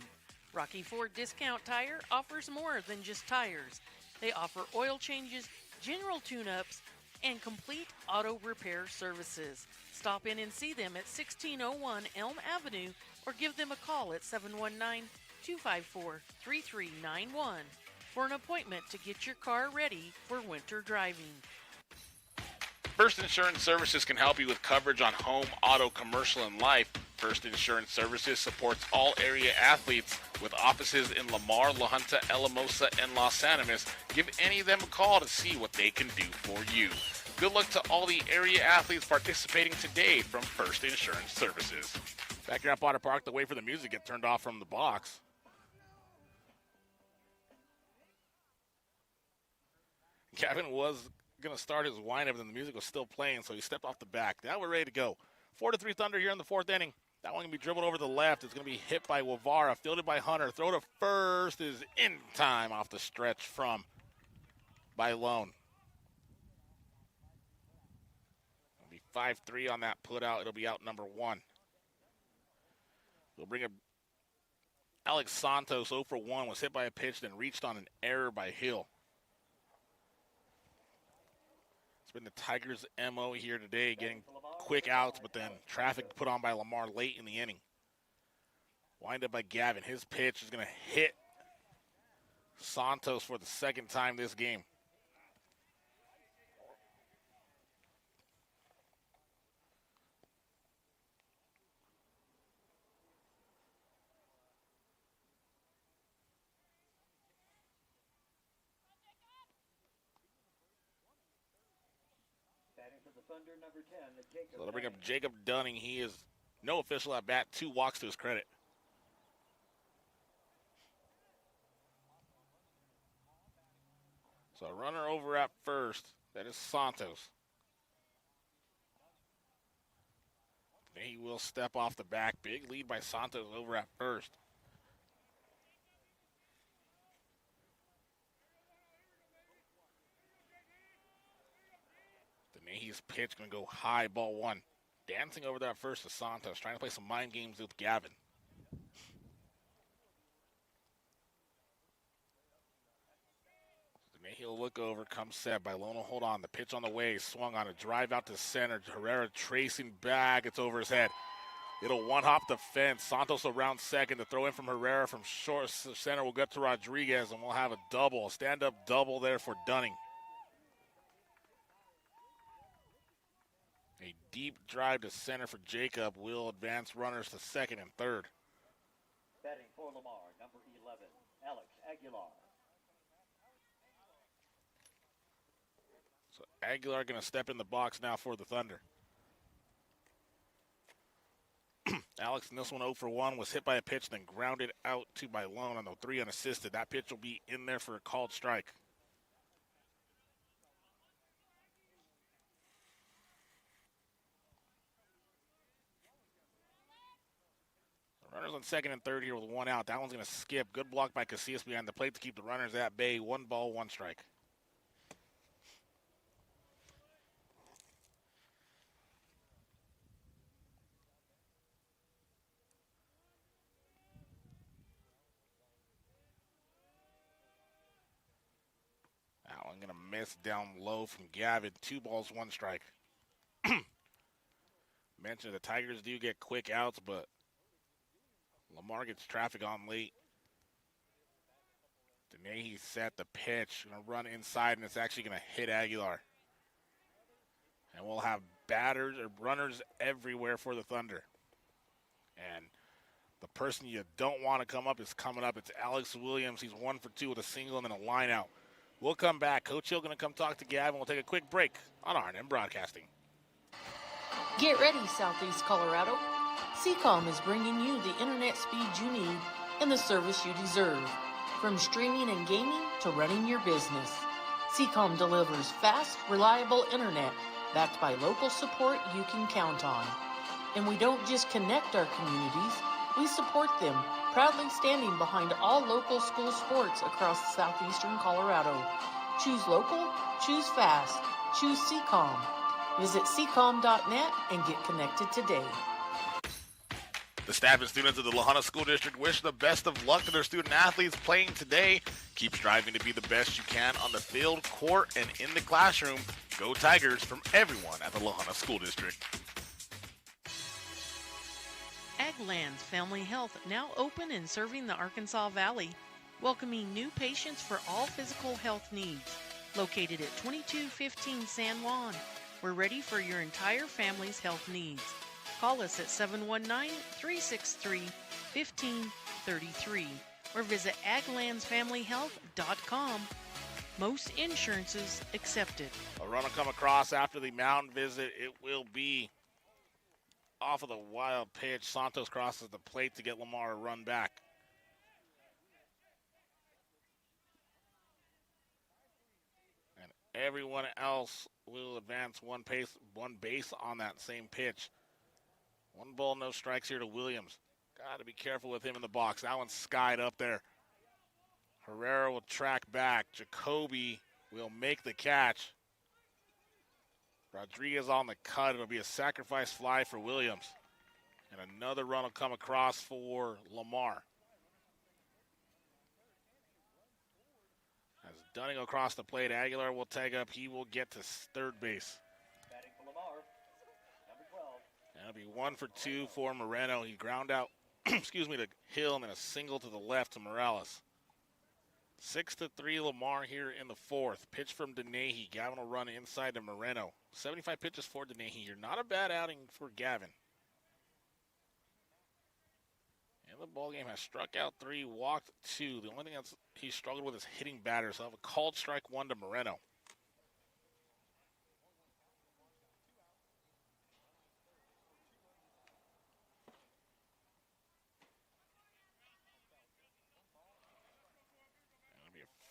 C: Rocky Ford Discount Tire offers more than just tires. They offer oil changes, general tune-ups, and complete auto repair services. Stop in and see them at 1601 Elm Avenue or give them a call at 719-254-3391 for an appointment to get your car ready for winter driving.
A: First Insurance Services can help you with coverage on home, auto, commercial, and life. First Insurance Services supports all area athletes with offices in Lamar, La Junta, Alamosa, and Los Animas. Give any of them a call to see what they can do for you. Good luck to all the area athletes participating today from First Insurance Services.
D: Back here at Potter Park, the wait for the music get turned off from the box. Gavin was going to start his windup, and the music was still playing, so he stepped off the back. Now we're ready to go. 4-3 Thunder here in the fourth inning. That one going to be dribbled over to the left. It's going to be hit by Wavara, fielded by Hunter. Throw to first is in time off the stretch from Bailon. It'll be 5-3 on that put out. It'll be out number one. We'll bring up Alex Santos. 0 for 1, was hit by a pitch, then reached on an error by Hill. Been the Tigers' MO here today, getting quick outs, but then traffic put on by Lamar late in the inning. Wind up by Gavin. His pitch is going to hit Santos for the second time this game.
G: Thunder, number 10, Jacob
D: So they'll bring up Jacob Dunning. He is no official at bat, 2 walks to his credit. So a runner over at first. That is Santos. He will step off the back. Big lead by Santos over at first. His pitch going to go high, ball 1. Dancing over that first to Santos, trying to play some mind games with Gavin. He'll look over, comes set. Bailon will hold on. The pitch on the way, swung on a drive out to center. Herrera tracing back. It's over his head. It'll one-hop the fence. Santos around second. The throw in from Herrera from short center will get to Rodriguez, and we'll have a double. Stand-up double there for Dunning. A deep drive to center for Jacob will advance runners to second and third.
G: Batting for Lamar, number 11, Alex Aguilar.
D: So Aguilar going to step in the box now for the Thunder. Alex in this one 0 for 1, was hit by a pitch, then grounded out to Bailon on the 3 unassisted. That pitch will be in there for a called strike. Runners on second and third here with 1 out. That one's going to skip. Good block by Casillas behind the plate to keep the runners at bay. 1 ball, 1 strike. That one going to miss down low from Gavin. 2 balls, 1 strike. Mentioned the Tigers do get quick outs, but Lamar gets traffic on late. Denehy set the pitch. Going to run inside, and it's actually going to hit Aguilar. And we'll have batters or runners everywhere for the Thunder. And the person you don't want to come up is coming up. It's Alex Williams. He's 1 for 2 with a single and then a line out. We'll come back. Coach Hill going to come talk to Gavin. We'll take a quick break on R&M Broadcasting.
B: Get ready, Southeast Colorado. Seacom is bringing you the internet speed you need and the service you deserve. From streaming and gaming to running your business, Seacom delivers fast, reliable internet backed by local support you can count on. And we don't just connect our communities, we support them, proudly standing behind all local school sports across southeastern Colorado. Choose local, choose fast, choose Seacom. Visit seacom.net and get connected today.
A: The staff and students of the La Junta School District wish the best of luck to their student athletes playing today. Keep striving to be the best you can on the field, court, and in the classroom. Go Tigers from everyone at the La Junta School District.
C: Aglands Family Health now open and serving the Arkansas Valley, welcoming new patients for all physical health needs. Located at 2215 San Juan, we're ready for your entire family's health needs. Call us at 719-363-1533 or visit aglandsfamilyhealth.com. Most insurances accepted.
D: A run will come across after the mound visit. It will be off of the wild pitch. Santos crosses the plate to get Lamar a run back. And everyone else will advance one base on that same pitch. 1 ball, no strikes here to Williams. Got to be careful with him in the box. That one's skied up there. Herrera will track back. Jacoby will make the catch. Rodriguez on the cut. It'll be a sacrifice fly for Williams. And another run will come across for Lamar. As Dunning across the plate, Aguilar will tag up. He will get to third base.
G: Batting for Lamar, number 12.
D: That'll be 1 for 2 for Moreno. He ground out, to Hill, and then a single to the left to Morales. 6-3 Lamar here in the fourth. Pitch from Denahy. Gavin will run inside to Moreno. 75 pitches for Denahy here. Not a bad outing for Gavin. And the ball game has struck out 3, walked 2. The only thing that's he struggled with is hitting batters. So I'll have a called strike 1 to Moreno.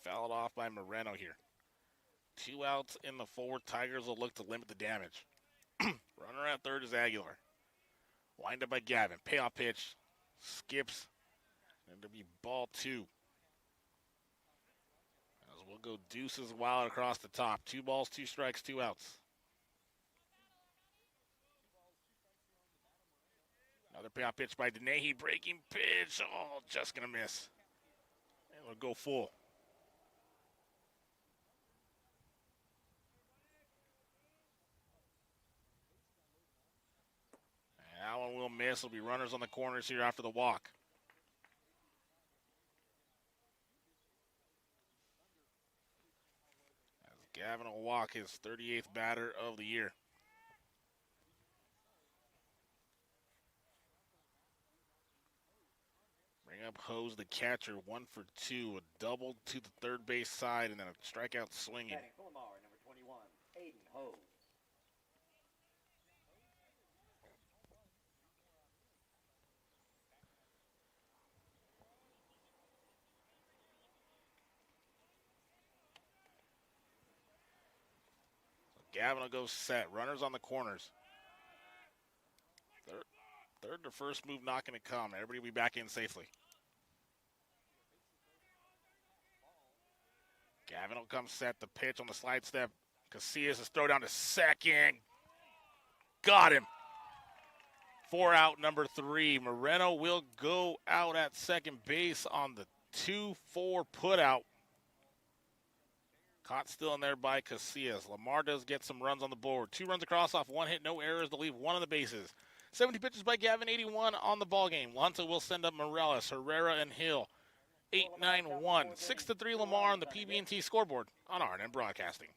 D: Fouled off by Moreno here. 2 outs in the fourth. Tigers will look to limit the damage. Runner at third is Aguilar. Wind up by Gavin. Payoff pitch. Skips. And it'll be ball 2. As we'll go deuces wild across the top. 2 balls, 2 strikes, 2 outs. Another payoff pitch by Denahy. Breaking pitch. Oh, just going to miss. And it'll go full. That one will miss. There'll be runners on the corners here after the walk. As Gavin will walk his 38th batter of the year. Bring up Hose, the catcher, 1 for 2. A double to the third base side and then a strikeout swinging.
G: Batting for Lamar, number 21, Aiden Hose.
D: Gavin will go set. Runners on the corners. Third to first move not going to come. Everybody will be back in safely. Gavin will come set. The pitch on the slide step. Casillas is throw down to second. Got him. 4 out, number 3. Moreno will go out at second base on the 2-4 put out. Caught still in there by Casillas. Lamar does get some runs on the board. 2 runs across off 1 hit, no errors to leave 1 on the bases. 70 pitches by Gavin, 81 on the ball game. Lonta will send up Morales, Herrera, and Hill. 8-9-1. 6-3 Lamar on the PB&T scoreboard on RNN Broadcasting.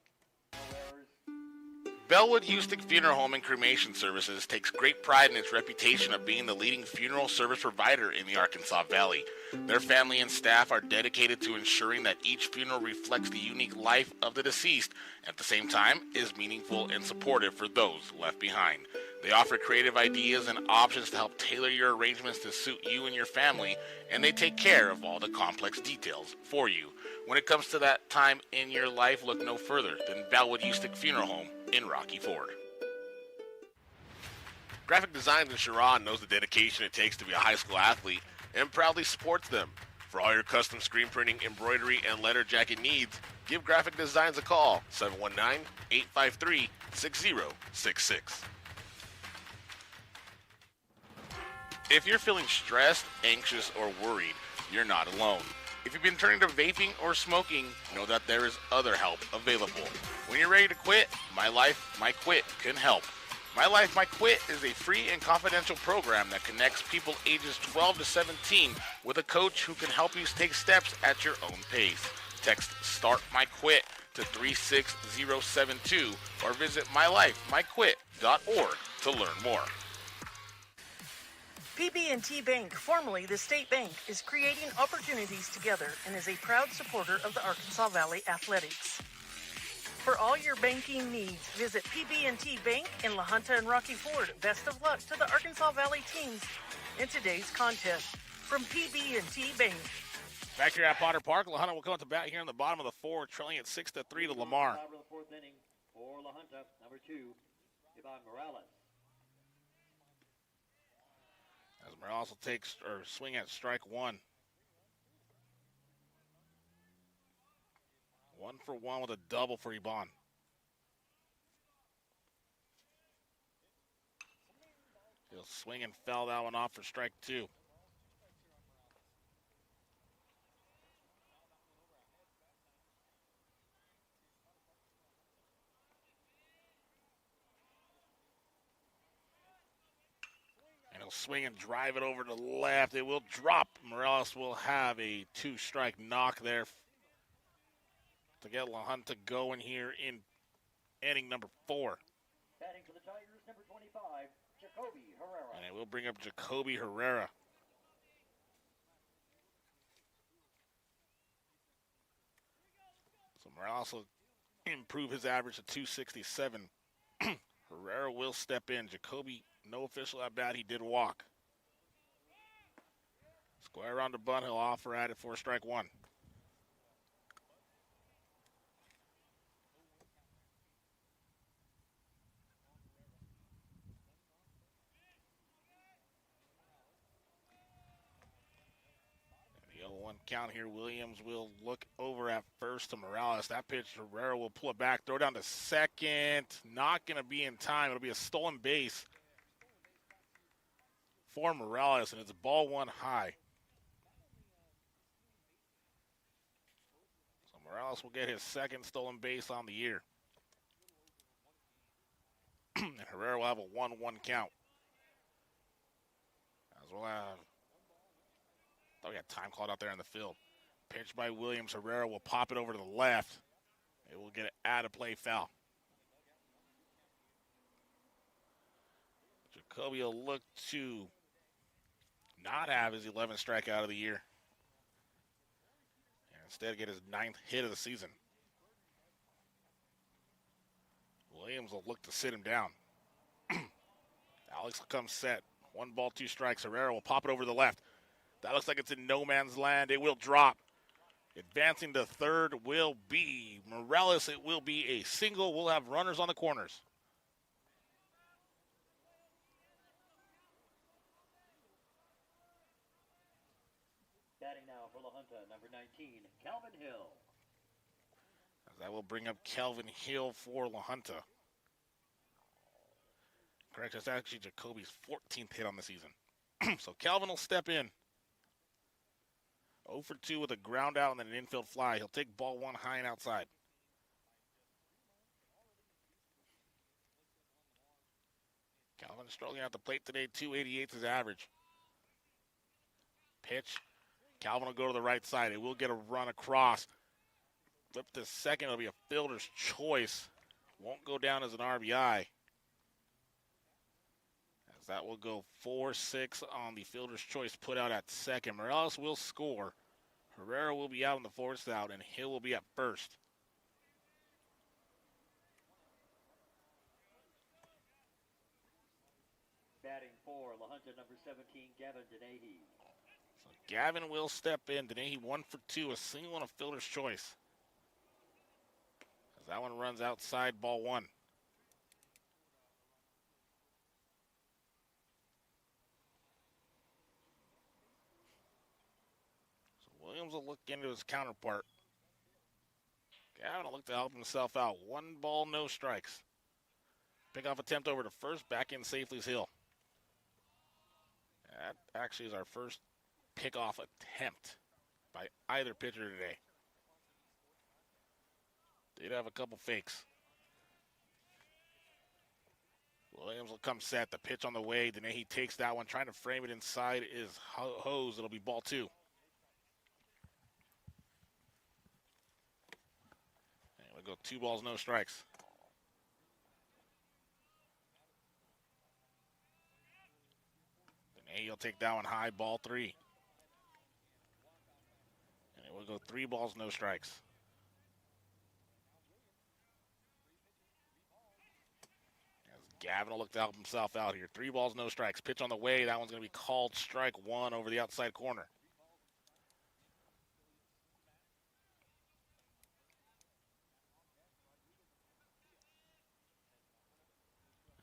A: Bellwood Houston Funeral Home and Cremation Services takes great pride in its reputation of being the leading funeral service provider in the Arkansas Valley. Their family and staff are dedicated to ensuring that each funeral reflects the unique life of the deceased, and at the same time is meaningful and supportive for those left behind. They offer creative ideas and options to help tailor your arrangements to suit you and your family, and they take care of all the complex details for you. When it comes to that time in your life, look no further than Bellwood Houston Funeral Home in Rocky Ford. Graphic Designs in Sharon knows the dedication it takes to be a high school athlete and proudly supports them. For all your custom screen printing, embroidery, and letter jacket needs, give Graphic Designs a call, 719-853-6066. If you're feeling stressed, anxious, or worried, you're not alone. If you've been turning to vaping or smoking, know that there is other help available. When you're ready to quit, My Life, My Quit can help. My Life, My Quit is a free and confidential program that connects people ages 12 to 17 with a coach who can help you take steps at your own pace. Text START My Quit to 36072 or visit mylifemyquit.org to learn more.
H: PB&T Bank, formerly the State Bank, is creating opportunities together and is a proud supporter of the Arkansas Valley Athletics. For all your banking needs, visit PB&T Bank in La Junta and Rocky Ford. Best of luck to the Arkansas Valley teams in today's contest. From PB&T Bank.
D: Back here at Potter Park, La Junta will come at the bat here in the bottom of the fourth, trailing at 6-3 to Lamar.
G: Top of the fourth inning for La Junta, number 2, Ivan Morales.
D: As Morales will swing at strike one. 1 for 1 with a double for Iban. He'll swing and foul that one off for strike 2. And he'll swing and drive it over to the left. It will drop. Morales will have a 2-strike knock there to get La Junta going here in inning number 4.
G: Batting for the Tigers, number 25, Jacoby Herrera.
D: And it will bring up Jacoby Herrera. So Morales will improve his average to 267. Herrera will step in. Jacoby, no official at bat. He did walk. Square around the bunt. He'll offer at it for strike 1. And the 0-1 count here. Williams will look over at first to Morales. That pitch, Herrera will pull it back. Throw down to second. Not going to be in time. It'll be a stolen base for Morales, and it's ball 1 high. So Morales will get his second stolen base on the year. And Herrera will have a 1-1 count. As well as, thought we had time called out there in the field. Pitch by Williams. Herrera will pop it over to the left. It will get an out-of-play foul. Jacoby will look to not have his 11th strikeout of the year. And instead get his 9th hit of the season. Williams will look to sit him down. Alex will come set. 1 ball, 2 strikes. Herrera will pop it over to the left. That looks like it's in no man's land. It will drop. Advancing to third will be Morales. It will be a single. We'll have runners on the corners.
G: Batting now for La Junta, number 19, Calvin Hill.
D: As that will bring up Calvin Hill for La Junta. Correct, that's actually Jacoby's 14th hit on the season. So Calvin will step in. 0 for 2 with a ground out and then an infield fly. He'll take ball 1 high and outside. Calvin struggling at the plate today. 288 is his average. Pitch. Calvin will go to the right side. It will get a run across. Flip to second. It'll be a fielder's choice. Won't go down as an RBI. As that will go 4-6 on the fielder's choice put out at second. Morales will score. Herrera will be out in the 4th out, and Hill will be at first.
G: Batting for La Junta, number 17, Gavin Denahy.
D: So Gavin will step in. Denahy 1 for 2, a single and a fielder's choice. As that one runs outside, ball 1. So Williams will look into his counterpart. Gavin will look to help himself out. 1 ball, no strikes. Pickoff attempt over to first. Back in safely is Hill. That actually is our first pickoff attempt by either pitcher today. Did have a couple fakes. Williams will come set. The pitch on the way. He takes that one. Trying to frame it inside is Hose. It'll be ball 2. And we'll go 2 balls, no strikes. He'll take that one high, ball 3. And it will go 3 balls, no strikes. Gavin will look to help himself out here. 3 balls, no strikes. Pitch on the way. That one's going to be called strike 1 over the outside corner.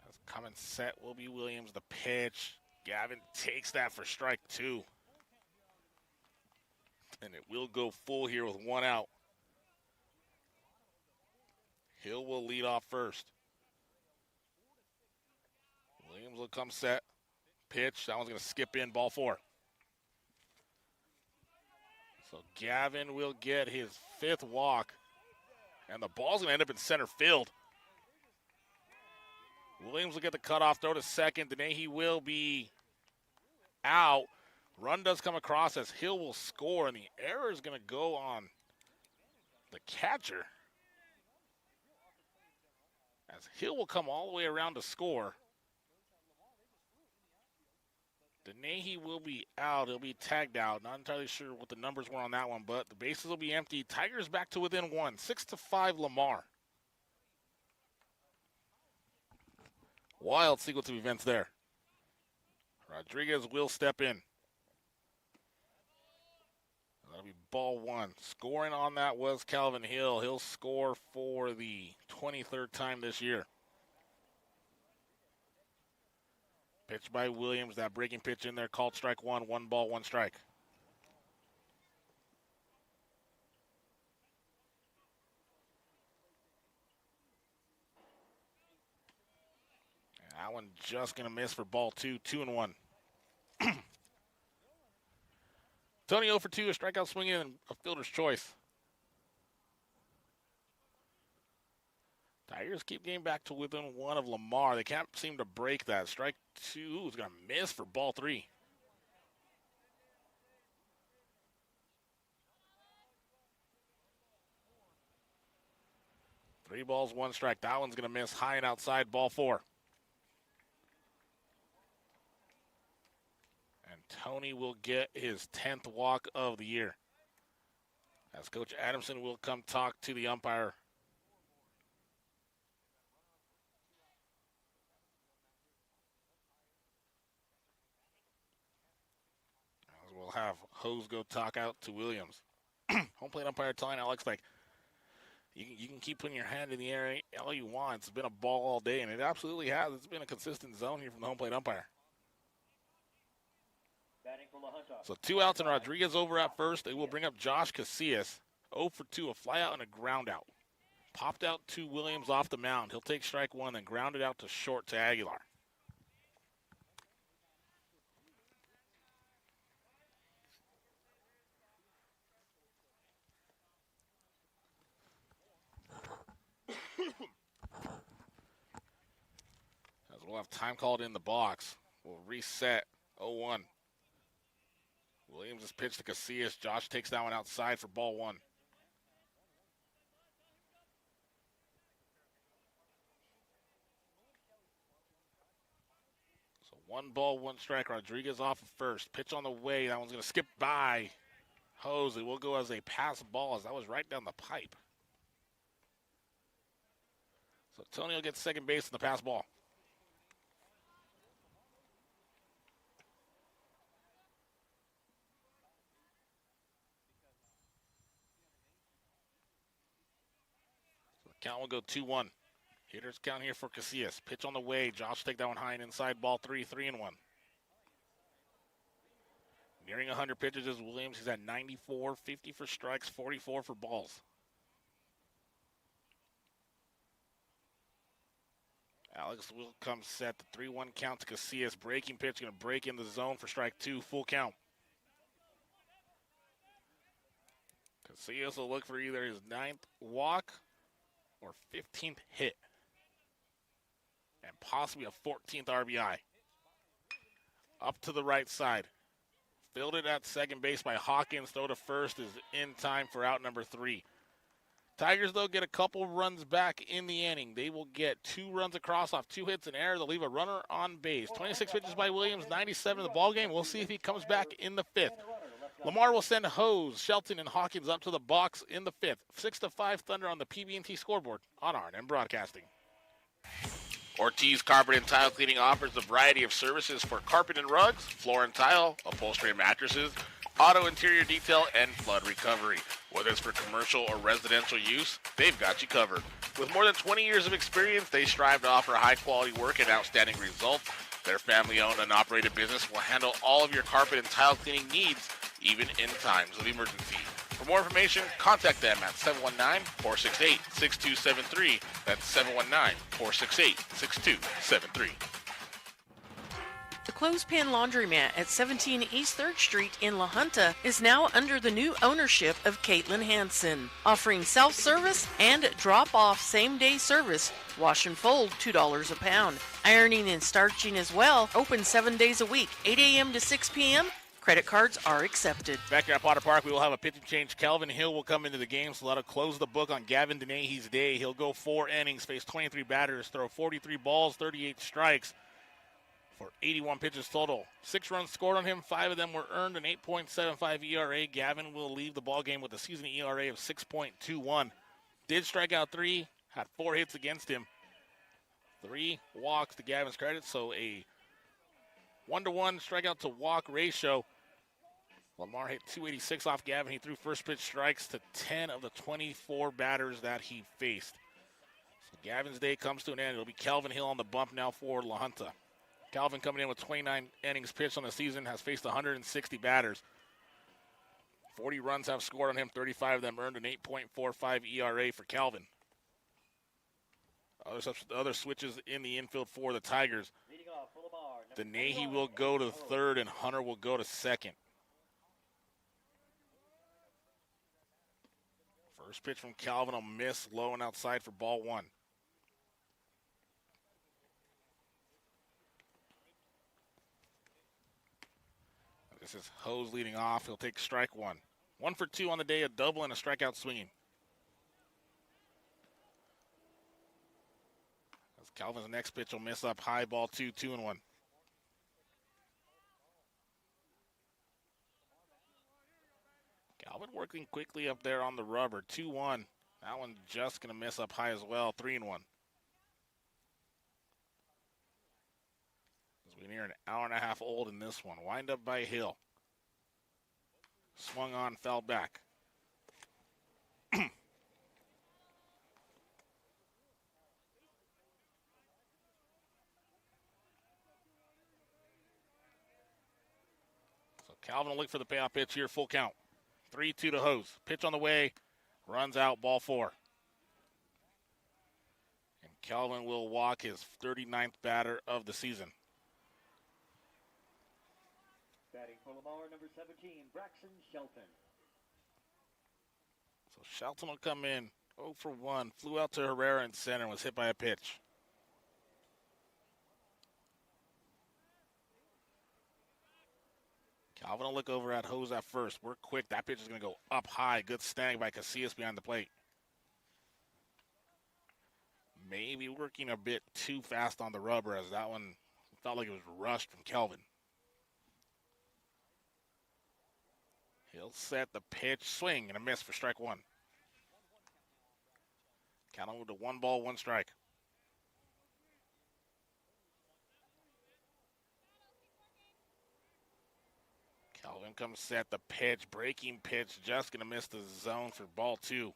D: As coming set will be Williams. The pitch. Gavin takes that for strike 2. And it will go full here with 1 out. Hill will lead off first. Williams will come set. Pitch. That one's going to skip in. Ball 4. So Gavin will get his 5th walk. And the ball's going to end up in center field. Williams will get the cutoff throw to second. He will be out. Run does come across as Hill will score. And the error is going to go on the catcher. As Hill will come all the way around to score. Denahy will be out. He'll be tagged out. Not entirely sure what the numbers were on that one, but the bases will be empty. Tigers back to within 1. 6-5 Lamar. Wild sequence of events there. Rodriguez will step in. That'll be ball 1. Scoring on that was Calvin Hill. He'll score for the 23rd time this year. Pitch by Williams, that breaking pitch in there, called strike 1, 1 ball, 1 strike. And that one just going to miss for ball 2, 2-1. Tony 0 for 2, a strikeout swing in, a fielder's choice. Tigers keep getting back to within 1 of Lamar. They can't seem to break that. Strike 2 is going to miss for ball 3. Three balls, 1 strike. That one's going to miss high and outside, ball 4. And Tony will get his 10th walk of the year. As Coach Adamson will come talk to the umpire. We'll have Hose go talk out to Williams. Home plate umpire telling Alex, like, you can keep putting your hand in the air all you want. It's been a ball all day, and it absolutely has. It's been a consistent zone here from the home plate umpire. So 2 outs and Rodriguez over at first. They will bring up Josh Casillas. 0 for 2, a fly out and a ground out. Popped out to Williams off the mound. He'll take strike 1, then grounded out to short to Aguilar. As we'll have time called in the box. We'll reset 0-1. Williams is pitched to Casillas. Josh takes that one outside for ball 1. So 1 ball, 1 strike. Rodriguez off of first. Pitch on the way. That one's going to skip by Hose. It will go as a pass ball as that was right down the pipe. So Tony will get second base in the pass ball. So the count will go 2-1. Hitters count here for Casillas. Pitch on the way. Josh take that one high and inside, ball 3, 3-1. Nearing 100 pitches is Williams. He's at 94, 50 for strikes, 44 for balls. Alex will come set. The 3-1 count to Casillas. Breaking pitch, going to break in the zone for strike 2. Full count. Casillas will look for either his 9th walk or 15th hit. And possibly a 14th RBI. Up to the right side. Fielded at second base by Hawkins. Throw to first is in time for out number 3. Tigers, though, get a couple runs back in the inning. They will get 2 runs across off 2 hits in air. They'll leave a runner on base. 26 pitches by Williams, 97 in the ballgame. We'll see if he comes back in the 5th. Lamar will send Hose, Shelton, and Hawkins up to the box in the 5th. 6-5 Thunder on the PB&T scoreboard on R&M Broadcasting.
A: Ortiz Carpet and Tile Cleaning offers a variety of services for carpet and rugs, floor and tile, upholstery and mattresses, auto interior detail, and flood recovery. Whether it's for commercial or residential use, they've got you covered. With more than 20 years of experience, they strive to offer high-quality work and outstanding results. Their family-owned and operated business will handle all of your carpet and tile cleaning needs, even in times of emergency. For more information, contact them at 719-468-6273. That's 719-468-6273.
C: The Clothespin Laundromat at 17 East 3rd Street in La Junta is now under the new ownership of Caitlin Hansen, offering self-service and drop-off same-day service. Wash and fold, $2 a pound. Ironing and starching as well, open 7 days a week, 8 a.m. to 6 p.m. Credit cards are accepted.
D: Back here at Potter Park, we will have a pitching change. Calvin Hill will come into the game, so that'll close the book on Gavin Denahy's day. He'll go 4 innings, face 23 batters, throw 43 balls, 38 strikes for 81 pitches total. 6 runs scored on him, 5 of them were earned, an 8.75 ERA. Gavin will leave the ballgame with a season ERA of 6.21. Did strike out 3, had 4 hits against him. 3 walks to Gavin's credit, so a 1-to-1 strikeout to walk ratio. Lamar hit 286 off Gavin. He threw first pitch strikes to 10 of the 24 batters that he faced. So Gavin's day comes to an end. It'll be Calvin Hill on the bump now for La Junta. Calvin coming in with 29 innings pitched on the season, has faced 160 batters. 40 runs have scored on him, 35 of them earned, an 8.45 ERA for Calvin. Other switches in the infield for the Tigers. Denahy will go to 3rd and Hunter will go to 2nd. First pitch from Calvin, a miss, low and outside for ball 1. This is Hose leading off. He'll take strike 1. 1 for 2 on the day, a double and a strikeout swinging. As Calvin's next pitch will miss up high, ball 2, 2-1. Calvin working quickly up there on the rubber, 2-1. That one just going to miss up high as well, 3-1. As we near an hour and a half old in this one. Wind up by Hill. Swung on, fell back. So Calvin will look for the payoff pitch here, full count. 3-2 to Hose. Pitch on the way, runs out, ball 4. And Calvin will walk his 39th batter of the season.
G: Batting for Lamar, number 17, Braxton Shelton.
D: So Shelton will come in 0 for 1. Flew out to Herrera in center and was hit by a pitch. Calvin will look over at Hose at first. Work quick. That pitch is going to go up high. Good snag by Casillas behind the plate. Maybe working a bit too fast on the rubber as that one felt like it was rushed from Calvin. He'll set the pitch, swing, and a miss for strike 1. Calvin with a 1 ball, 1 strike. Calvin comes set the pitch, breaking pitch, just going to miss the zone for ball 2.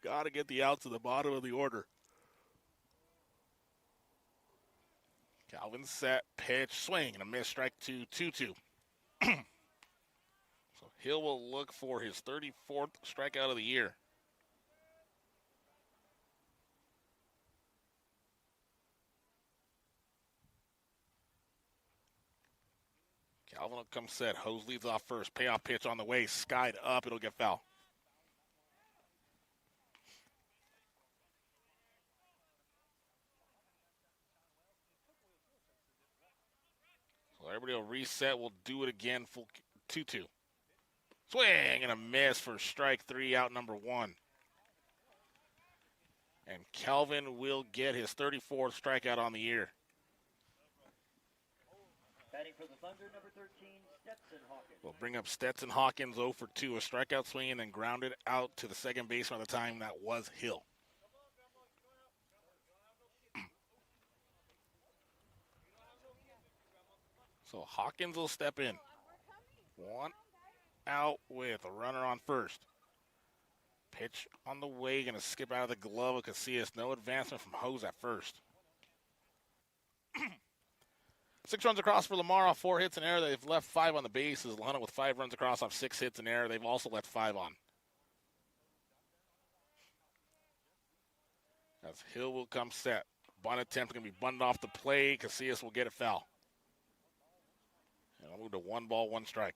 D: Got to get the out to the bottom of the order. Calvin set, pitch, swing, and a miss, strike 2, 2-2. So Hill will look for his 34th strikeout of the year. Calvin will come set. Hose leads off first. Payoff pitch on the way. Skied up. It'll get foul. So everybody will reset. We'll do it again. Full 2-2. Swing and a miss for strike 3, out number 1. And Calvin will get his 34th strikeout on the year.
G: Batting for the Thunder, number 13, Stetson Hawkins.
D: We'll bring up Stetson Hawkins 0 for 2. A strikeout swing and then grounded out to the second baseman at the time. That was Hill. So Hawkins will step in. 1 out with a runner on first. Pitch on the way, going to skip out of the glove of Casillas. No advancement from Hose at first. 6 runs across for Lamar off 4 hits and error. They've left 5 on the bases. Lana with 5 runs across off 6 hits and error. They've also left 5 on. As Hill will come set. Bunt attempt going to be bunted off the plate. Casillas will get it foul. And I'll move to 1 ball, 1 strike.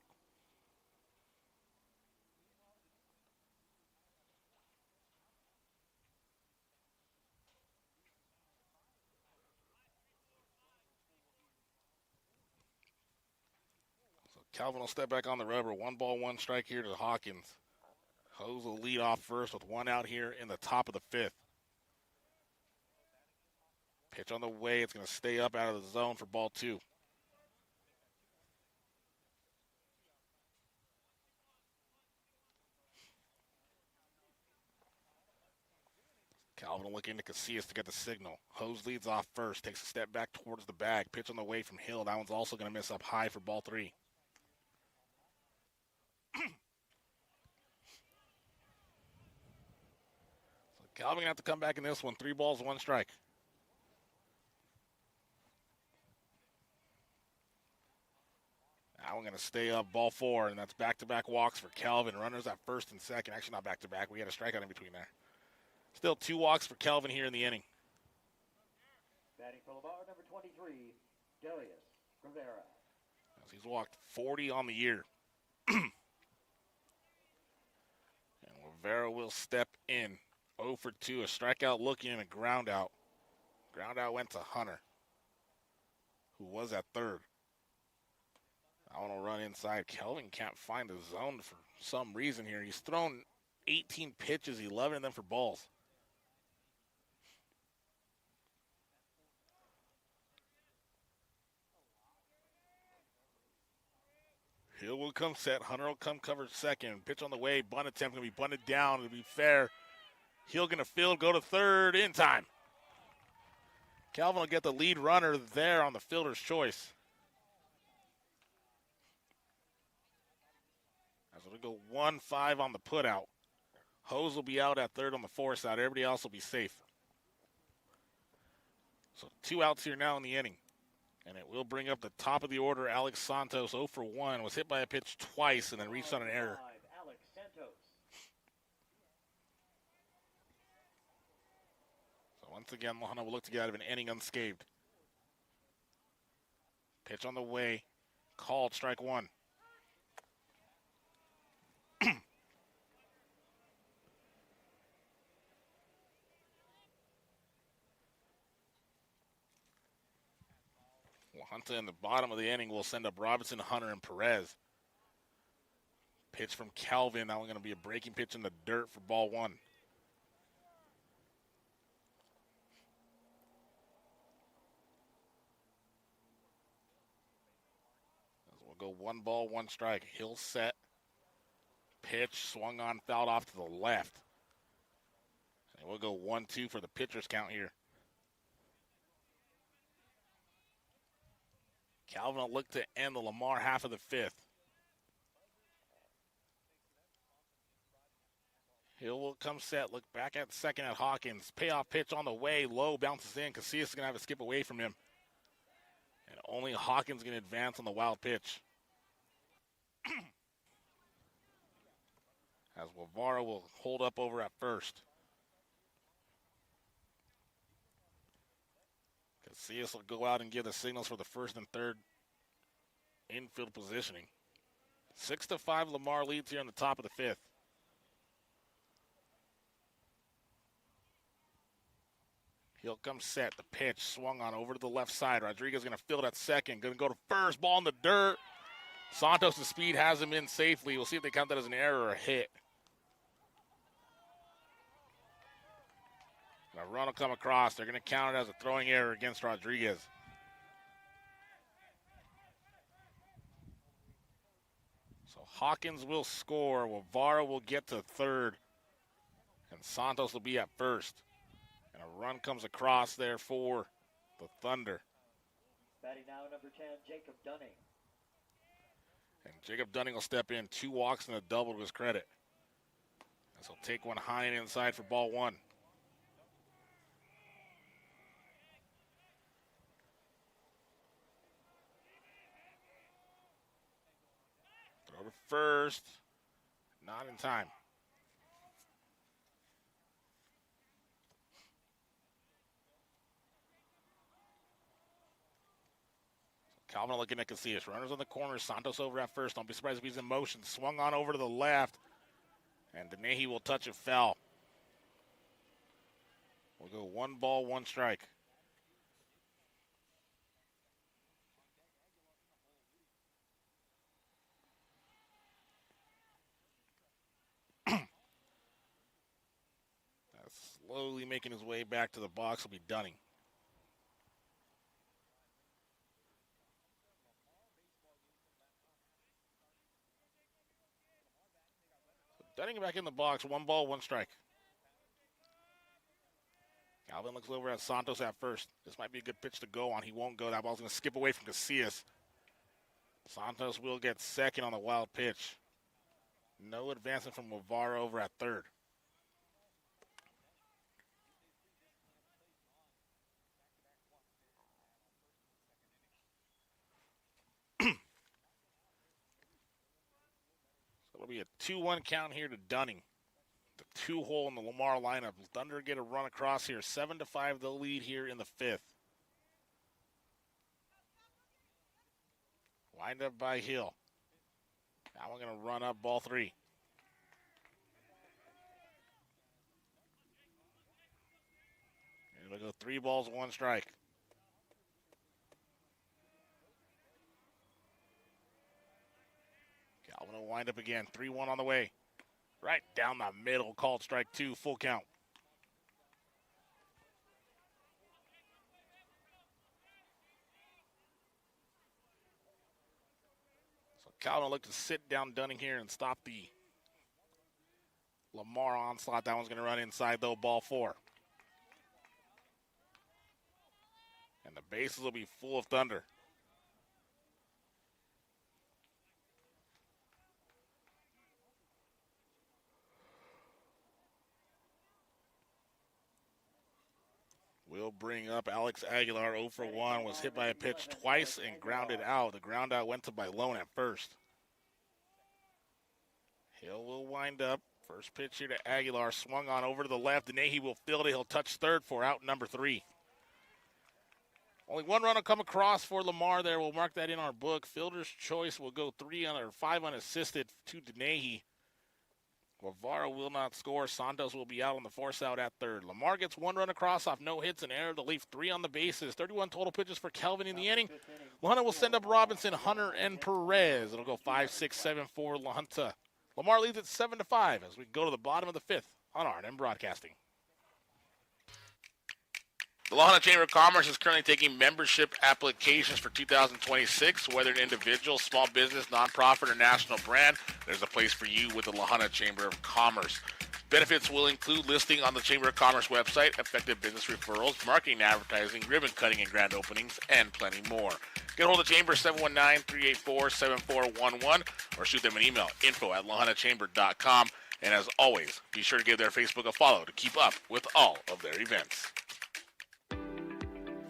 D: Calvin will step back on the rubber. 1 ball, 1 strike here to Hawkins. Hose will lead off first with 1 out here in the top of the 5th. Pitch on the way. It's going to stay up out of the zone for ball 2. Calvin looking to Casillas to get the signal. Hose leads off first. Takes a step back towards the bag. Pitch on the way from Hill. That one's also going to miss up high for ball 3. So Calvin going to have to come back in this one. 3 balls, 1 strike. Now we're going to stay up ball 4, and that's back-to-back walks for Calvin. Runners at first and second. Actually, not back-to-back. We had a strikeout in between there. Still 2 walks for Calvin here in the inning.
G: Batting for Lamar, number 23, Darius Rivera.
D: As he's walked 40 on the year. And Rivera will step in. 0 for 2, a strikeout looking and a ground out. Ground out went to Hunter, who was at third. I want to run inside. Kelvin can't find the zone for some reason here. He's thrown 18 pitches, 11 of them for balls. Hill will come set. Hunter will come cover second. Pitch on the way. Bunt attempt going to be bunted down. To be fair, Hill going to field, go to third in time. Calvin will get the lead runner there on the fielder's choice. As it'll go 1-5 on the putout. Hose will be out at third on the force out. Everybody else will be safe. So 2 outs here now in the inning. And it will bring up the top of the order. Alex Santos, 0 for 1, was hit by a pitch twice and then reached on an error.
G: Alex Santos.
D: So once again, Lahana will look to get out of an inning unscathed. Pitch on the way. Called, strike 1. Hunter in the bottom of the inning will send up Robinson, Hunter, and Perez. Pitch from Calvin. That one's going to be a breaking pitch in the dirt for ball 1. As we'll go 1 ball, 1 strike. Hill set. Pitch swung on, fouled off to the left. And we'll go 1-2 for the pitcher's count here. Calvin will look to end the Lamar half of the 5th. Hill will come set, look back at second at Hawkins. Payoff pitch on the way, low, bounces in. Casillas is going to have a skip away from him. And only Hawkins going to advance on the wild pitch. As Guevara will hold up over at first. Casillas will go out and give the signals for the first and third infield positioning. 6-5, Lamar leads here on the top of the fifth. He'll come set. The pitch swung on over to the left side. Rodriguez going to field at second. Going to go to first. Ball in the dirt. Santos' speed has him in safely. We'll see if they count that as an error or a hit. A run will come across. They're going to count it as a throwing error against Rodriguez. So Hawkins will score. Guevara will get to third. And Santos will be at first. And a run comes across there for the Thunder.
G: Batting now, number 10, Jacob Dunning.
D: And Jacob Dunning will step in. 2 walks and a double to his credit. As he'll take one high and inside for ball 1. Throw to first. Not in time. Calvin looking at Casillas. Runners on the corner. Santos over at first. Don't be surprised if he's in motion. Swung on over to the left. And Denehi will touch it foul. We'll go 1 ball, 1 strike. Slowly making his way back to the box will be Dunning. Dunning back in the box, 1 ball, 1 strike. Calvin looks over at Santos at first. This might be a good pitch to go on. He won't go. That ball's going to skip away from Casillas. Santos will get second on the wild pitch. No advancement from Guevara over at third. It'll be a 2-1 count here to Dunning. The 2-hole in the Lamar lineup. Thunder get a run across here. 7-5 the lead here in the 5th. Wind up by Hill. Now we're going to run up ball 3. And we'll go 3 balls, 1 strike. Calvin will wind up again. 3-1 on the way. Right down the middle. Called strike 2. Full count. So Calvin will look to sit down Dunning here and stop the Lamar onslaught. That one's going to run inside, though. Ball 4. And the bases will be full of Thunder. We'll bring up Alex Aguilar. 0 for 1. Was hit by a pitch twice and grounded out. The ground out went to Bailon at first. Hill will wind up. First pitch here to Aguilar. Swung on over to the left. Denehi will field it. He'll touch third for out number 3. Only 1 run will come across for Lamar there. We'll mark that in our book. Fielder's choice will go 5 unassisted to Denehi. Guevara will not score. Santos will be out on the force out at third. Lamar gets 1 run across off no hits and error to leave 3 on the bases. 31 total pitches for Kelvin in the inning. La Junta will send up Robinson, Hunter, and Perez. It'll go 5, 6, 7 for La Junta. Lamar leads at 7-5 as we go to the bottom of the 5th on R&M Broadcasting.
A: The La Junta Chamber of Commerce is currently taking membership applications for 2026. Whether an individual, small business, nonprofit, or national brand, there's a place for you with the La Junta Chamber of Commerce. Benefits will include listing on the Chamber of Commerce website, effective business referrals, marketing and advertising, ribbon cutting and grand openings, and plenty more. Get hold of the Chamber 719-384-7411 or shoot them an email, info@lajuntachamber.com. And as always, be sure to give their Facebook a follow to keep up with all of their events.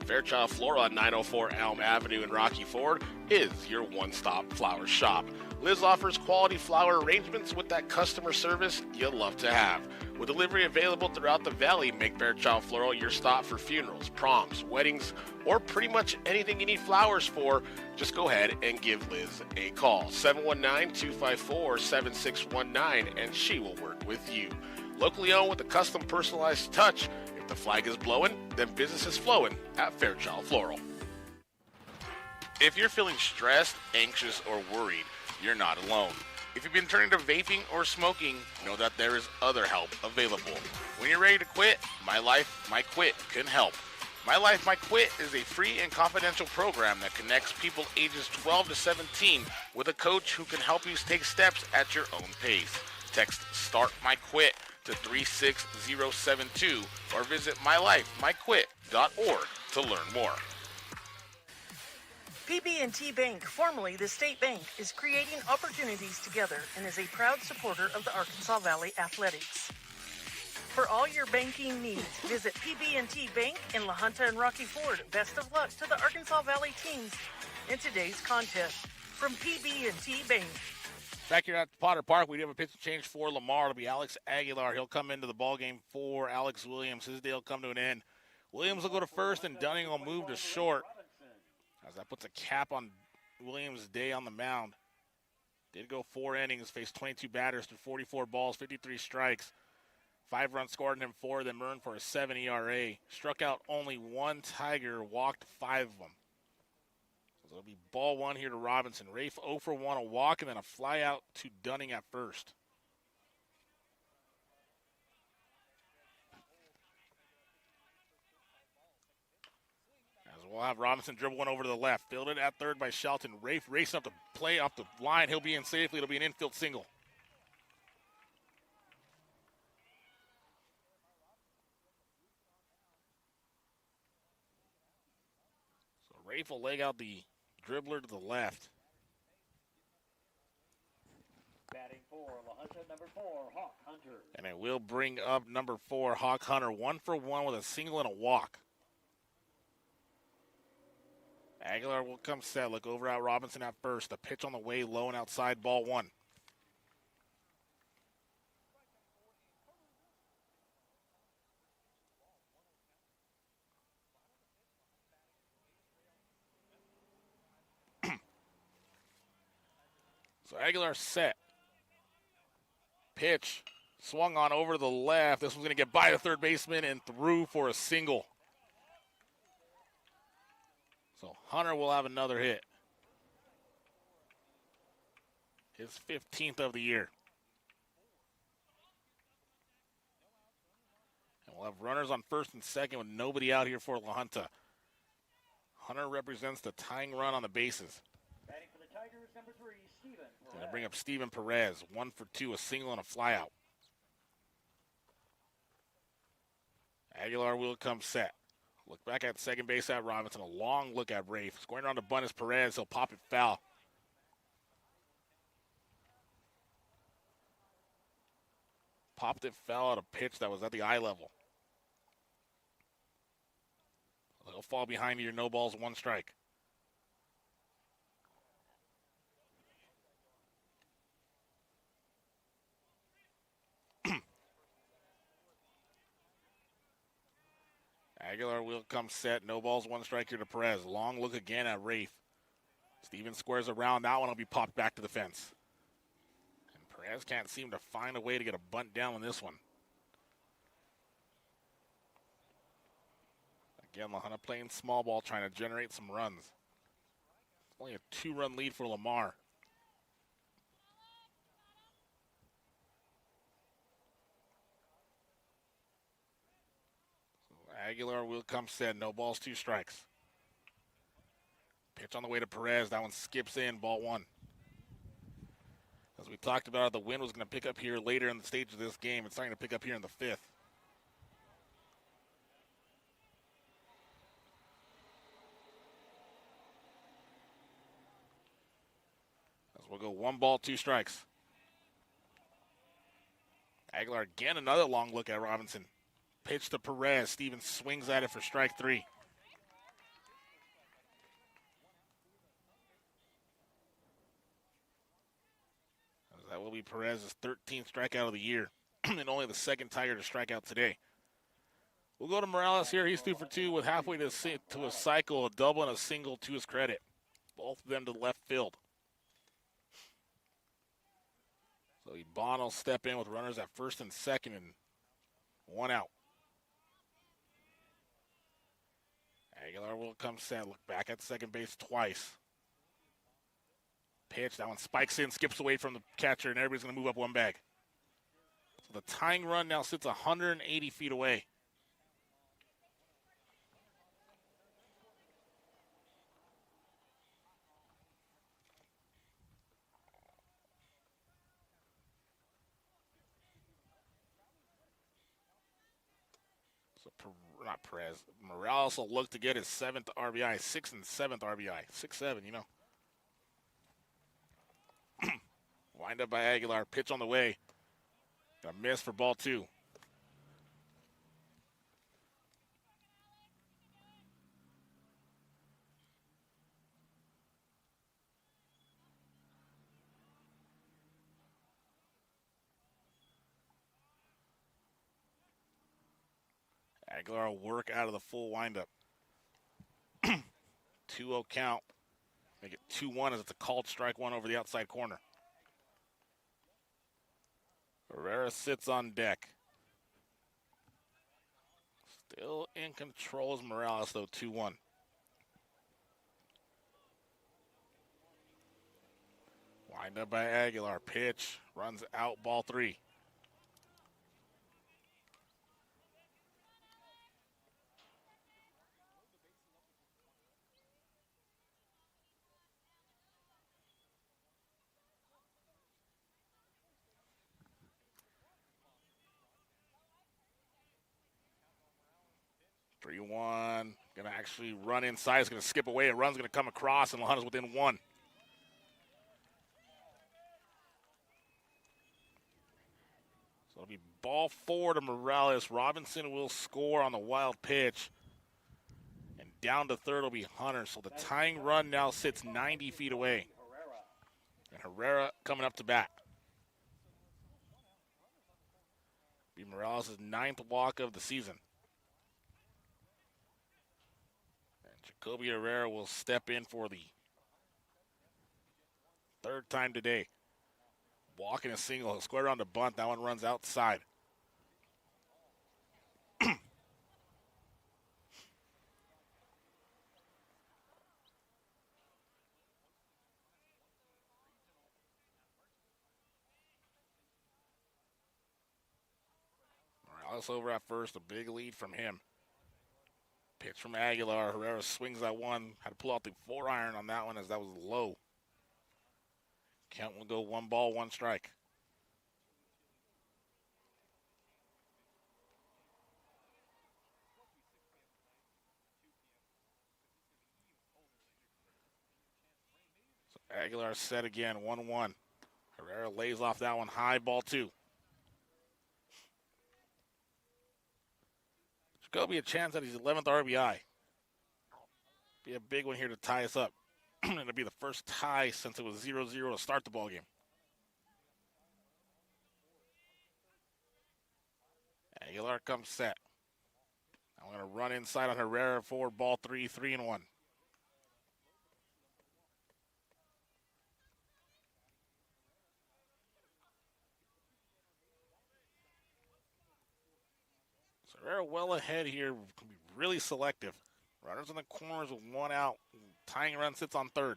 A: Fairchild Floral at 904 Elm Avenue in Rocky Ford is your one-stop flower shop. Liz offers quality flower arrangements with that customer service you'll love to have. With delivery available throughout the valley, make Fairchild Floral your stop for funerals, proms, weddings, or pretty much anything you need flowers for. Just go ahead and give Liz a call, 719-254-7619, and she will work with you. Locally owned with a custom personalized touch. If the flag is blowing, then business is flowing at Fairchild Floral. If you're feeling stressed, anxious, or worried, you're not alone. If you've been turning to vaping or smoking, know that there is other help available. When you're ready to quit, My Life, My Quit can help. My Life, My Quit is a free and confidential program that connects people ages 12 to 17 with a coach who can help you take steps at your own pace. Text START My Quit to 36072 or visit mylifemyquit.org to learn more.
H: PB&T Bank, formerly the State Bank, is creating opportunities together and is a proud supporter of the Arkansas Valley Athletics. For all your banking needs, visit PB&T Bank in La Junta and Rocky Ford. Best of luck to the Arkansas Valley teams in today's contest. From PB&T Bank.
D: Back here at Potter Park, we do have a pitch change for Lamar. It'll be Alex Aguilar. He'll come into the ballgame for Alex Williams. His day will come to an end. Williams will go to first, and Dunning will move to short. As that puts a cap on Williams' day on the mound. Did go 4 innings, faced 22 batters to 44 balls, 53 strikes. 5 runs scored in him, 4 of them earned for a 7 ERA. Struck out only 1 Tiger, walked 5 of them. So it'll be ball 1 here to Robinson. Rafe 0 for 1, a walk, and then a fly out to Dunning at first. We'll have Robinson dribble one over to the left. Fielded at third by Shelton. Rafe racing up the play off the line. He'll be in safely. It'll be an infield single. So Rafe will leg out the dribbler to the left.
G: Batting for La Junta, number 4, Hawk Hunter.
D: And it will bring up number 4, Hawk Hunter. 1 for 1 with a single and a walk. Aguilar will come set. Look over at Robinson at first. The pitch on the way low and outside, ball 1. So Aguilar set. Pitch swung on over to the left. This one's going to get by the third baseman and through for a single. So Hunter will have another hit. His 15th of the year. And we'll have runners on first and second with nobody out here for La Junta. Hunter represents the tying run on the bases.
G: Batting for the Tigers, number 3, Steven Perez.
D: Going to bring up Steven Perez. 1 for 2, a single and a flyout. Aguilar will come set. Look back at second base at Robinson. A long look at Rafe. Scoring around to bunt is Perez. He'll pop it foul. Popped it foul at a pitch that was at the eye level. He'll fall behind you. No balls, 1 strike. Aguilar will come set. No balls, 1 strike here to Perez. Long look again at Rafe. Steven squares around. That one will be popped back to the fence. And Perez can't seem to find a way to get a bunt down on this one. Again, La Junta playing small ball, trying to generate some runs. Only a 2-run lead for Lamar. Aguilar will come set. No balls, 2 strikes. Pitch on the way to Perez. That one skips in. Ball 1. As we talked about, the wind was going to pick up here later in the stage of this game. It's starting to pick up here in the 5th. As we'll go 1 ball, 2 strikes. Aguilar again, another long look at Robinson. Pitch to Perez. Stevens swings at it for strike 3. Perez's 13th strikeout of the year, and only the second Tiger to strike out today. We'll go to Morales here. He's 2 for 2 with halfway to a cycle, a double and a single to his credit. Both of them to left field. So Iban will step in with runners at first and second and 1 out. Aguilar will come set, look back at second base twice. Pitch, that one spikes in, skips away from the catcher, and everybody's going to move up one bag. So the tying run now sits 180 feet away. So, not Perez. Morales will look to get his 7th RBI, 6th and 7th RBI. 6-7, you know. Wind up by Aguilar. Pitch on the way. A miss for ball 2. Aguilar will work out of the full windup. 2-0 count. Make it 2-1 as it's a called strike one over the outside corner. Herrera sits on deck. Still in control is Morales, though, 2-1. Wind up by Aguilar. Pitch. Runs out, ball 3. Three-one. Going to actually run inside. It's going to skip away. A run's going to come across, and Lahuna's within 1. So it'll be ball 4 to Morales. Robinson will score on the wild pitch. And down to third will be Hunter. So the tying run now sits 90 feet away. And Herrera coming up to bat. Be Morales' 9th walk of the season. Jacoby Herrera will step in for the 3rd time today. Walking a single. He'll square around to bunt. That one runs outside. Morales over at first. A big lead from him. Pitch from Aguilar. Herrera swings that one. Had to pull out the 4-iron on that one as that was low. Count will go 1 ball, 1 strike. So Aguilar set again, 1-1. Herrera lays off that one high, ball 2. Jacoby a chance at his 11th RBI. Be a big one here to tie us up. It'll be the first tie since it was 0-0 to start the ballgame. Aguilar comes set. I'm going to run inside on Herrera for ball 3, 3-1. Herrera well ahead here. Can be really selective. Runners in the corners with 1 out. Tying run sits on 3rd.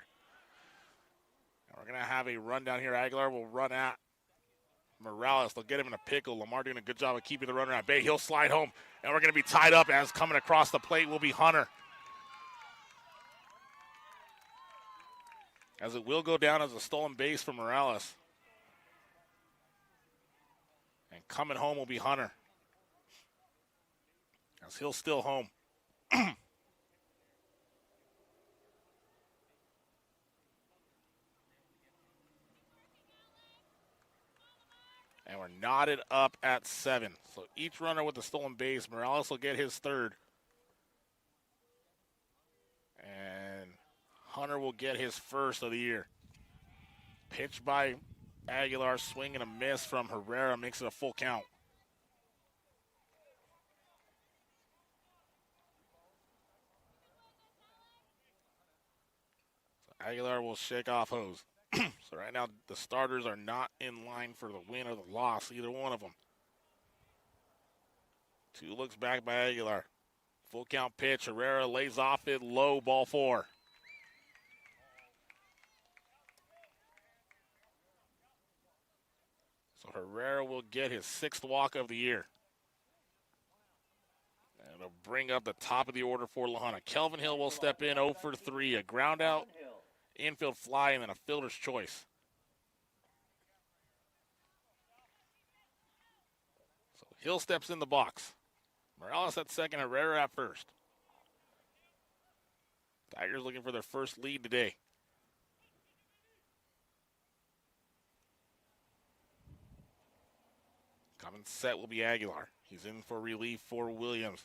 D: And we're going to have a run down here. Aguilar will run at Morales. They'll get him in a pickle. Lamar doing a good job of keeping the runner at bay. He'll slide home. And we're going to be tied up as coming across the plate will be Hunter. As it will go down as a stolen base for Morales. And coming home will be Hunter. As he'll still home. And we're knotted up at 7. So each runner with the stolen base, Morales will get his 3rd. And Hunter will get his 1st of the year. Pitch by Aguilar swing and a miss from Herrera makes it a full count. So Aguilar will shake off hose. So right now the starters are not in line for the win or the loss, either one of them. 2 looks back by Aguilar. Full count pitch. Herrera lays off it low, ball 4. So Herrera will get his 6th walk of the year. And it'll bring up the top of the order for La Junta. Kelvin Hill will step in 0 for 3. A ground out, infield fly, and then a fielder's choice. So Hill steps in the box. Morales at second, Herrera at first. Tigers looking for their first lead today. Coming set will be Aguilar. He's in for relief for Williams.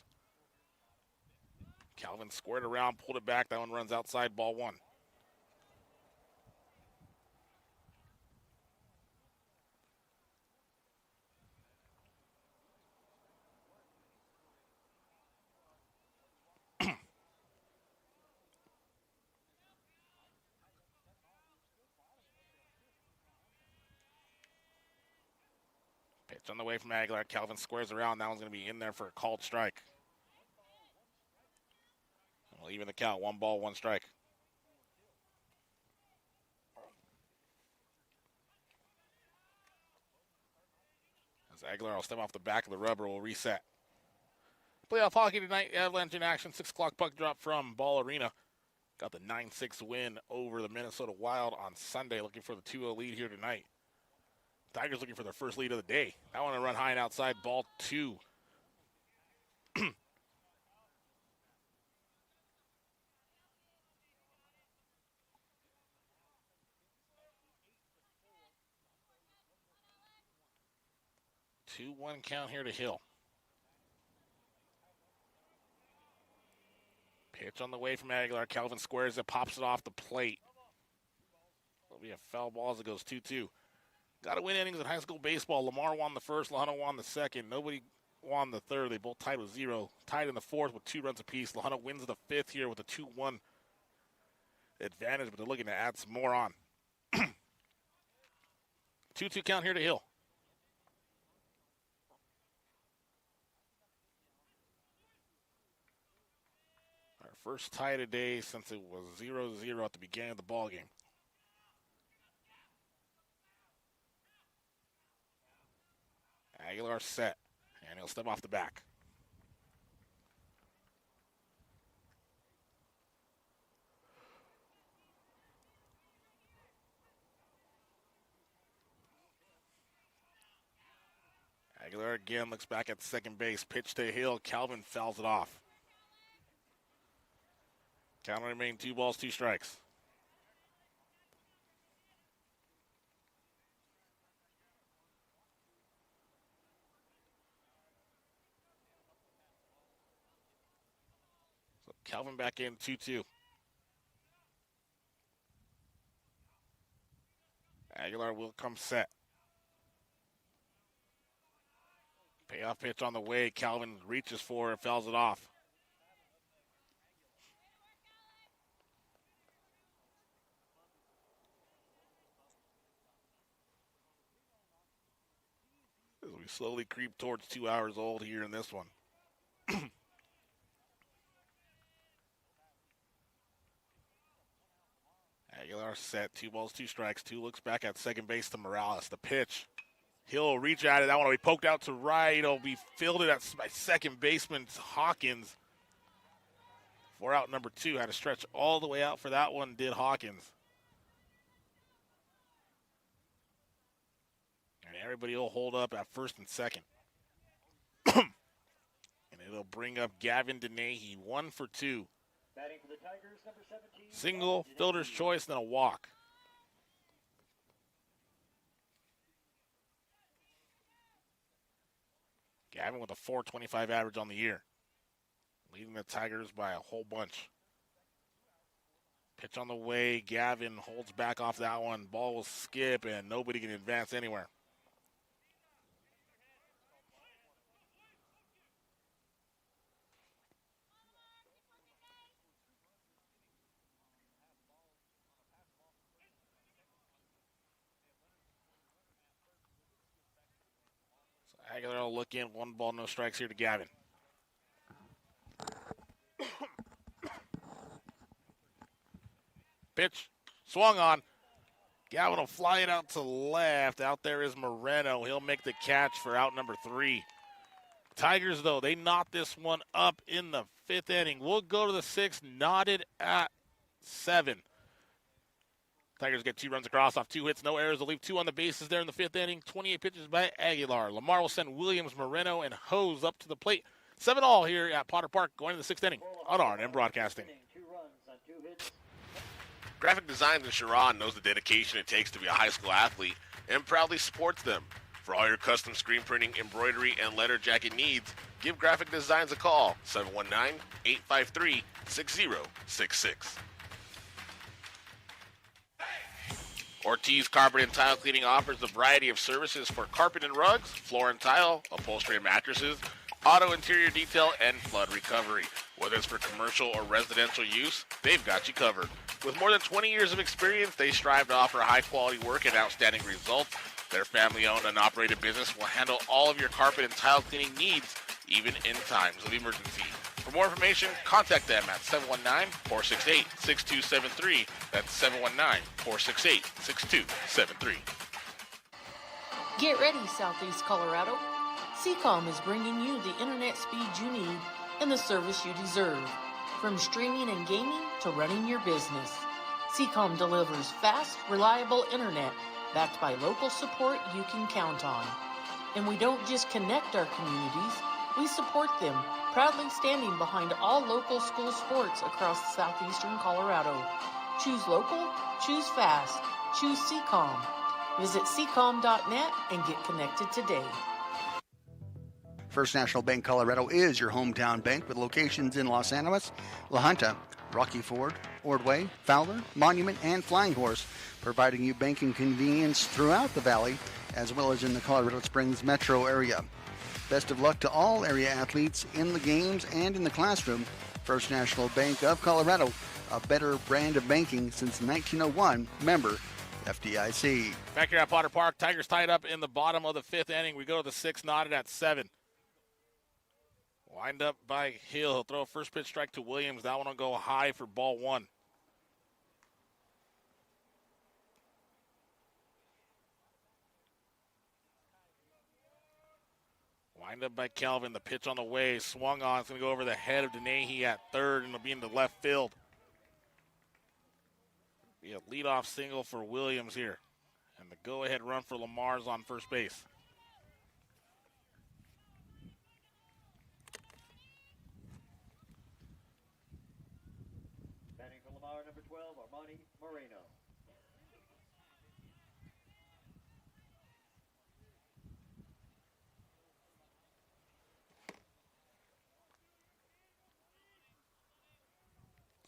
D: Calvin squared around, pulled it back. That one runs outside, ball 1. Pitch on the way from Aguilar. Calvin squares around. That one's going to be in there for a called strike. We'll even the count. 1 ball, 1 strike. As Aguilar will step off the back of the rubber, will reset. Playoff hockey tonight. Avalanche in action. 6 o'clock puck drop from Ball Arena. Got the 9-6 win over the Minnesota Wild on Sunday. Looking for the 2-0 lead here tonight. Tigers looking for their first lead of the day. That one to run high and outside, ball 2. Two, 1 count here to Hill. Pitch on the way from Aguilar. Calvin squares it, pops it off the plate. It'll be a foul ball as it goes 2-2. Got to win innings in high school baseball. Lamar won the first, La Junta won the second. Nobody won the third. They both tied with 0. Tied in the 4th with 2 runs apiece. La Junta wins the 5th here with a 2-1 advantage, but they're looking to add some more on. 2-2 count here to Hill. Our first tie today since it was 0-0 at the beginning of the ball game. Aguilar set, and he'll step off the back. Aguilar again looks back at second base. Pitch to Hill. Calvin fouls it off. Count remain 2 balls, 2 strikes. So Calvin back in 2-2. Aguilar will come set. Payoff pitch on the way. Calvin reaches for it, fouls it off. As we slowly creep towards 2 hours old here in this one. Aguilar set, 2 balls, 2 strikes. 2 looks back at second base to Morales. The pitch. He'll reach at it. That one will be poked out to right. It'll be fielded by second baseman Hawkins. For out number 2. Had to stretch all the way out for that one, did Hawkins. And everybody will hold up at first and second. And it'll bring up Gavin Denahy, 1 for 2.
G: Batting for the Tigers, number 17.
D: Single, fielder's choice, then a walk. Gavin with a .425 average on the year. Leading the Tigers by a whole bunch. Pitch on the way. Gavin holds back off that one. Ball will skip, and nobody can advance anywhere. So Aguilar will look in. 1 ball, no strikes here to Gavin. Pitch swung on. Gavin will fly it out to left. Out there is Moreno. He'll make the catch for out number 3. Tigers, though, they knot this one up in the 5th inning. We'll go to the 6th, knotted at 7. Tigers get 2 runs across off 2 hits, no errors. They'll leave 2 on the bases there in the 5th inning. 28 pitches by Aguilar. Lamar will send Williams, Moreno, and Hose up to the plate. 7-all here at Potter Park going to the 6th inning on R&M Broadcasting.
G: 2 runs on 2 hits.
A: Graphic Designs in Sharon knows the dedication it takes to be a high school athlete and proudly supports them. For all your custom screen printing, embroidery, and letter jacket needs, give Graphic Designs a call, 719-853-6066. Ortiz Carpet and Tile Cleaning offers a variety of services for carpet and rugs, floor and tile, upholstery and mattresses, auto interior detail, and flood recovery. Whether it's for commercial or residential use, they've got you covered. With more than 20 years of experience, they strive to offer high-quality work and outstanding results. Their family-owned and operated business will handle all of your carpet and tile cleaning needs, even in times of emergency. For more information, contact them at 719-468-6273. That's 719-468-6273.
B: Get ready, Southeast Colorado. Seacom is bringing you the internet speed you need and the service you deserve. From streaming and gaming to running your business, Seacom delivers fast, reliable internet backed by local support you can count on. And we don't just connect our communities, we support them, proudly standing behind all local school sports across southeastern Colorado. Choose local, choose fast, choose Seacom. Visit seacom.net and get connected today.
E: First National Bank Colorado is your hometown bank with locations in Los Animas, La Junta, Rocky Ford, Ordway, Fowler, Monument, and Flying Horse, providing you banking convenience throughout the valley as well as in the Colorado Springs metro area. Best of luck to all area athletes in the games and in the classroom. First National Bank of Colorado, a better brand of banking since 1901, member FDIC.
D: Back here at Potter Park, Tigers tied up in the bottom of the 5th inning. We go to the 6th, knotted at 7. Wind up by Hill. He'll throw a first pitch strike to Williams. That one will go high for ball 1. Wind up by Calvin. The pitch on the way. Swung on. It's going to go over the head of Denahy at 3rd, and it'll be into left field. Be a leadoff single for Williams here. And the go-ahead run for Lamar's on first base.
G: Batting for Lamar, number 12, Armani Moreno.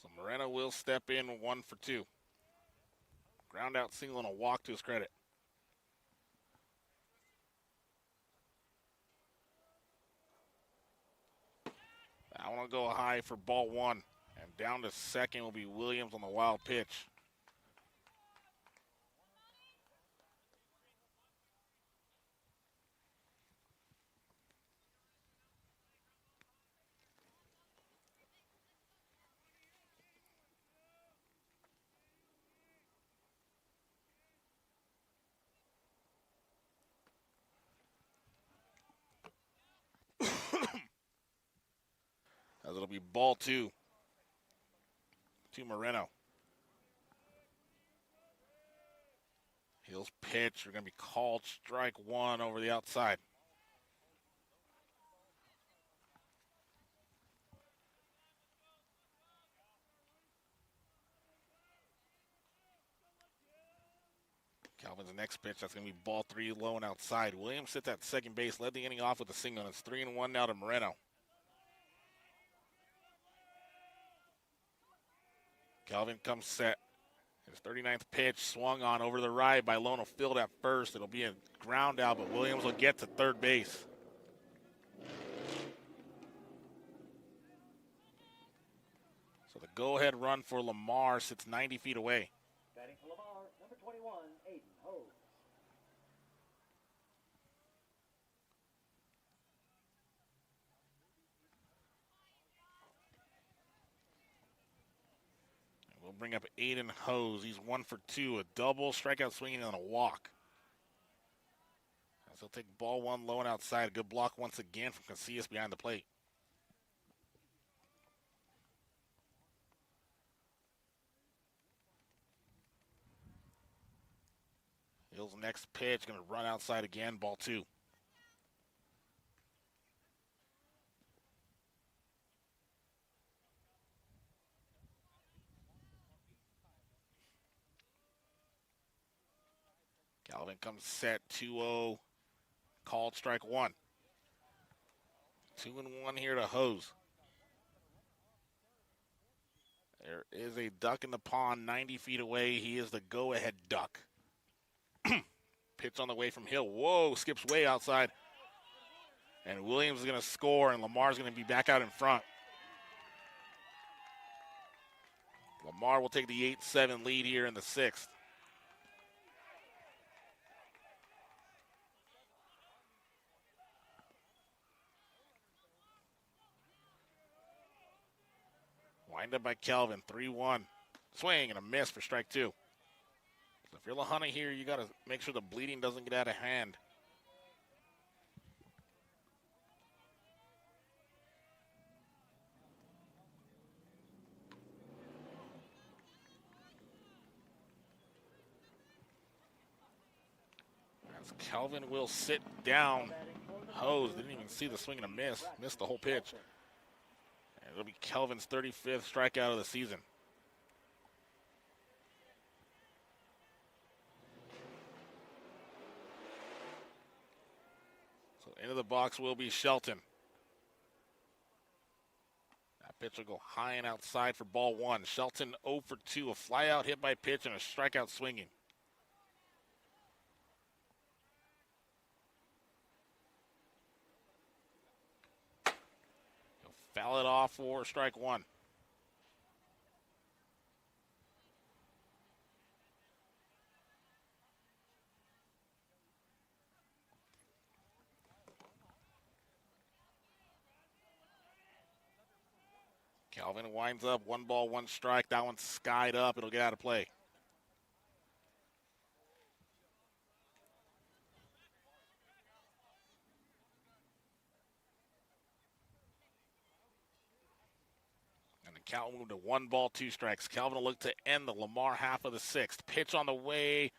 D: So Moreno will step in 1 for 2. Ground out single and a walk to his credit. That one will go high for ball 1. And down to second will be Williams on the wild pitch. As it'll be ball 2 to Moreno. Hill's pitch are going to be called strike 1 over the outside. Calvin's next pitch, that's going to be ball 3 low and outside. Williams sits at second base, led the inning off with a single, and it's 3-1 now to Moreno. Calvin comes set. His 39th pitch swung on over the right by Lona Field at first. It'll be a ground out, but Williams will get to third base. So the go-ahead run for Lamar sits 90 feet away.
G: Batting for Lamar, number 21, Aiden Ho.
D: We'll bring up Aiden Hose. He's 1 for 2, a double, strikeout swinging, and a walk. As he'll take ball one low and outside. A good block once again from Casillas behind the plate. Hill's next pitch, going to run outside again, ball 2. Calvin comes set, 2-0, called strike 1. 2-1 here to Hose. There is a duck in the pond 90 feet away. He is the go-ahead duck. Pitch on the way from Hill. Whoa, skips way outside. And Williams is going to score, and Lamar's going to be back out in front. Lamar will take the 8-7 lead here in the 6th. Wind up by Calvin, 3-1. Swing and a miss for strike 2. So if you're LaHunta here, you got to make sure the bleeding doesn't get out of hand. As Calvin will sit down. Hose didn't even see the swing and a miss. Missed the whole pitch. And it'll be Calvin's 35th strikeout of the season. So into the box will be Shelton. That pitch will go high and outside for ball 1. Shelton 0 for 2, a fly out hit by pitch and a strikeout swinging. He'll foul it off for strike 1. Calvin winds up, 1 ball, 1 strike. That one's skied up. It'll get out of play. And the count moved to 1 ball, 2 strikes. Calvin will look to end the Lamar half of the 6th. Pitch on the way.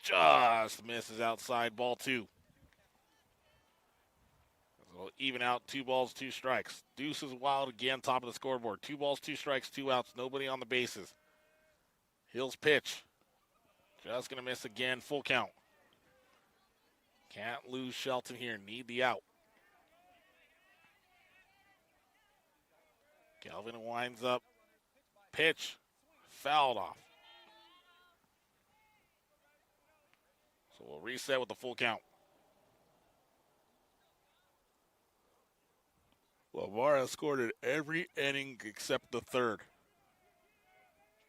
D: Just misses outside, ball 2. We'll even out, 2 balls, 2 strikes. Deuce is wild again, top of the scoreboard. 2 balls, 2 strikes, 2 outs, nobody on the bases. Hill's pitch. Just going to miss again, full count. Can't lose Shelton here, need the out. Calvin winds up. Pitch, fouled off. So we'll reset with the full count. Lamar has scored in every inning except the 3rd.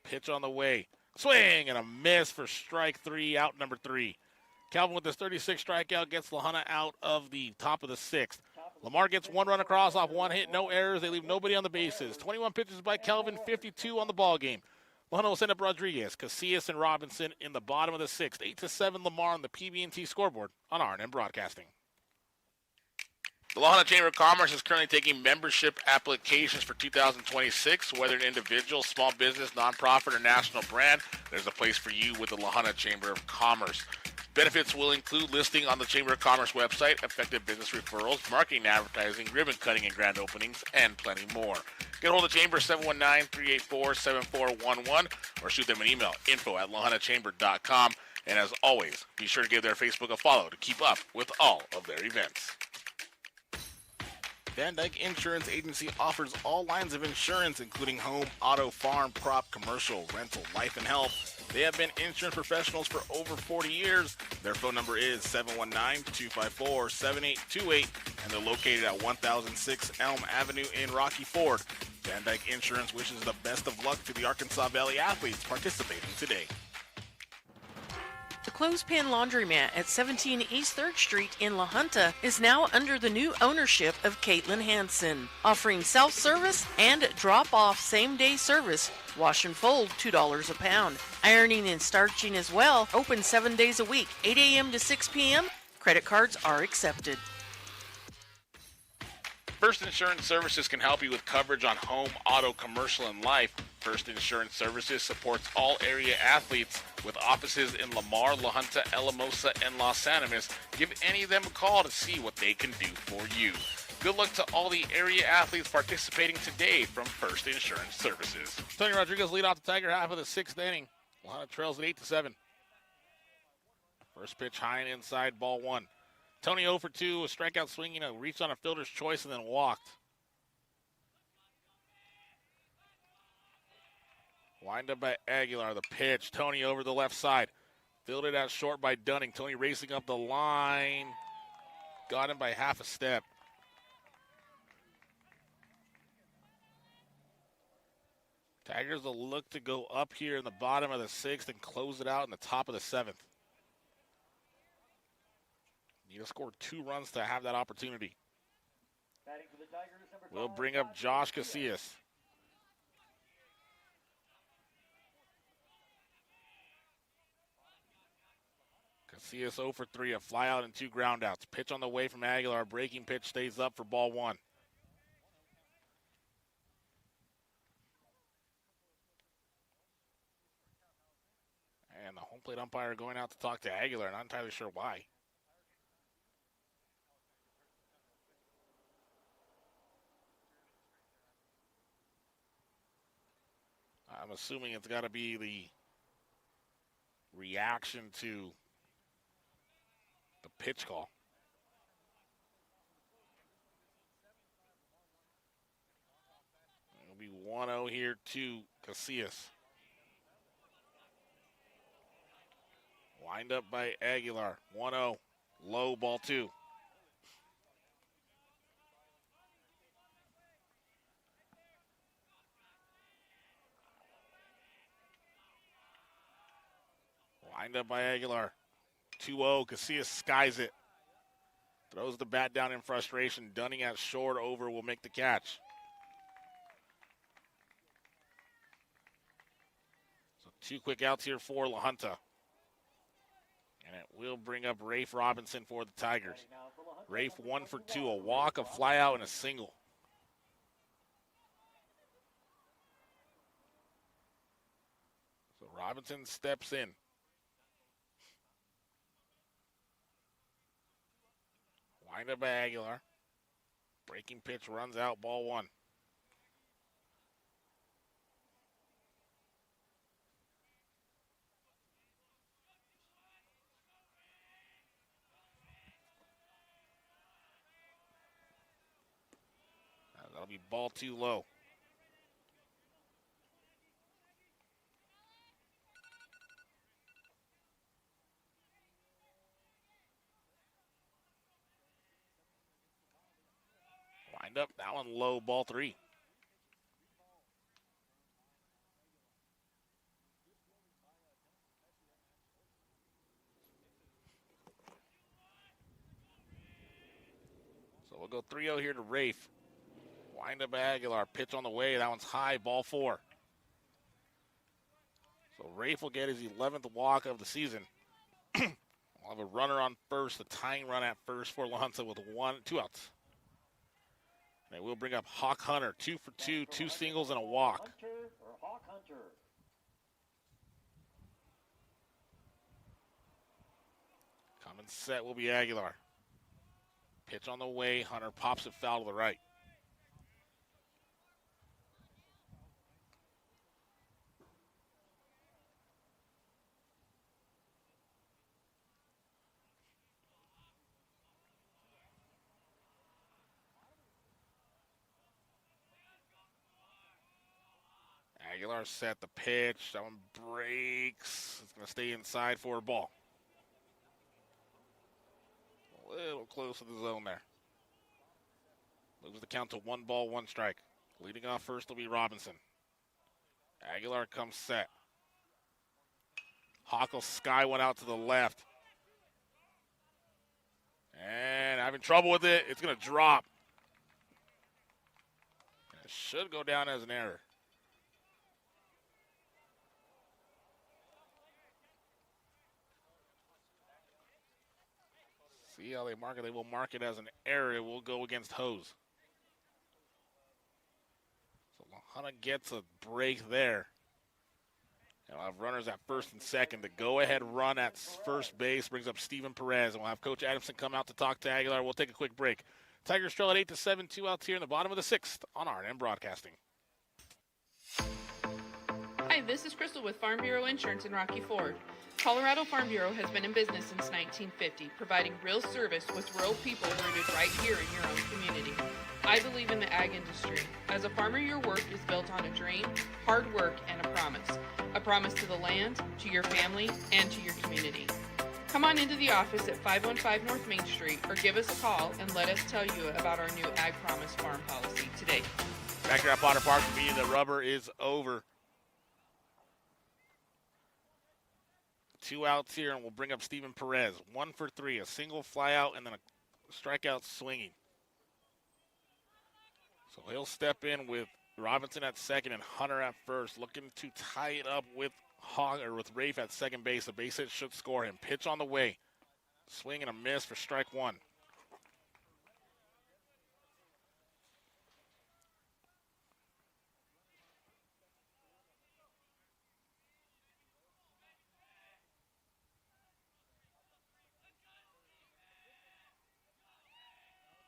D: Pitch on the way. Swing and a miss for strike 3, out number 3. Calvin with his 36th strikeout gets LaHunta out of the top of the 6th. Lamar gets 1 run across off 1 hit, no errors. They leave nobody on the bases. 21 pitches by Calvin, 52 on the ball game. LaHunta will send up Rodriguez, Casillas, and Robinson in the bottom of the 6th. 8-7 Lamar on the PB&T scoreboard on RNN Broadcasting.
A: The LaHunta Chamber of Commerce is currently taking membership applications for 2026. Whether an individual, small business, nonprofit, or national brand, there's a place for you with the LaHunta Chamber of Commerce. Benefits will include listing on the Chamber of Commerce website, effective business referrals, marketing and advertising, ribbon cutting and grand openings, and plenty more. Get a hold of the Chamber, 719-384-7411, or shoot them an email, info@lahuntachamber.com. And as always, be sure to give their Facebook a follow to keep up with all of their events.
D: Van Dyke Insurance Agency offers all lines of insurance, including home, auto, farm, crop, commercial, rental, life, and health. They have been insurance professionals for over 40 years. Their phone number is 719-254-7828, and they're located at 1006 Elm Avenue in Rocky Ford. Van Dyke Insurance wishes the best of luck to the Arkansas Valley athletes participating today.
C: The Clothespin Laundromat at 17 East 3rd Street in La Junta is now under the new ownership of Caitlin Hansen, offering self-service and drop-off same-day service. Wash and fold, $2 a pound. Ironing and starching as well, open 7 days a week, 8 a.m. to 6 p.m. Credit cards are accepted.
A: First Insurance Services can help you with coverage on home, auto, commercial, and life. First Insurance Services supports all area athletes with offices in Lamar, La Junta, Alamosa, and Los Animas. Give any of them a call to see what they can do for you. Good luck to all the area athletes participating today from First Insurance Services.
D: Tony Rodriguez lead off the Tiger half of the 6th inning. La Junta trails at 8-7. First pitch high and inside, ball 1. Tony 0 for 2, a strikeout swinging, a reach on a fielder's choice, and then walked. Wind up by Aguilar, the pitch. Tony over the left side. Fielded out short by Dunning. Tony racing up the line. Got him by half a step. Tigers will look to go up here in the bottom of the 6th and close it out in the top of the 7th. Need to score 2 runs to have that opportunity.
G: Batting for the Tigers, number
D: We'll
G: 5,
D: bring up Josh Casillas. Casillas 0 for 3, a fly out and 2 groundouts. Pitch on the way from Aguilar. Breaking pitch stays up for ball 1. And the home plate umpire going out to talk to Aguilar. Not entirely sure why. I'm assuming it's got to be the reaction to the pitch call. It'll be 1-0 here to Casillas. Wind up by Aguilar. 1-0. Low, ball 2. Wind up by Aguilar. 2-0. Casillas skies it. Throws the bat down in frustration. Dunning at short over will make the catch. So 2 quick outs here for La Junta. And it will bring up Rafe Robinson for the Tigers. Rafe 1 for 2. A walk, a fly out, and a single. So Robinson steps in. Wind up by Aguilar. Breaking pitch runs out, ball 1. That'll be ball 2 low. Wind up, that one low, ball 3. So we'll go 3-0 here to Rafe. Wind up Aguilar, pitch on the way, that one's high, ball 4. So Rafe will get his 11th walk of the season. We'll have a runner on first, a tying run at first for La Junta with 2 outs. They will bring up Hawk Hunter, 2 for 2, 2 singles and a walk.
G: Hunter or Hawk Hunter.
D: Coming set will be Aguilar. Pitch on the way, Hunter pops it foul to the right. Aguilar set the pitch. That one breaks. It's going to stay inside for a ball. A little close to the zone there. Moves the count to 1 ball, 1 strike. Leading off first will be Robinson. Aguilar comes set. Hawk will sky one out to the left. And having trouble with it. It's going to drop. It should go down as an error. See how they mark it. They will mark it as an error. It will go against Hose. So Lahana gets a break there. And we'll have runners at first and second. The go-ahead run at first base brings up Steven Perez. And we'll have Coach Adamson come out to talk to Aguilar. We'll take a quick break. Tigers trail at 8-7, 2 outs here in the bottom of the 6th on R&M Broadcasting.
F: Hi, this is Crystal with Farm Bureau Insurance in Rocky Ford. Colorado Farm Bureau has been in business since 1950, providing real service with rural people rooted right here in your own community. I believe in the ag industry. As a farmer, your work is built on a dream, hard work, and a promise. A promise to the land, to your family, and to your community. Come on into the office at 515 North Main Street or give us a call and let us tell you about our new Ag Promise farm policy today.
D: Back here at Potter Park, the meeting, the rubber is over. 2 outs here, and we'll bring up Steven Perez. 1 for 3, a single fly out, and then a strikeout swinging. So he'll step in with Robinson at second and Hunter at first, looking to tie it up with with Rafe at second base. A base hit should score him. Pitch on the way. Swing and a miss for strike 1.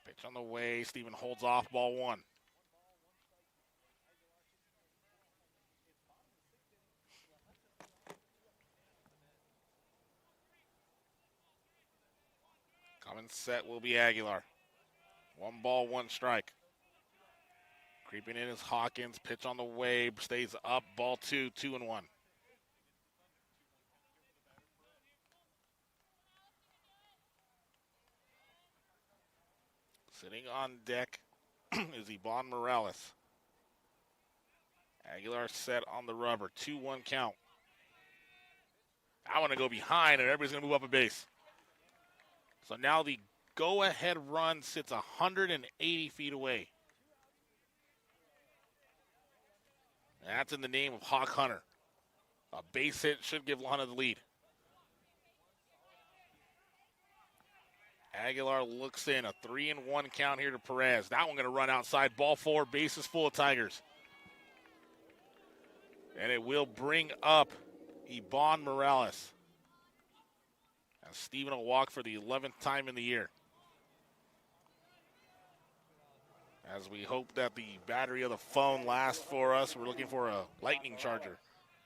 D: Pitch on the way. Steven holds off, ball 1. Coming set will be Aguilar. 1 ball, 1 strike. Creeping in is Hawkins. Pitch on the way. Stays up. Ball 2, 2-1. Sitting on deck is Ivan Morales. Aguilar set on the rubber. 2-1 count. I want to go behind, and everybody's going to move up a base. So now the go-ahead run sits 180 feet away. And that's in the name of Hawk Hunter. A base hit should give Lahana the lead. Aguilar looks in, a 3-1 count here to Perez. That one going to run outside. Ball 4, bases full of Tigers. And it will bring up Iban Morales. As Steven will walk for the 11th time in the year. As we hope that the battery of the phone lasts for us, we're looking for a lightning charger.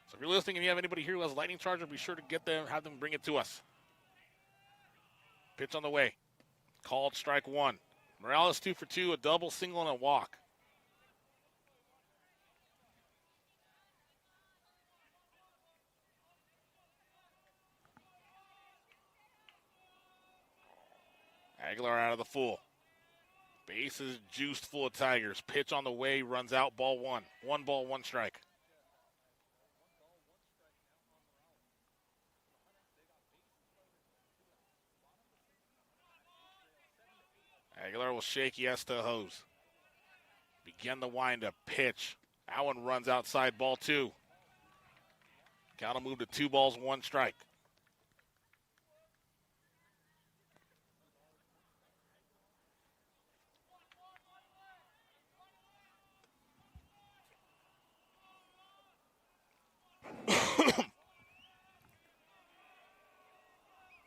D: So if you're listening and you have anybody here who has a lightning charger, be sure to get them, have them bring it to us. Pitch on the way. Called strike 1. Morales 2 for 2, a double, single, and a walk. Aguilar out of the full. Bases juiced full of Tigers. Pitch on the way, runs out, ball 1. 1 ball, 1 strike. Aguilar will shake yes to Hose. Begin the windup. Pitch. That one runs outside, ball 2. Count will move to 2 balls, 1 strike.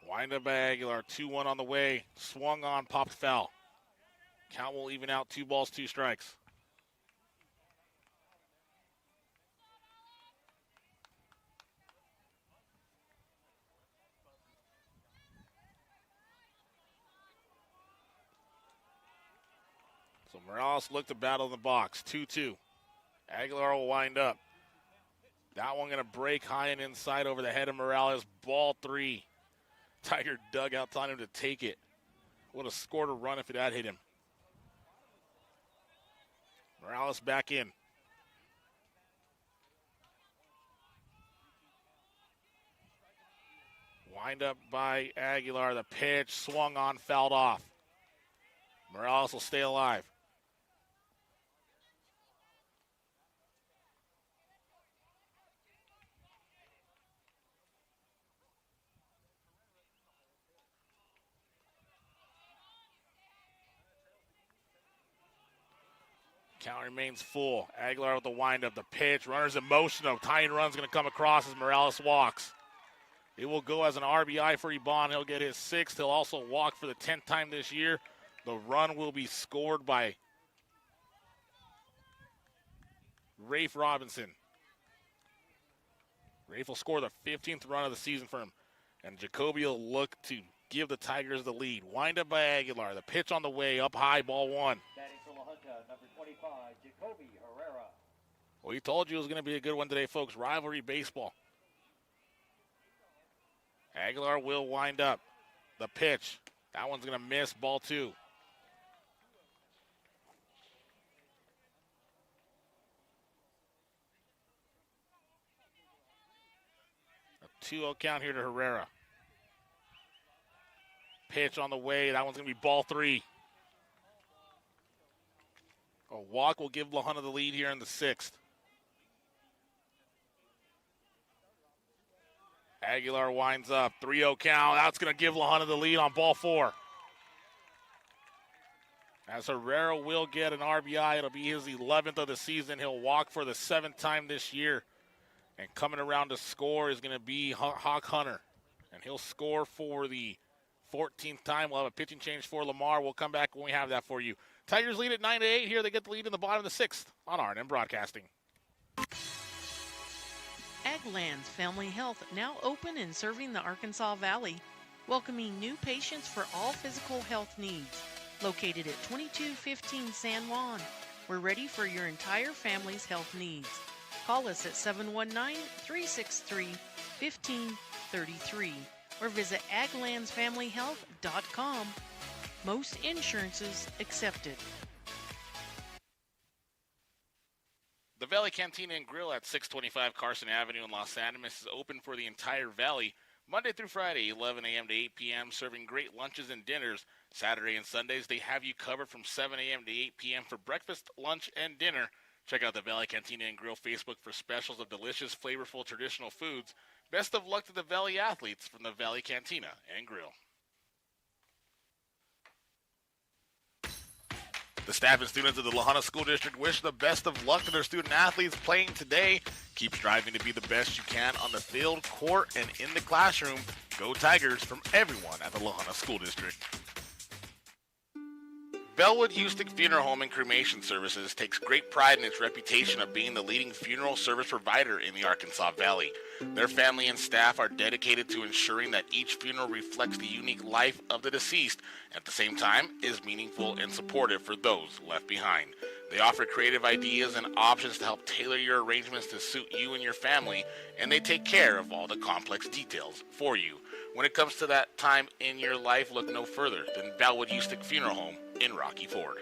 D: Windup by Aguilar. 2-1 on the way. Swung on, popped foul. Count will even out, 2 balls, 2 strikes. So Morales looked to battle in the box. 2-2. Aguilar will wind up. That one going to break high and inside over the head of Morales. Ball 3. Tiger dugout telling him to take it. Would have scored a run if it had hit him. Morales back in. Wind up by Aguilar. The pitch swung on, fouled off. Morales will stay alive. Count remains full. Aguilar with the windup. The pitch. Runner's in motion. A tying run's going to come across as Morales walks. It will go as an RBI for Iban. He'll get his 6th. He'll also walk for the 10th time this year. The run will be scored by Rafe Robinson. Rafe will score the 15th run of the season for him. And Jacoby will look to give the Tigers the lead. Wind up by Aguilar. The pitch on the way. Up high. Ball 1.
G: Batting for La Junta, number 25, Jacoby Herrera.
D: Well, he told you it was going to be a good one today, folks. Rivalry baseball. Aguilar will wind up. The pitch. That one's going to miss. Ball 2. A 2-0 count here to Herrera. Pitch on the way. That one's going to be ball 3. A walk will give La Junta the lead here in the 6th. Aguilar winds up. 3-0 count. That's going to give La Junta the lead on ball 4. As Herrera will get an RBI. It'll be his 11th of the season. He'll walk for the 7th time this year. And coming around to score is going to be Hawk Hunter. And he'll score for the 14th time. We'll have a pitching change for Lamar. We'll come back when we have that for you. Tigers lead at 9-8 here. They get the lead in the bottom of the 6th on R&M Broadcasting.
C: Aglands Family Health now open and serving the Arkansas Valley, welcoming new patients for all physical health needs. Located at 2215 San Juan, we're ready for your entire family's health needs. Call us at 719-363-1533 or visit aglandsfamilyhealth.com. Most insurances accepted.
A: The Valley Cantina and Grill at 625 Carson Avenue in Los Animas is open for the entire valley, Monday through Friday, 11 a.m. to 8 p.m., serving great lunches and dinners. Saturday and Sundays, they have you covered from 7 a.m. to 8 p.m. for breakfast, lunch, and dinner. Check out the Valley Cantina and Grill Facebook for specials of delicious, flavorful, traditional foods. Best of luck to the Valley athletes from the Valley Cantina and Grill. The staff and students of the La Junta School District wish the best of luck to their student athletes playing today. Keep striving to be the best you can on the field, court, and in the classroom. Go Tigers from everyone at the La Junta School District. Bellwood Houston Funeral Home and Cremation Services takes great pride in its reputation of being the leading funeral service provider in the Arkansas Valley. Their family and staff are dedicated to ensuring that each funeral reflects the unique life of the deceased, and at the same time is meaningful and supportive for those left behind. They offer creative ideas and options to help tailor your arrangements to suit you and your family, and they take care of all the complex details for you. When it comes to that time in your life, look no further than Bellwood Houston Funeral Home in Rocky Ford.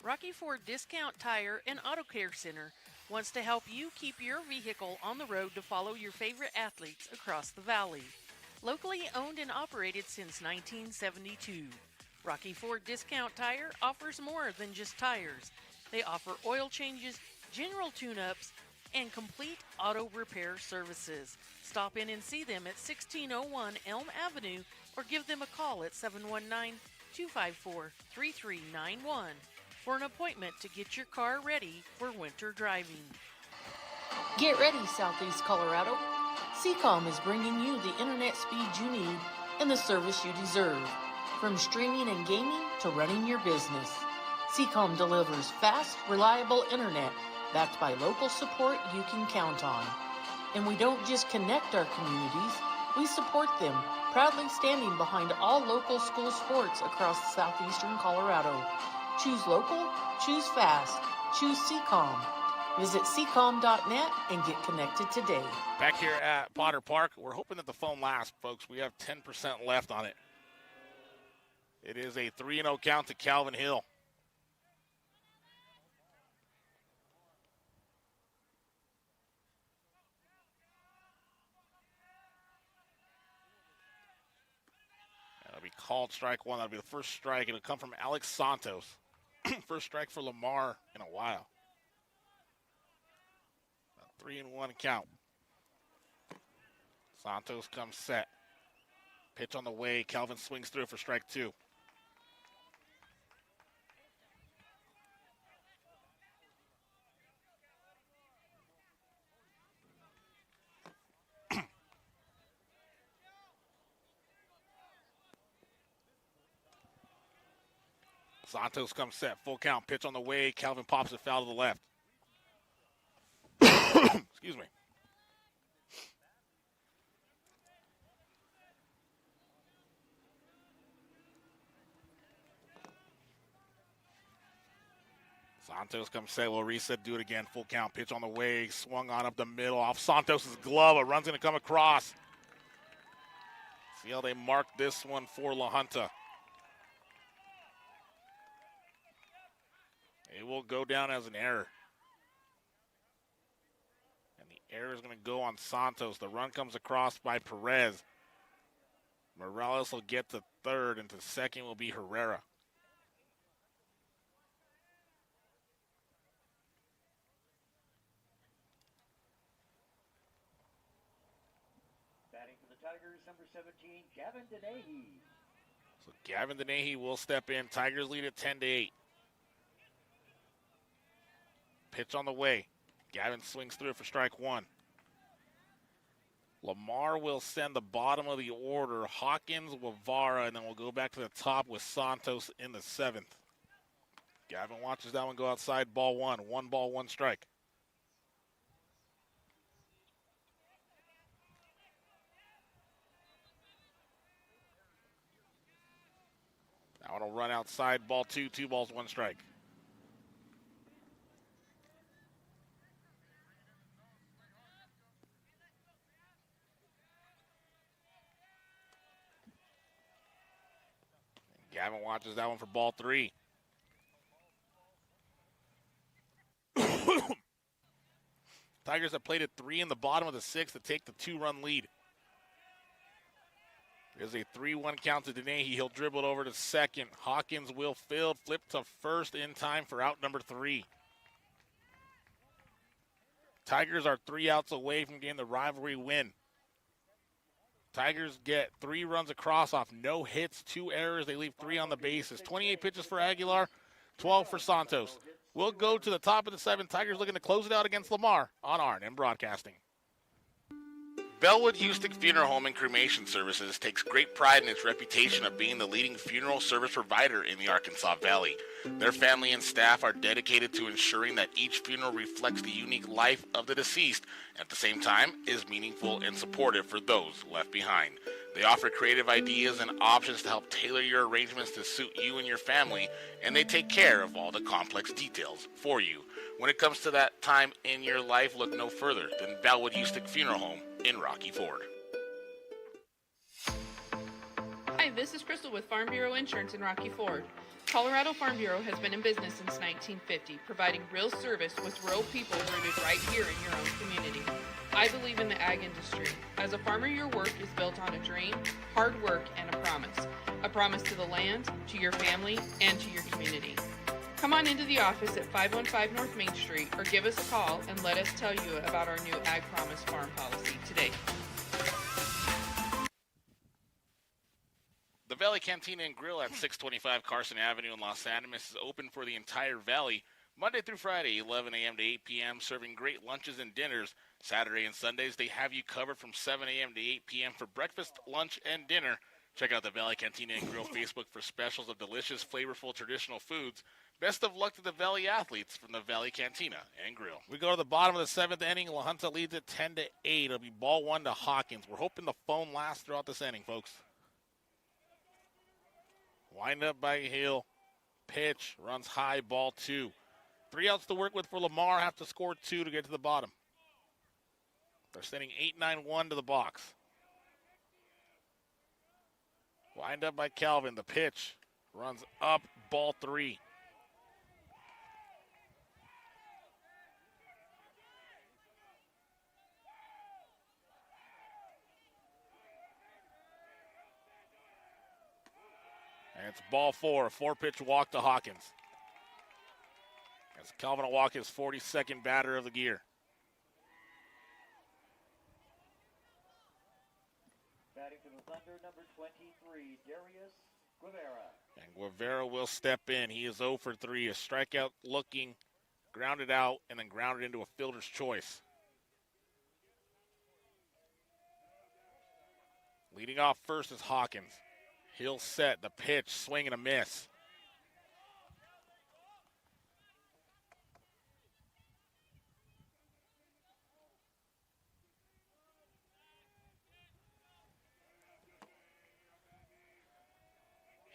C: Rocky Ford Discount Tire and Auto Care Center wants to help you keep your vehicle on the road to follow your favorite athletes across the valley. Locally owned and operated since 1972, Rocky Ford Discount Tire offers more than just tires. They offer oil changes, general tune-ups, and complete auto repair services. Stop in and see them at 1601 Elm Avenue or give them a call at 719-254-3391 for an appointment to get your car ready for winter driving.
B: Get ready, Southeast Colorado. Seacom is bringing you the internet speed you need and the service you deserve. From streaming and gaming to running your business, Seacom delivers fast, reliable internet backed by local support you can count on. And we don't just connect our communities, we support them, proudly standing behind all local school sports across southeastern Colorado. Choose local, choose fast, choose Seacom. Visit ccom.net and get connected today.
D: Back here at Potter Park, we're hoping that the phone lasts, folks. We have 10% left on it. It is a 3-0 count to Calvin Hill. That'll be called strike one. That'll be the first strike. It'll come from Alex Santos. First strike for Lamar in a while. A 3-1 count. Santos comes set. Pitch on the way. Calvin swings through for strike two. Santos comes set. Full count. Pitch on the way. Calvin pops it foul to the left. Excuse me. Santos comes set. We'll reset. Do it again. Full count. Pitch on the way. Swung on up the middle. Off Santos' glove. A run's going to come across. See how they mark this one for La Junta. It will go down as an error. And the error is going to go on Santos. The run comes across by Perez. Morales will get to third, and to second will be Herrera.
G: Batting for the Tigers, number 17, Gavin Denahy.
D: So Gavin Denahy will step in. Tigers lead at 10-8. Pitch on the way. Gavin swings through for strike one. Lamar will send the bottom of the order. Hawkins, Guevara, and then we'll go back to the top with Santos in the seventh. Gavin watches that one go outside. Ball one. 1 ball, 1 strike. That one will run outside. Ball 2. 2 balls, 1 strike. Gavin watches that one for ball 3. Tigers have played at 3 in the bottom of the 6th to take the 2-run lead. There's a 3-1 count to Denahy. He'll dribble it over to second. Hawkins will field, flip to first in time for out number 3. Tigers are 3 outs away from getting the rivalry win. Tigers get 3 runs across off no hits, 2 errors. They leave 3 on the bases. 28 pitches for Aguilar, 12 for Santos. We'll go to the top of the 7th. Tigers looking to close it out against Lamar on R&M Broadcasting.
A: Bellwood Houston Funeral Home and Cremation Services takes great pride in its reputation of being the leading funeral service provider in the Arkansas Valley. Their family and staff are dedicated to ensuring that each funeral reflects the unique life of the deceased and at the same time is meaningful and supportive for those left behind. They offer creative ideas and options to help tailor your arrangements to suit you and your family, and they take care of all the complex details for you. When it comes to that time in your life, look no further than Bellwood Houston Funeral Home in Rocky Ford.
F: Hi, this is Crystal with Farm Bureau Insurance in Rocky Ford. Colorado Farm Bureau has been in business since 1950, providing real service with rural people rooted right here in your own community. I believe in the ag industry. As a farmer, your work is built on a dream, hard work, and a promise. A promise to the land, to your family, and to your community. Come on into the office at 515 North Main Street or give us a call and let us tell you about our new Ag Promise Farm Policy today.
D: The Valley Cantina and Grill at 625 Carson Avenue in Los Animas is open for the entire valley, Monday through Friday, 11 a.m. to 8 p.m., serving great lunches and dinners. Saturday and Sundays, they have you covered from 7 a.m. to 8 p.m. for breakfast, lunch, and dinner. Check out the Valley Cantina and Grill Facebook for specials of delicious, flavorful, traditional foods. Best of luck to the Valley athletes from the Valley Cantina and Grill. We go to the bottom of the 7th inning. La Junta leads it 10-8. It'll be ball 1 to Hawkins. We're hoping the phone lasts throughout this inning, folks. Wind up by Hill. Pitch. Runs high. Ball 2. 3 outs to work with for Lamar. Have to score 2 to get to the bottom. They're sending 8-9-1 to the box. Wind up by Calvin. The pitch runs up, ball 3. And it's ball 4, a 4-pitch walk to Hawkins. As Calvin will walk his 42nd batter of the year.
G: Batting for the Thunder, number 23, Darius Guevara.
D: And Guevara will step in. He is 0 for 3. A strikeout looking, grounded out, and then grounded into a fielder's choice. Leading off first is Hawkins. He'll set the pitch, swing and a miss.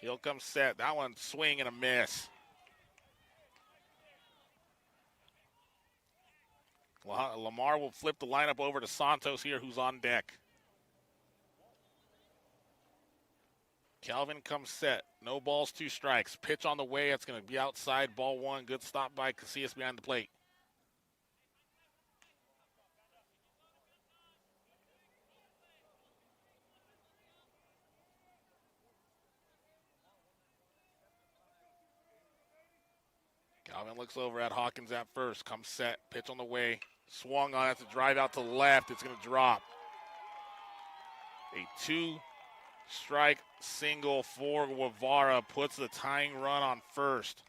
D: He'll come set. That one swing and a miss. Lamar will flip the lineup over to Santos here, who's on deck. Calvin comes set. No balls, 2 strikes. Pitch on the way. It's going to be outside. Ball 1. Good stop by Casillas behind the plate. Calvin looks over at Hawkins at first. Comes set. Pitch on the way. Swung on. That's a drive out to the left. It's going to drop. A 2-strike single for Guevara puts the tying run on first.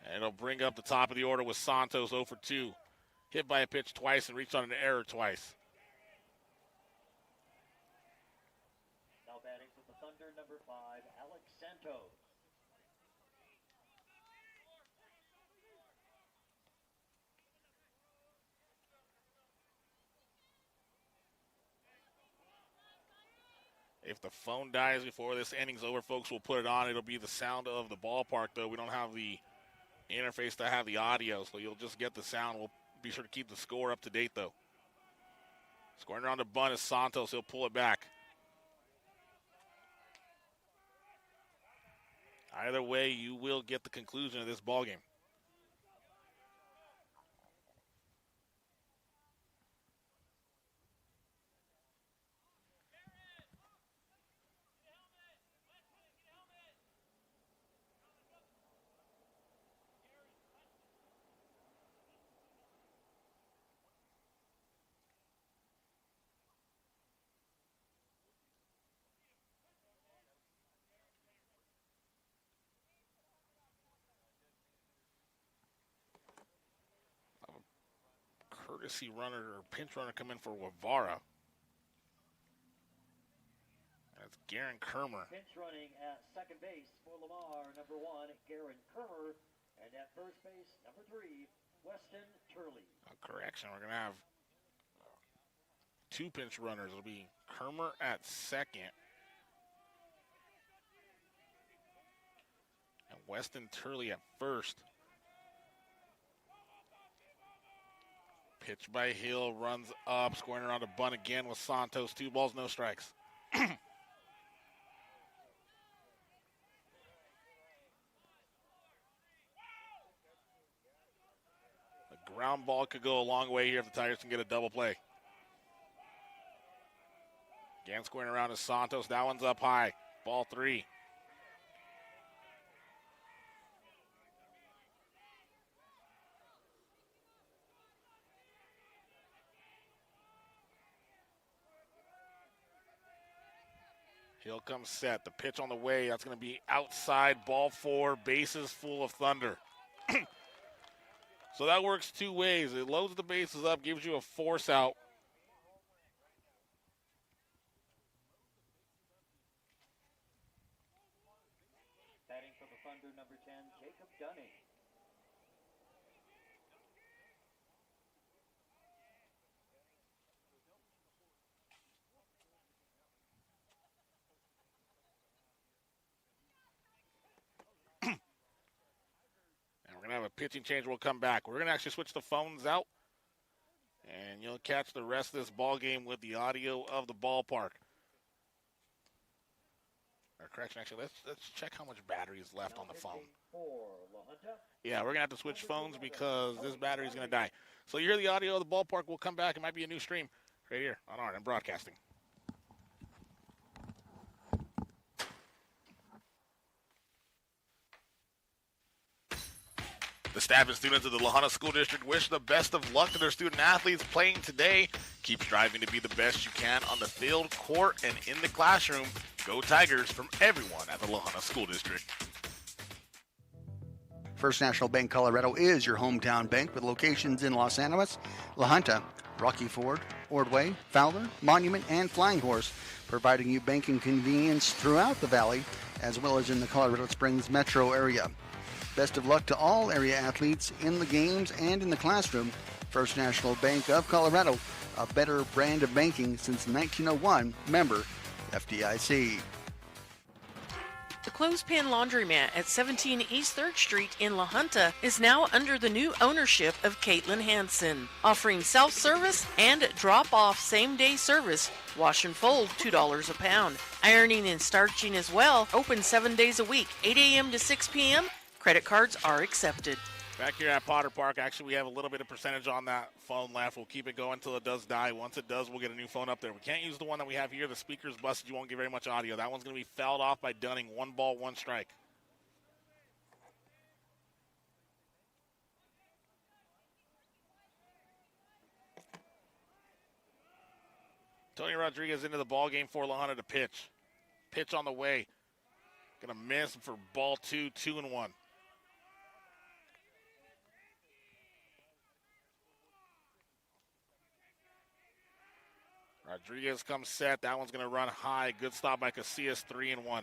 D: And it'll bring up the top of the order with Santos 0 for 2. Hit by a pitch twice and reached on an error twice.
G: Now batting for the Thunder, number 5, Alex Santos.
D: If the phone dies before this inning's over, folks, we'll put it on. It'll be the sound of the ballpark, though. We don't have the interface to have the audio, so you'll just get the sound. We'll be sure to keep the score up to date, though. Scoring around the bunt is Santos. He'll pull it back. Either way, you will get the conclusion of this ballgame. Courtesy runner or pinch runner come in for Guevara. That's Garen Kermer.
G: Pinch running at second base for Lamar, number 1, Garen Kermer. And at first base, number 3, Weston Turley.
D: A correction, we're going to have 2 pinch runners. It'll be Kermer at second. And Weston Turley at first. Pitch by Hill, runs up, scoring around a bunt again with Santos. 2 balls, no strikes. The ground ball could go a long way here if the Tigers can get a double play. Again, scoring around is Santos. That one's up high. Ball 3. He'll come set. The pitch on the way. That's going to be outside. Ball 4. Bases full of Thunder. So that works 2 ways. It loads the bases up, gives you a force out.
G: Batting for the Thunder, number 10, Jacob Dunning.
D: pitching change will come back. We're going to actually switch the phones out, and you'll catch the rest of this ball game with the audio of the ballpark. Or correction, actually, let's check how much battery is left on the phone. Yeah, we're going to have to switch phones because this battery is going to die. So you hear the audio of the ballpark. We'll come back. It might be a new stream right here on RN Broadcasting. The staff and students of the La Junta School District wish the best of luck to their student athletes playing today. Keep striving to be the best you can on the field, court, and in the classroom. Go Tigers from everyone at the La Junta School District.
E: First National Bank Colorado is your hometown bank with locations in Los Animas, La Junta, Rocky Ford, Ordway, Fowler, Monument, and Flying Horse, providing you banking convenience throughout the valley as well as in the Colorado Springs metro area. Best of luck to all area athletes in the games and in the classroom. First National Bank of Colorado, a better brand of banking since 1901, member FDIC.
C: The Clothespin Laundromat at 17 East 3rd Street in La Junta is now under the new ownership of Caitlin Hansen, offering self-service and drop-off same-day service. Wash and fold, $2 a pound. Ironing and starching as well, open 7 days a week, 8 a.m. to 6 p.m. Credit cards are accepted.
D: Back here at Potter Park, actually, we have a little bit of percentage on that phone left. We'll keep it going until it does die. Once it does, we'll get a new phone up there. We can't use the one that we have here. The speaker's busted. You won't get very much audio. That one's going to be fouled off by Dunning. 1 ball, 1 strike. Tony Rodriguez into the ball game for La Junta to pitch. Pitch on the way. Going to miss for ball 2, 2-1. Rodriguez comes set. That one's going to run high. Good stop by Casillas, 3-1.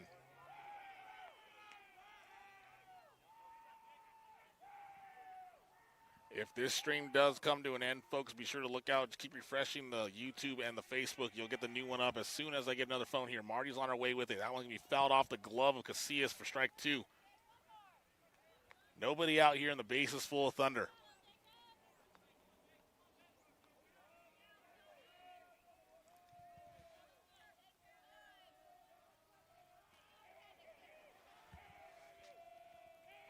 D: If this stream does come to an end, folks, be sure to look out. Just keep refreshing the YouTube and the Facebook. You'll get the new one up as soon as I get another phone here. Marty's on our way with it. That one's going to be fouled off the glove of Casillas for strike 2. Nobody out here, and the base is full of thunder.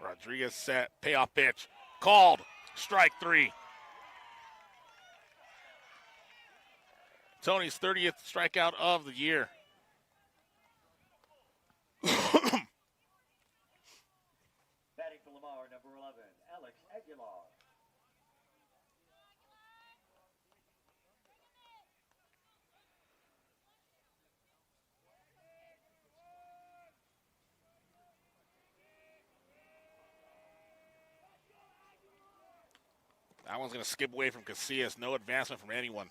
D: Rodriguez set, payoff pitch, called, strike 3. Tony's 30th strikeout of the year.
G: Batting for Lamar, number 11, Alex Aguilar.
D: That one's going to skip away from Casillas. No advancement from anyone.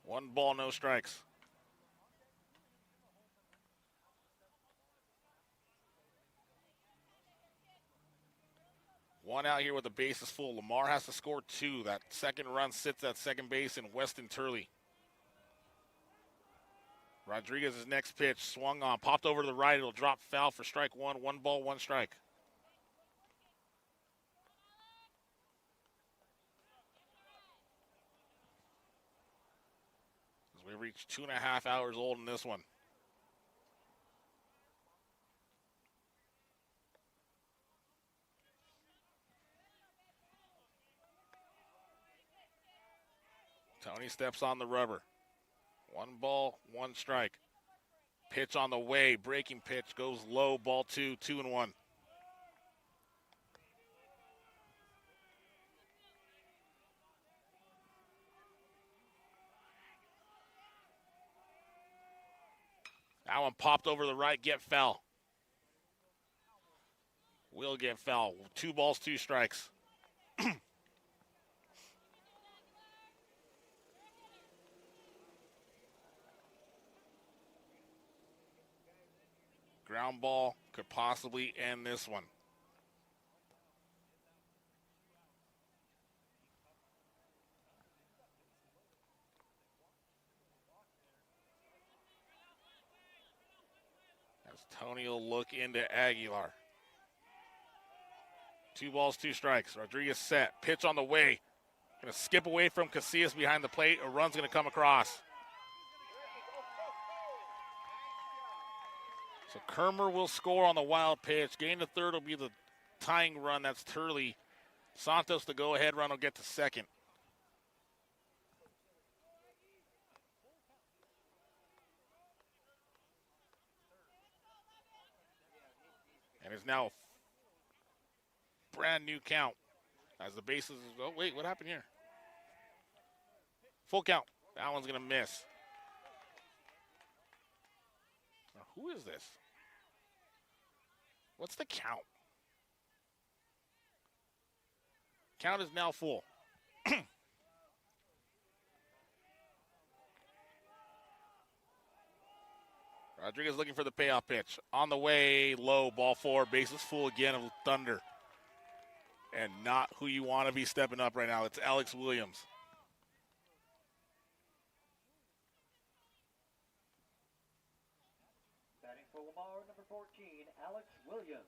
D: One ball, no strikes. One out here with the bases full. Lamar has to score 2. That second run sits at second base in Weston Turley. Rodriguez's next pitch swung on, popped over to the right. It'll drop foul for strike 1. 1 ball, 1 strike. As we reach 2.5 hours old in this one. Tony steps on the rubber. 1 ball, 1 strike. Pitch on the way, breaking pitch, goes low, ball 2, 2-1. That one popped over the right, get foul. Will get foul. 2 balls, 2 strikes. Ground ball could possibly end this one. Tony will look into Aguilar. 2 balls, 2 strikes. Rodriguez set. Pitch on the way. Going to skip away from Casillas behind the plate. A run's going to come across. So Kermer will score on the wild pitch. Gain to third will be the tying run. That's Turley. Santos, the go-ahead run, will get to second. And it's now a brand new count as the bases. Oh, wait, what happened here? Full count. That one's going to miss. Now, who is this? What's the count? Count is now full. Rodriguez looking for the payoff pitch. On the way, low, ball 4, bases full again of Thunder. And not who you want to be stepping up right now. It's Alex Williams.
G: Batting for Lamar, number 14, Alex Williams.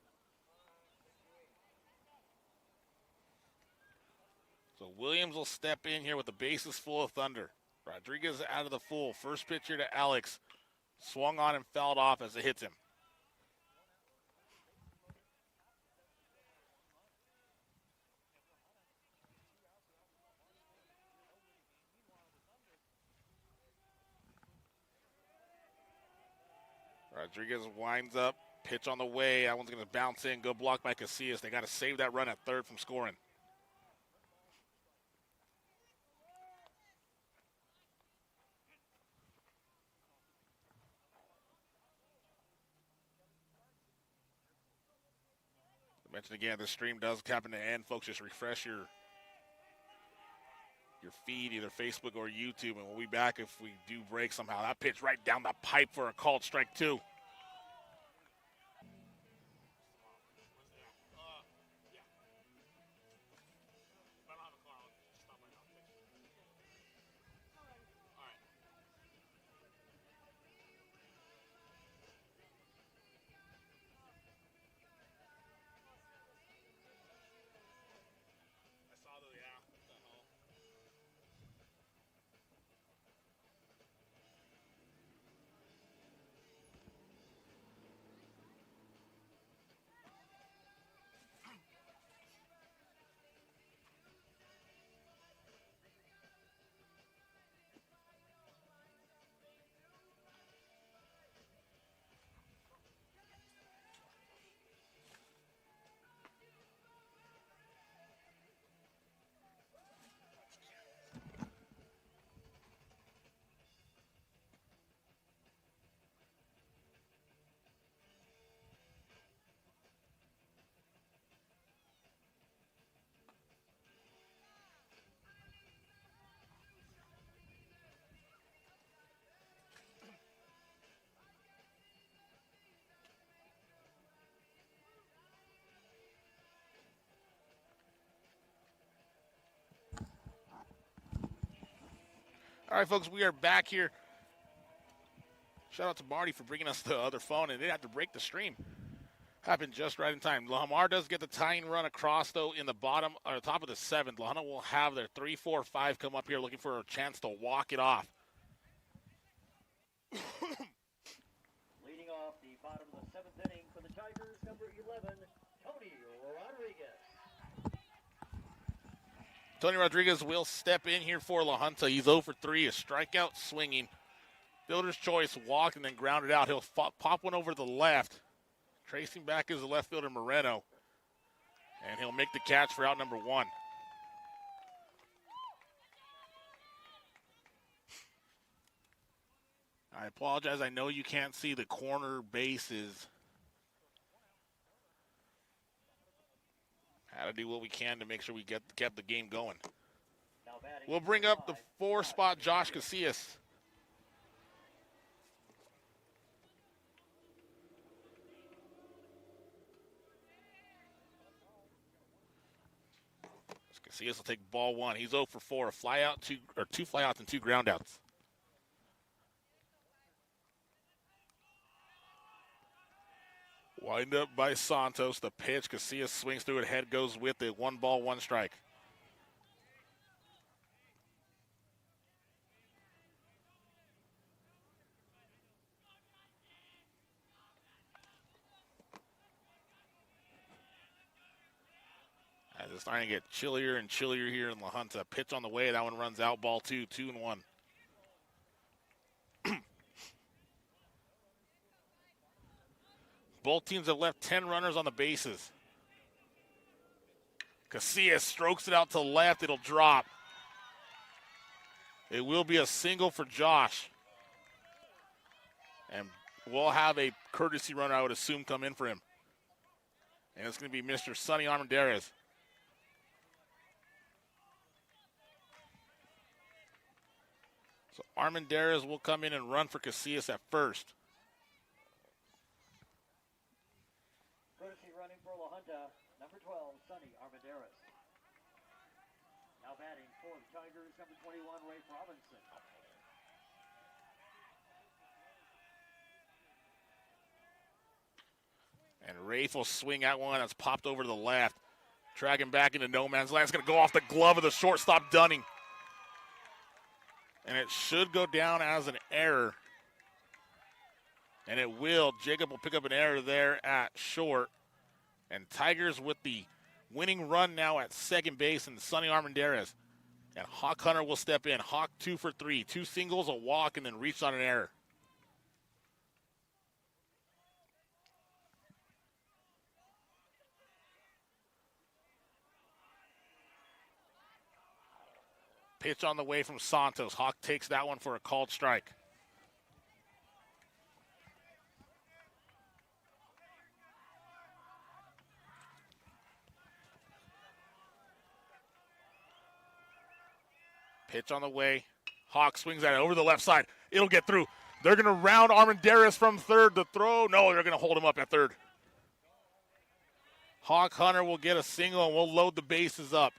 D: So Williams will step in here with the bases full of Thunder. Rodriguez out of the full. First pitch here to Alex. Swung on and fouled off as it hits him. Rodriguez winds up. Pitch on the way. That one's going to bounce in. Good block by Casillas. They got to save that run at third from scoring. I mentioned again, this stream does happen to end. Folks, just refresh your feed, either Facebook or YouTube, and we'll be back if we do break somehow. That pitch right down the pipe for a called strike 2. All right, folks, we are back here. Shout out to Marty for bringing us the other phone, and they had to break the stream. Happened just right in time. Lamar does get the tying run across, though, in the bottom or top of the 7th. Lahana will have their 3, 4, 5 come up here looking for a chance to walk it off.
G: Leading off the bottom of the 7th inning for the Tigers, number 11, Tony Rodriguez.
D: Tony Rodriguez will step in here for La Junta. He's 0 for 3, a strikeout swinging. Fielder's choice, walked and then grounded out. He'll pop one over to the left. Tracing back is the left fielder, Moreno. And he'll make the catch for out number 1. I apologize. I know you can't see the corner bases. How to do what we can to make sure we kept the game going. We'll bring up the 4 spot, Josh Casillas. Casillas will take ball 1. He's 0 for 4, a fly out, 2 flyouts and 2 groundouts. Wind up by Santos. The pitch. Casillas swings through it. Head goes with it. 1 ball, 1 strike. As it's starting to get chillier and chillier here in La Junta. Pitch on the way. That one runs out. Ball 2, 2-1. Both teams have left 10 runners on the bases. Casillas strokes it out to left. It'll drop. It will be a single for Josh. And we'll have a courtesy runner, I would assume, come in for him. And it's going to be Mr. Sonny Armendariz. So Armendariz will come in and run for Casillas at first.
G: Courtesy running for La Junta, number 12, Sonny Armendariz. Now batting for the Tigers, number 21, Ray Robinson.
D: And Rafe will swing at one that's popped over to the left. Dragging back into no man's land. It's going to go off the glove of the shortstop, Dunning. And it should go down as an error. And it will. Jacob will pick up an error there at short. And Tigers with the winning run now at second base, and Sonny Armendariz. And Hawk Hunter will step in. Hawk 2 for 3. 2 singles, a walk, and then reached on an error. Pitch on the way from Santos. Hawk takes that one for a called strike. Pitch on the way. Hawk swings at it over the left side. It'll get through. They're going to round Armendariz from third to throw. No, they're going to hold him up at third. Hawk Hunter will get a single, and we'll load the bases up.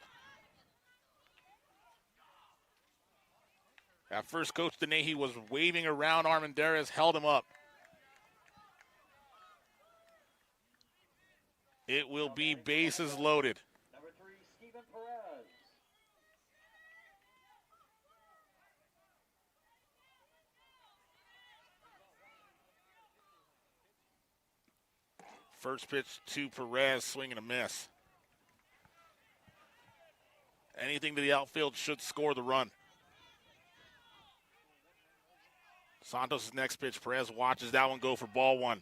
D: At first, Coach Denehy was waving around Armendariz, held him up. It will be bases loaded.
G: Number 3, Steven Perez.
D: First pitch to Perez, swing and a miss. Anything to the outfield should score the run. Santos' next pitch, Perez watches that one go for ball 1.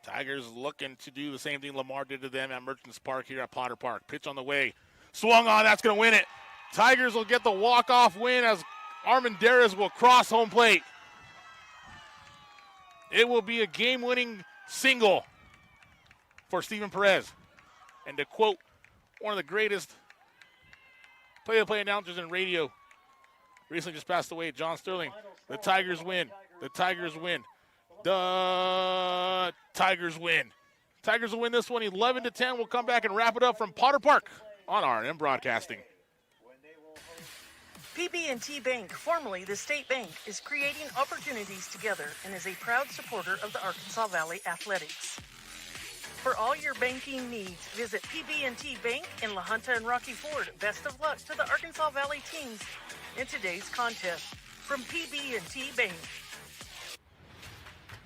D: Tigers looking to do the same thing Lamar did to them at Merchants Park here at Potter Park. Pitch on the way. Swung on, that's going to win it. Tigers will get the walk-off win as Armendariz will cross home plate. It will be a game-winning single for Steven Perez. And to quote one of the greatest play-to-play announcers in radio, recently just passed away, John Sterling, the Tigers win. The Tigers win. The Tigers win. Tigers will win this one 11-10. We'll come back and wrap it up from Potter Park on R&M Broadcasting.
H: PB&T Bank, formerly the State Bank, is creating opportunities together and is a proud supporter of the Arkansas Valley Athletics. For all your banking needs, visit PB&T Bank in La Junta and Rocky Ford. Best of luck to the Arkansas Valley teams in today's contest. From PB&T Bank.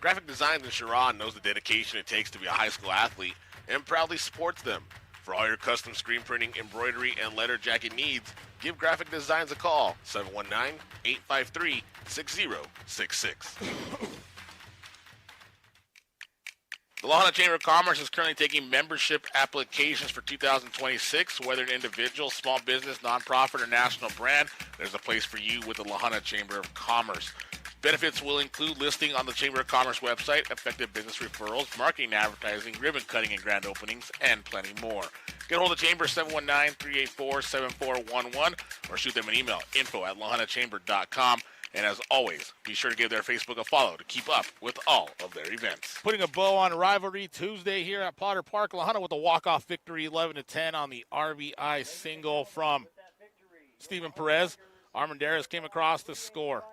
A: Graphic Designs in Sharon knows the dedication it takes to be a high school athlete and proudly supports them. For all your custom screen printing, embroidery, and letter jacket needs, give Graphic Designs a call, 719-853-6066. The La Junta Chamber of Commerce is currently taking membership applications for 2026. Whether an individual, small business, nonprofit, or national brand, there's a place for you with the La Junta Chamber of Commerce. Benefits will include listing on the Chamber of Commerce website, effective business referrals, marketing and advertising, ribbon cutting and grand openings, and plenty more. Get hold of the Chamber, 719-384-7411, or shoot them an email, info@lajuntachamber.com. And as always, be sure to give their Facebook a follow to keep up with all of their events. Putting a bow on Rivalry Tuesday here at Potter Park. La Junta with a walk-off victory, 11-10 on the RBI single from
D: Stephen Perez. Armendariz came across to score.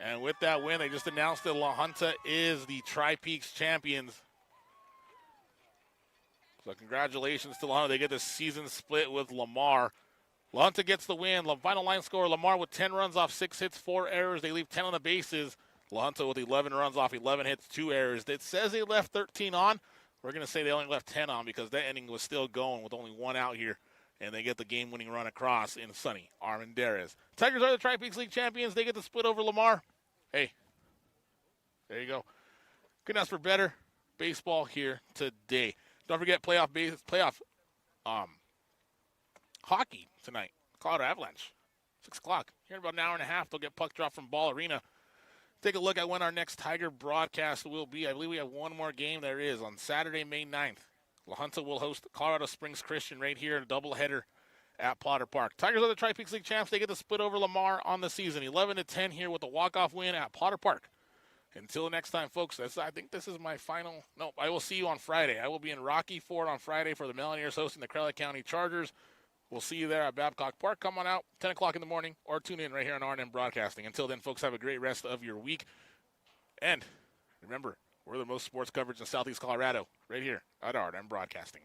D: And with that win, they just announced that La Junta is the Tri-Peaks champions. So congratulations to La Junta. They get the season split with Lamar. La Junta gets the win. Final line score, Lamar with 10 runs off 6 hits, 4 errors. They leave 10 on the bases. La Junta with 11 runs off 11 hits, 2 errors. It says they left 13 on. We're going to say they only left 10 on because that inning was still going with only 1 out here. And they get the game-winning run across in Sonny Armendariz. Tigers are the Tri-Peaks League champions. They get the split over Lamar. Hey, there you go. Couldn't ask for better baseball here today. Don't forget playoff hockey tonight. Colorado Avalanche, 6 o'clock. Here in about an hour and a half, they'll get puck drop from Ball Arena. Take a look at when our next Tiger broadcast will be. I believe we have one more game there is on Saturday, May 9th. La Junta will host Colorado Springs Christian right here in a doubleheader at Potter Park. Tigers are the Tri-Peaks League champs. They get the split over Lamar on the season. 11-10 here with a walk-off win at Potter Park. Until next time, folks, I think this is my final. No, I will see you on Friday. I will be in Rocky Ford on Friday for the Mountaineers hosting the Crowley County Chargers. We'll see you there at Babcock Park. Come on out, 10 o'clock in the morning, or tune in right here on RNM Broadcasting. Until then, folks, have a great rest of your week. And remember, we're the most sports coverage in Southeast Colorado, right here at RNM Broadcasting.